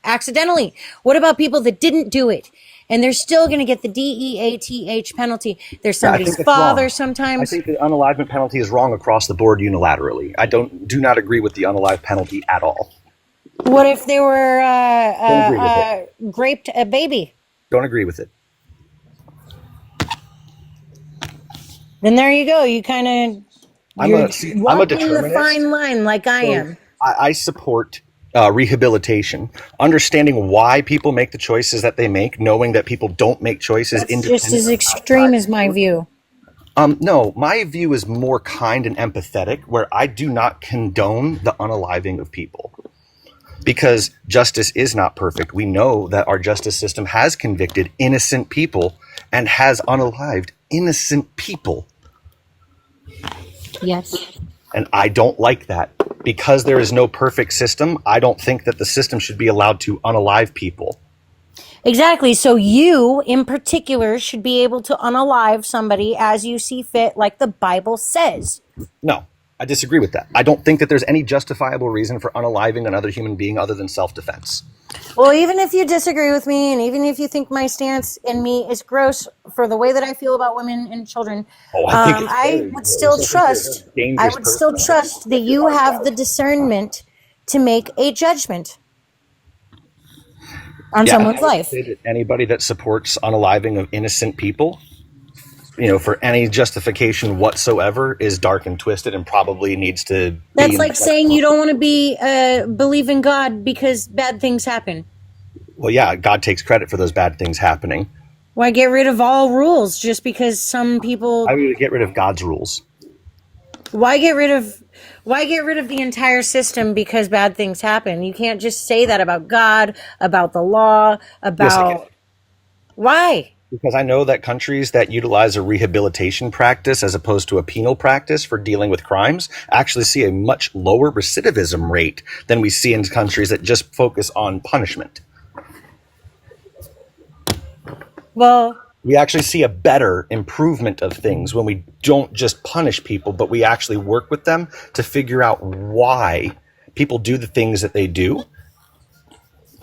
[SPEAKER 2] accidentally? What about people that didn't do it? And they're still going to get the DEATH penalty. There's somebody's father sometimes.
[SPEAKER 3] I think the unalivement penalty is wrong across the board unilaterally. I do not agree with the unalived penalty at all.
[SPEAKER 2] What if they were raped a baby?
[SPEAKER 3] Don't agree with it.
[SPEAKER 2] Then there you go. You kind of
[SPEAKER 3] I'm a determinist.
[SPEAKER 2] The fine line like I am.
[SPEAKER 3] I support rehabilitation, understanding why people make the choices that they make, knowing that people don't make choices independently.
[SPEAKER 2] Just as extreme as my view.
[SPEAKER 3] No, my view is more kind and empathetic, where I do not condone the unaliving of people. Because justice is not perfect. We know that our justice system has convicted innocent people and has unalived innocent people.
[SPEAKER 2] Yes.
[SPEAKER 3] And I don't like that. Because there is no perfect system, I don't think that the system should be allowed to unalive people.
[SPEAKER 2] Exactly. So you, in particular, should be able to unalive somebody as you see fit, like the Bible says.
[SPEAKER 3] No, I disagree with that. I don't think that there's any justifiable reason for unaliving another human being other than self-defense.
[SPEAKER 2] Well, even if you disagree with me, and even if you think my stance in me is gross for the way that I feel about women and children,
[SPEAKER 3] Oh, I think it's
[SPEAKER 2] I
[SPEAKER 3] very
[SPEAKER 2] would
[SPEAKER 3] gross.
[SPEAKER 2] still
[SPEAKER 3] I think
[SPEAKER 2] trust.
[SPEAKER 3] you're a
[SPEAKER 2] I
[SPEAKER 3] dangerous
[SPEAKER 2] would still
[SPEAKER 3] person.
[SPEAKER 2] trust that you have the discernment to make a judgment on
[SPEAKER 3] Yeah,
[SPEAKER 2] someone's
[SPEAKER 3] I would
[SPEAKER 2] life.
[SPEAKER 3] say that anybody that supports unaliving of innocent people, for any justification whatsoever, is dark and twisted and probably needs to be.
[SPEAKER 2] That's like saying you don't want to be believe in God because bad things happen.
[SPEAKER 3] Well, yeah, God takes credit for those bad things happening.
[SPEAKER 2] Why get rid of all rules just because some people?
[SPEAKER 3] I would get rid of God's rules.
[SPEAKER 2] Why get rid of the entire system because bad things happen? You can't just say that about God, about the law,
[SPEAKER 3] Yes, I
[SPEAKER 2] about
[SPEAKER 3] can.
[SPEAKER 2] why?
[SPEAKER 3] Because I know that countries that utilize a rehabilitation practice as opposed to a penal practice for dealing with crimes actually see a much lower recidivism rate than we see in countries that just focus on punishment.
[SPEAKER 2] Well,
[SPEAKER 3] We actually see a better improvement of things when we don't just punish people, but we actually work with them to figure out why people do the things that they do,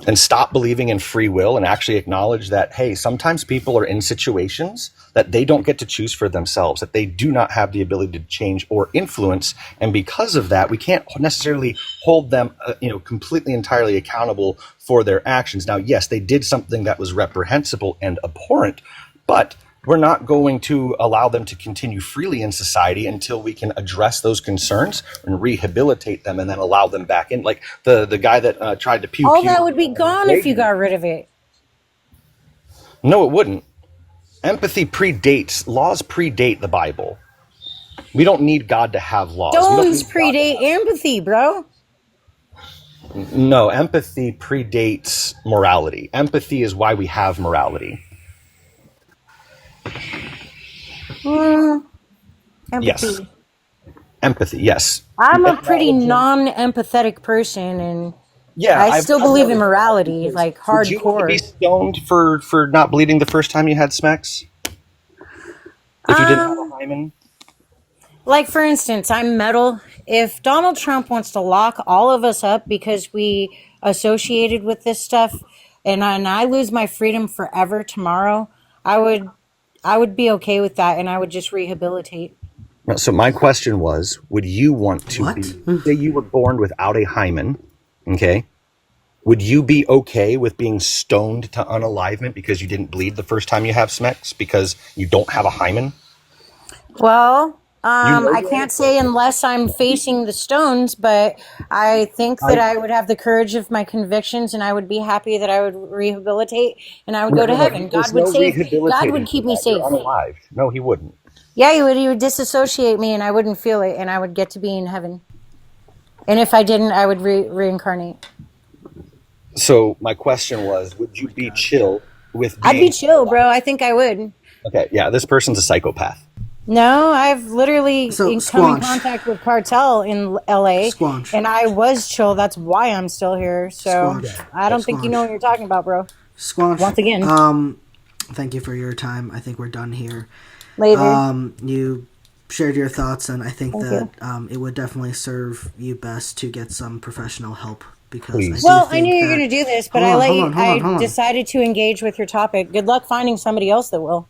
[SPEAKER 3] and stop believing in free will and actually acknowledge that, hey, sometimes people are in situations that they don't get to choose for themselves, that they do not have the ability to change or influence. And because of that, we can't necessarily hold them, completely entirely accountable for their actions. Now, yes, they did something that was reprehensible and abhorrent, but we're not going to allow them to continue freely in society until we can address those concerns and rehabilitate them and then allow them back in. Like the guy that tried to pew
[SPEAKER 2] all
[SPEAKER 3] pew.
[SPEAKER 2] that would be gone if you got rid of it.
[SPEAKER 3] No, it wouldn't. Laws predate the Bible. We don't need God to have laws. We don't
[SPEAKER 2] Those
[SPEAKER 3] need God to
[SPEAKER 2] predate empathy, bro.
[SPEAKER 3] No, empathy predates morality. Empathy is why we have morality.
[SPEAKER 2] Empathy.
[SPEAKER 3] Yes. Empathy, yes.
[SPEAKER 2] I'm a pretty non-empathetic person, and
[SPEAKER 3] Yeah,
[SPEAKER 2] I still believe in morality, like
[SPEAKER 3] Would you want to be
[SPEAKER 2] hardcore.
[SPEAKER 3] stoned for not bleeding the first time you had sex? If you didn't have a hymen?
[SPEAKER 2] Like, for instance, I'm metal. If Donald Trump wants to lock all of us up because we associated with this stuff, and I lose my freedom forever tomorrow, I would be okay with that, and I would just rehabilitate.
[SPEAKER 3] No, so my question was, would you want to
[SPEAKER 1] What?
[SPEAKER 3] say you were born without a hymen, okay? Would you be okay with being stoned to unalivement because you didn't bleed the first time you have sex because you don't have a hymen?
[SPEAKER 2] Well,
[SPEAKER 3] know
[SPEAKER 2] I
[SPEAKER 3] you're
[SPEAKER 2] can't say unless I'm facing the stones, but I think that I would have the courage of my convictions, and I would be happy that I would rehabilitate, and I would go to heaven.
[SPEAKER 3] There's
[SPEAKER 2] God would
[SPEAKER 3] no
[SPEAKER 2] save. God
[SPEAKER 3] rehabilitating
[SPEAKER 2] would
[SPEAKER 3] for
[SPEAKER 2] keep me
[SPEAKER 3] that. You're
[SPEAKER 2] safe.
[SPEAKER 3] unalived. No, he wouldn't.
[SPEAKER 2] Yeah, he would. He would disassociate me, and I wouldn't feel it, and I would get to be in heaven. And if I didn't, I would reincarnate.
[SPEAKER 3] So my question was, would you be chill with
[SPEAKER 2] I'd be
[SPEAKER 3] being...
[SPEAKER 2] chill, bro. I think I would.
[SPEAKER 3] Okay, yeah, this person's a psychopath.
[SPEAKER 2] No, I've literally
[SPEAKER 1] So,
[SPEAKER 2] come in
[SPEAKER 1] Squanch.
[SPEAKER 2] contact with cartel in LA,
[SPEAKER 1] Squanch.
[SPEAKER 2] and I was chill. That's why I'm still here. So
[SPEAKER 1] Squanch.
[SPEAKER 2] I don't think you know what you're talking about, bro.
[SPEAKER 1] Squanch.
[SPEAKER 2] Once again.
[SPEAKER 1] Thank you for your time. I think we're done here.
[SPEAKER 2] Later.
[SPEAKER 1] You shared your thoughts, and I think
[SPEAKER 2] Thank
[SPEAKER 1] that it would definitely serve you best to get some professional help because
[SPEAKER 3] Please.
[SPEAKER 2] Well, I knew you were going to do this, but
[SPEAKER 1] Hold
[SPEAKER 2] I
[SPEAKER 1] on.
[SPEAKER 2] decided to engage with your topic. Good luck finding somebody else that will.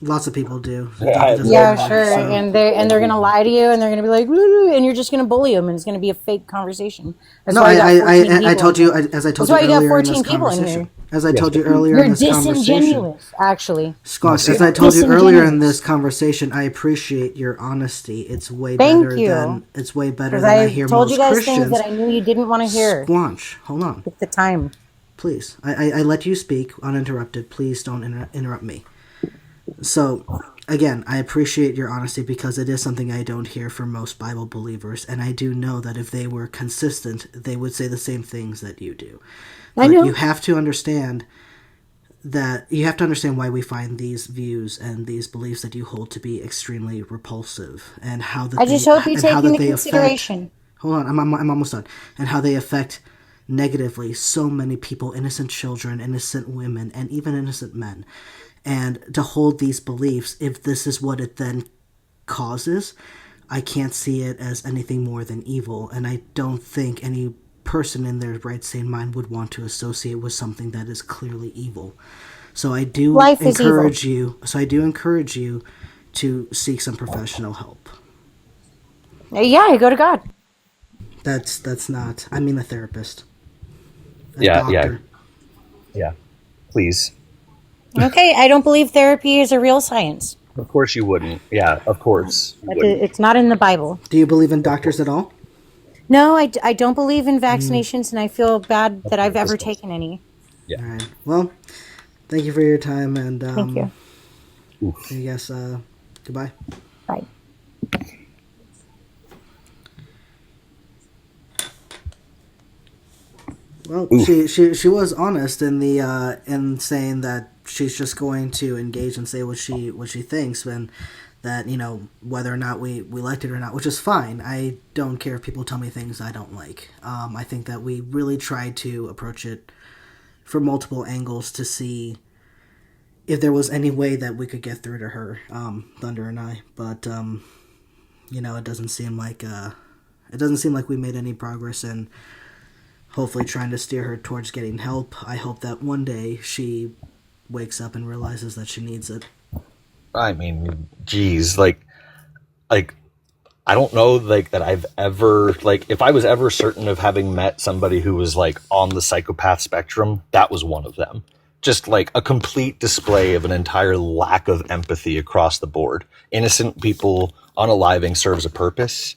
[SPEAKER 1] Lots of people do.
[SPEAKER 2] Yeah, sure. And they're going to lie to you, and they're going to be like, "Woo," and you're just going to bully them, and it's going to be a fake conversation. That's
[SPEAKER 1] No,
[SPEAKER 2] why you got 14
[SPEAKER 1] I
[SPEAKER 2] people
[SPEAKER 1] told
[SPEAKER 2] in
[SPEAKER 1] you
[SPEAKER 2] here.
[SPEAKER 1] as I told
[SPEAKER 2] That's
[SPEAKER 1] you
[SPEAKER 2] why you got
[SPEAKER 1] earlier in
[SPEAKER 2] 14
[SPEAKER 1] this
[SPEAKER 2] people in
[SPEAKER 1] conversation.
[SPEAKER 2] here.
[SPEAKER 1] As I told you earlier
[SPEAKER 2] You're
[SPEAKER 1] in this conversation.
[SPEAKER 2] disingenuous, actually.
[SPEAKER 1] Squanch, as I told you earlier in this conversation, I appreciate your honesty. It's way
[SPEAKER 2] Thank
[SPEAKER 1] better
[SPEAKER 2] you.
[SPEAKER 1] than
[SPEAKER 2] Because
[SPEAKER 1] I
[SPEAKER 2] I
[SPEAKER 1] hear
[SPEAKER 2] told
[SPEAKER 1] most
[SPEAKER 2] you guys
[SPEAKER 1] Christians.
[SPEAKER 2] things that I knew you didn't want to hear.
[SPEAKER 1] Squanch, hold on,
[SPEAKER 2] At the time.
[SPEAKER 1] please. I let you speak uninterrupted. Please don't interrupt me. So, again, I appreciate your honesty because it is something I don't hear from most Bible believers, and I do know that if they were consistent, they would say the same things that you do.
[SPEAKER 2] I
[SPEAKER 1] But
[SPEAKER 2] know.
[SPEAKER 1] you have to understand why we find these views and these beliefs that you hold to be extremely repulsive, and how that
[SPEAKER 2] I just hope you take into consideration.
[SPEAKER 1] Hold on, I'm almost done. And how they affect negatively so many people, innocent children, innocent women, and even innocent men. And to hold these beliefs, if this is what it then causes, I can't see it as anything more than evil. And I don't think any person in their right sane mind would want to associate with something that is clearly evil. So I do
[SPEAKER 2] Life is
[SPEAKER 1] encourage you. So I do encourage you to seek some professional help.
[SPEAKER 2] Yeah, I go to God.
[SPEAKER 1] That's not. I mean, a therapist. A
[SPEAKER 3] Yeah,
[SPEAKER 1] doctor.
[SPEAKER 3] yeah. Please.
[SPEAKER 2] Okay, I don't believe therapy is a real science.
[SPEAKER 3] Of course you wouldn't. Yeah, of course. You wouldn't.
[SPEAKER 2] It's not in the Bible.
[SPEAKER 1] Do you believe in doctors at all?
[SPEAKER 2] No, I don't believe in vaccinations, and I feel bad that I've ever taken any.
[SPEAKER 3] Yeah.
[SPEAKER 1] All right. Well, thank you for your time, and
[SPEAKER 2] Thank you.
[SPEAKER 1] I guess goodbye.
[SPEAKER 2] Bye.
[SPEAKER 1] Well, she was honest in the in saying that she's just going to engage and say what she thinks, and that, you know, whether or not we liked it or not, which is fine. I don't care if people tell me things I don't like. I think that we really tried to approach it from multiple angles to see if there was any way that we could get through to her, Thunder and I. But you know, it doesn't seem like we made any progress in hopefully trying to steer her towards getting help. I hope that one day she wakes up and realizes that she needs it.
[SPEAKER 3] I mean, geez, like I don't know, like, that I've ever, like, if I was ever certain of having met somebody who was, like, on the psychopath spectrum, that was one of them. Just, like, a complete display of an entire lack of empathy across the board. Innocent people unaliving serves a purpose.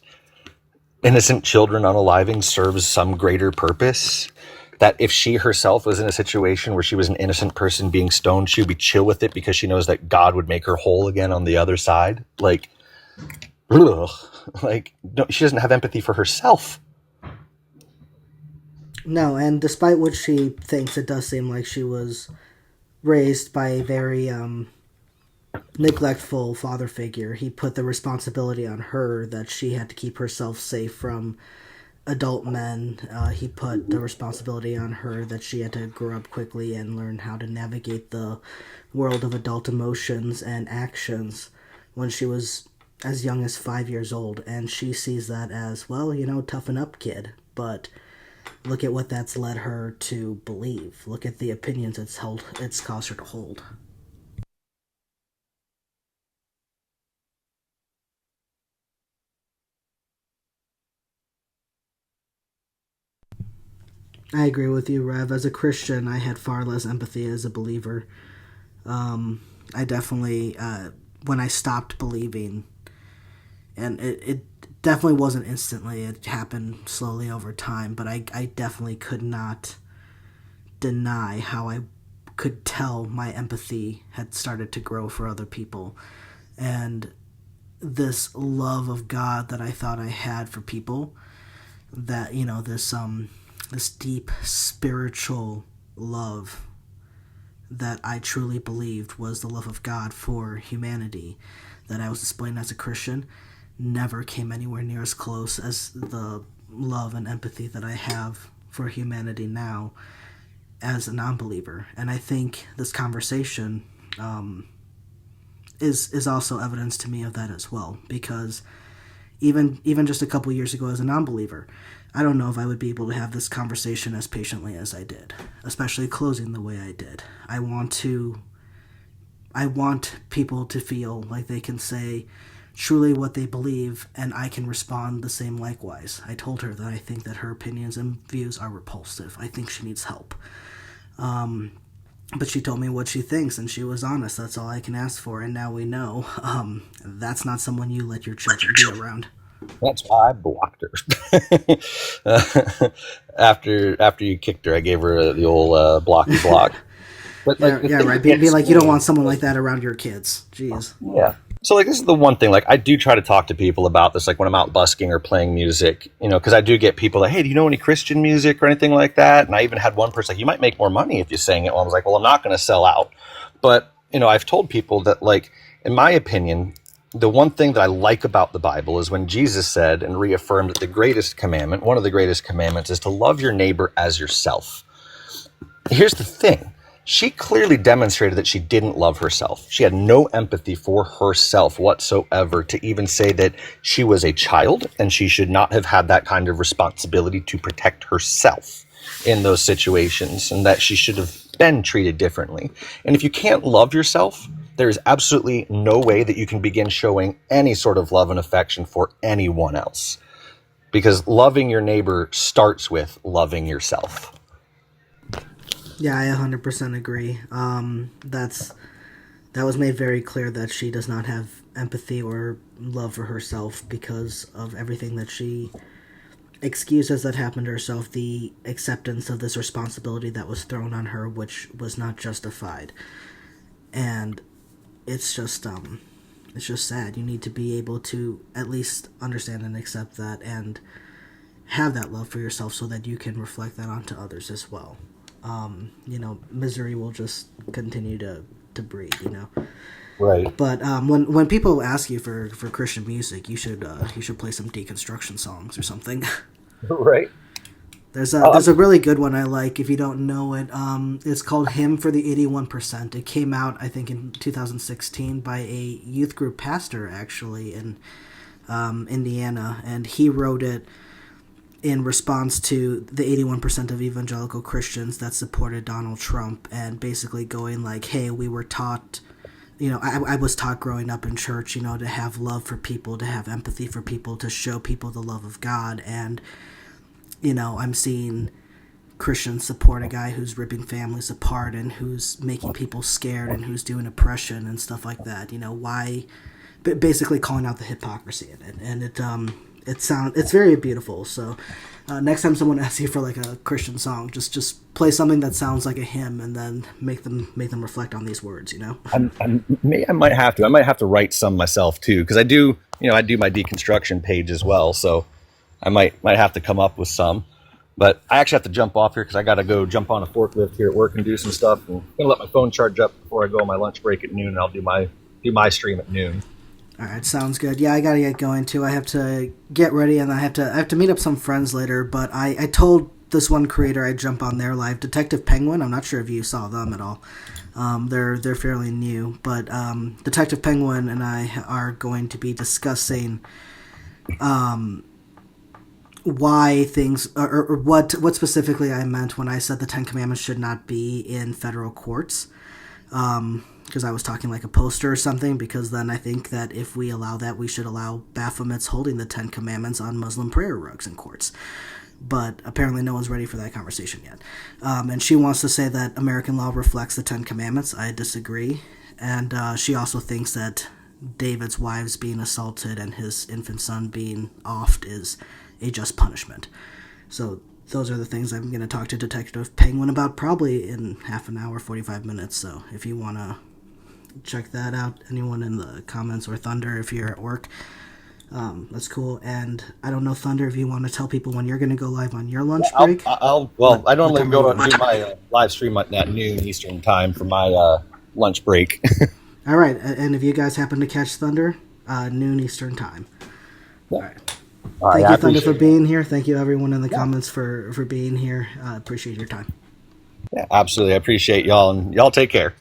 [SPEAKER 3] Innocent children unaliving serves some greater purpose. That if she herself was in a situation where she was an innocent person being stoned, she would be chill with it because she knows that God would make her whole again on the other side. Like, ugh. Like, no, she doesn't have empathy for herself.
[SPEAKER 1] No, and despite what she thinks, it does seem like she was raised by a very neglectful father figure. He put the responsibility on her that she had to keep herself safe from adult men. He put the responsibility on her that she had to grow up quickly and learn how to navigate the world of adult emotions and actions when she was as young as 5 years old. And she sees that as, well, you know, toughen up, kid. But look at what that's led her to believe. Look at the opinions it's caused her to hold. I agree with you, Rev. As a Christian, I had far less empathy as a believer. I definitely, when I stopped believing, and it definitely wasn't instantly, it happened slowly over time, but I definitely could not deny how I could tell my empathy had started to grow for other people. And this love of God that I thought I had for people, that, you know, this deep spiritual love that I truly believed was the love of God for humanity that I was displaying as a Christian, never came anywhere near as close as the love and empathy that I have for humanity now as a non-believer. And I think this conversation is also evidence to me of that as well, because even just a couple years ago as a non-believer, I don't know if I would be able to have this conversation as patiently as I did, especially closing the way I did. I want people to feel like they can say truly what they believe, and I can respond the same likewise. I told her that I think that her opinions and views are repulsive. I think she needs help. But she told me what she thinks, and she was honest. That's all I can ask for, and now we know that's not someone you let your children be around.
[SPEAKER 3] That's why I blocked her. After you kicked her, I gave her the old blocky block. But
[SPEAKER 1] yeah, right. Be like, you don't want someone like that around your kids. Jeez.
[SPEAKER 3] Yeah. So, like, this is the one thing, like, I do try to talk to people about this, like, when I'm out busking or playing music, you know, because I do get people like, hey, do you know any Christian music or anything like that? And I even had one person like, you might make more money if you sang it. Well, I was like, well, I'm not going to sell out. But, you know, I've told people that, like, in my opinion, the one thing that I like about the Bible is when Jesus said and reaffirmed that the greatest commandment, one of the greatest commandments, is to love your neighbor as yourself. Here's the thing. She clearly demonstrated that she didn't love herself. She had no empathy for herself whatsoever to even say that she was a child and she should not have had that kind of responsibility to protect herself in those situations, and that she should have been treated differently. And if you can't love yourself, there is absolutely no way that you can begin showing any sort of love and affection for anyone else. Because loving your neighbor starts with loving yourself.
[SPEAKER 1] Yeah, I 100% agree. That was made very clear that she does not have empathy or love for herself because of everything that she excuses that happened to herself, the acceptance of this responsibility that was thrown on her, which was not justified. And it's just sad. You need to be able to at least understand and accept that and have that love for yourself so that you can reflect that onto others as well. Misery will just continue to breed,
[SPEAKER 3] Right.
[SPEAKER 1] But when people ask you for Christian music, you should play some deconstruction songs or something.
[SPEAKER 3] Right.
[SPEAKER 1] There's a really good one I like. If you don't know it, it's called "Hymn for the 81%." It came out, I think, in 2016 by a youth group pastor actually in Indiana, and he wrote it in response to the 81% of evangelical Christians that supported Donald Trump, and basically going like, hey, we were taught, I was taught growing up in church, to have love for people, to have empathy for people, to show people the love of God, and, I'm seeing Christians support a guy who's ripping families apart and who's making people scared and who's doing oppression and stuff like that. Why, basically calling out the hypocrisy in it, and it's very beautiful. So next time someone asks you for like a Christian song, just play something that sounds like a hymn, and then make them reflect on these words.
[SPEAKER 3] I might have to write some myself too, because I do my deconstruction page as well. So I might have to come up with some. But I actually have to jump off here because I got to go jump on a forklift here at work and do some stuff. And I'm gonna let my phone charge up before I go on my lunch break at noon, and I'll do my stream at noon.
[SPEAKER 1] All right, sounds good. Yeah, I gotta get going too. I have to get ready, and I have to meet up some friends later. But I told this one creator I'd jump on their live, Detective Penguin. I'm not sure if you saw them at all. They're fairly new, but Detective Penguin and I are going to be discussing why things or what specifically I meant when I said the Ten Commandments should not be in federal courts. Because I was talking like a poster or something, because then I think that if we allow that, we should allow Baphomet's holding the Ten Commandments on Muslim prayer rugs in courts. But apparently no one's ready for that conversation yet. And she wants to say that American law reflects the Ten Commandments. I disagree. And she also thinks that David's wives being assaulted and his infant son being offed is a just punishment. So those are the things I'm going to talk to Detective Penguin about probably in half an hour, 45 minutes. So if you want to check that out, anyone in the comments, or Thunder if you're at work, that's cool. And I don't know, Thunder, if you want to tell people when you're going to go live on your lunch break.
[SPEAKER 3] I normally go and do my live stream at noon Eastern time for my lunch break.
[SPEAKER 1] All right, and if you guys happen to catch Thunder, noon Eastern time. All right. Thank you, Thunder, for being here. Thank you, everyone in the comments for being here. Appreciate your time.
[SPEAKER 3] Yeah, absolutely. I appreciate y'all, and y'all take care.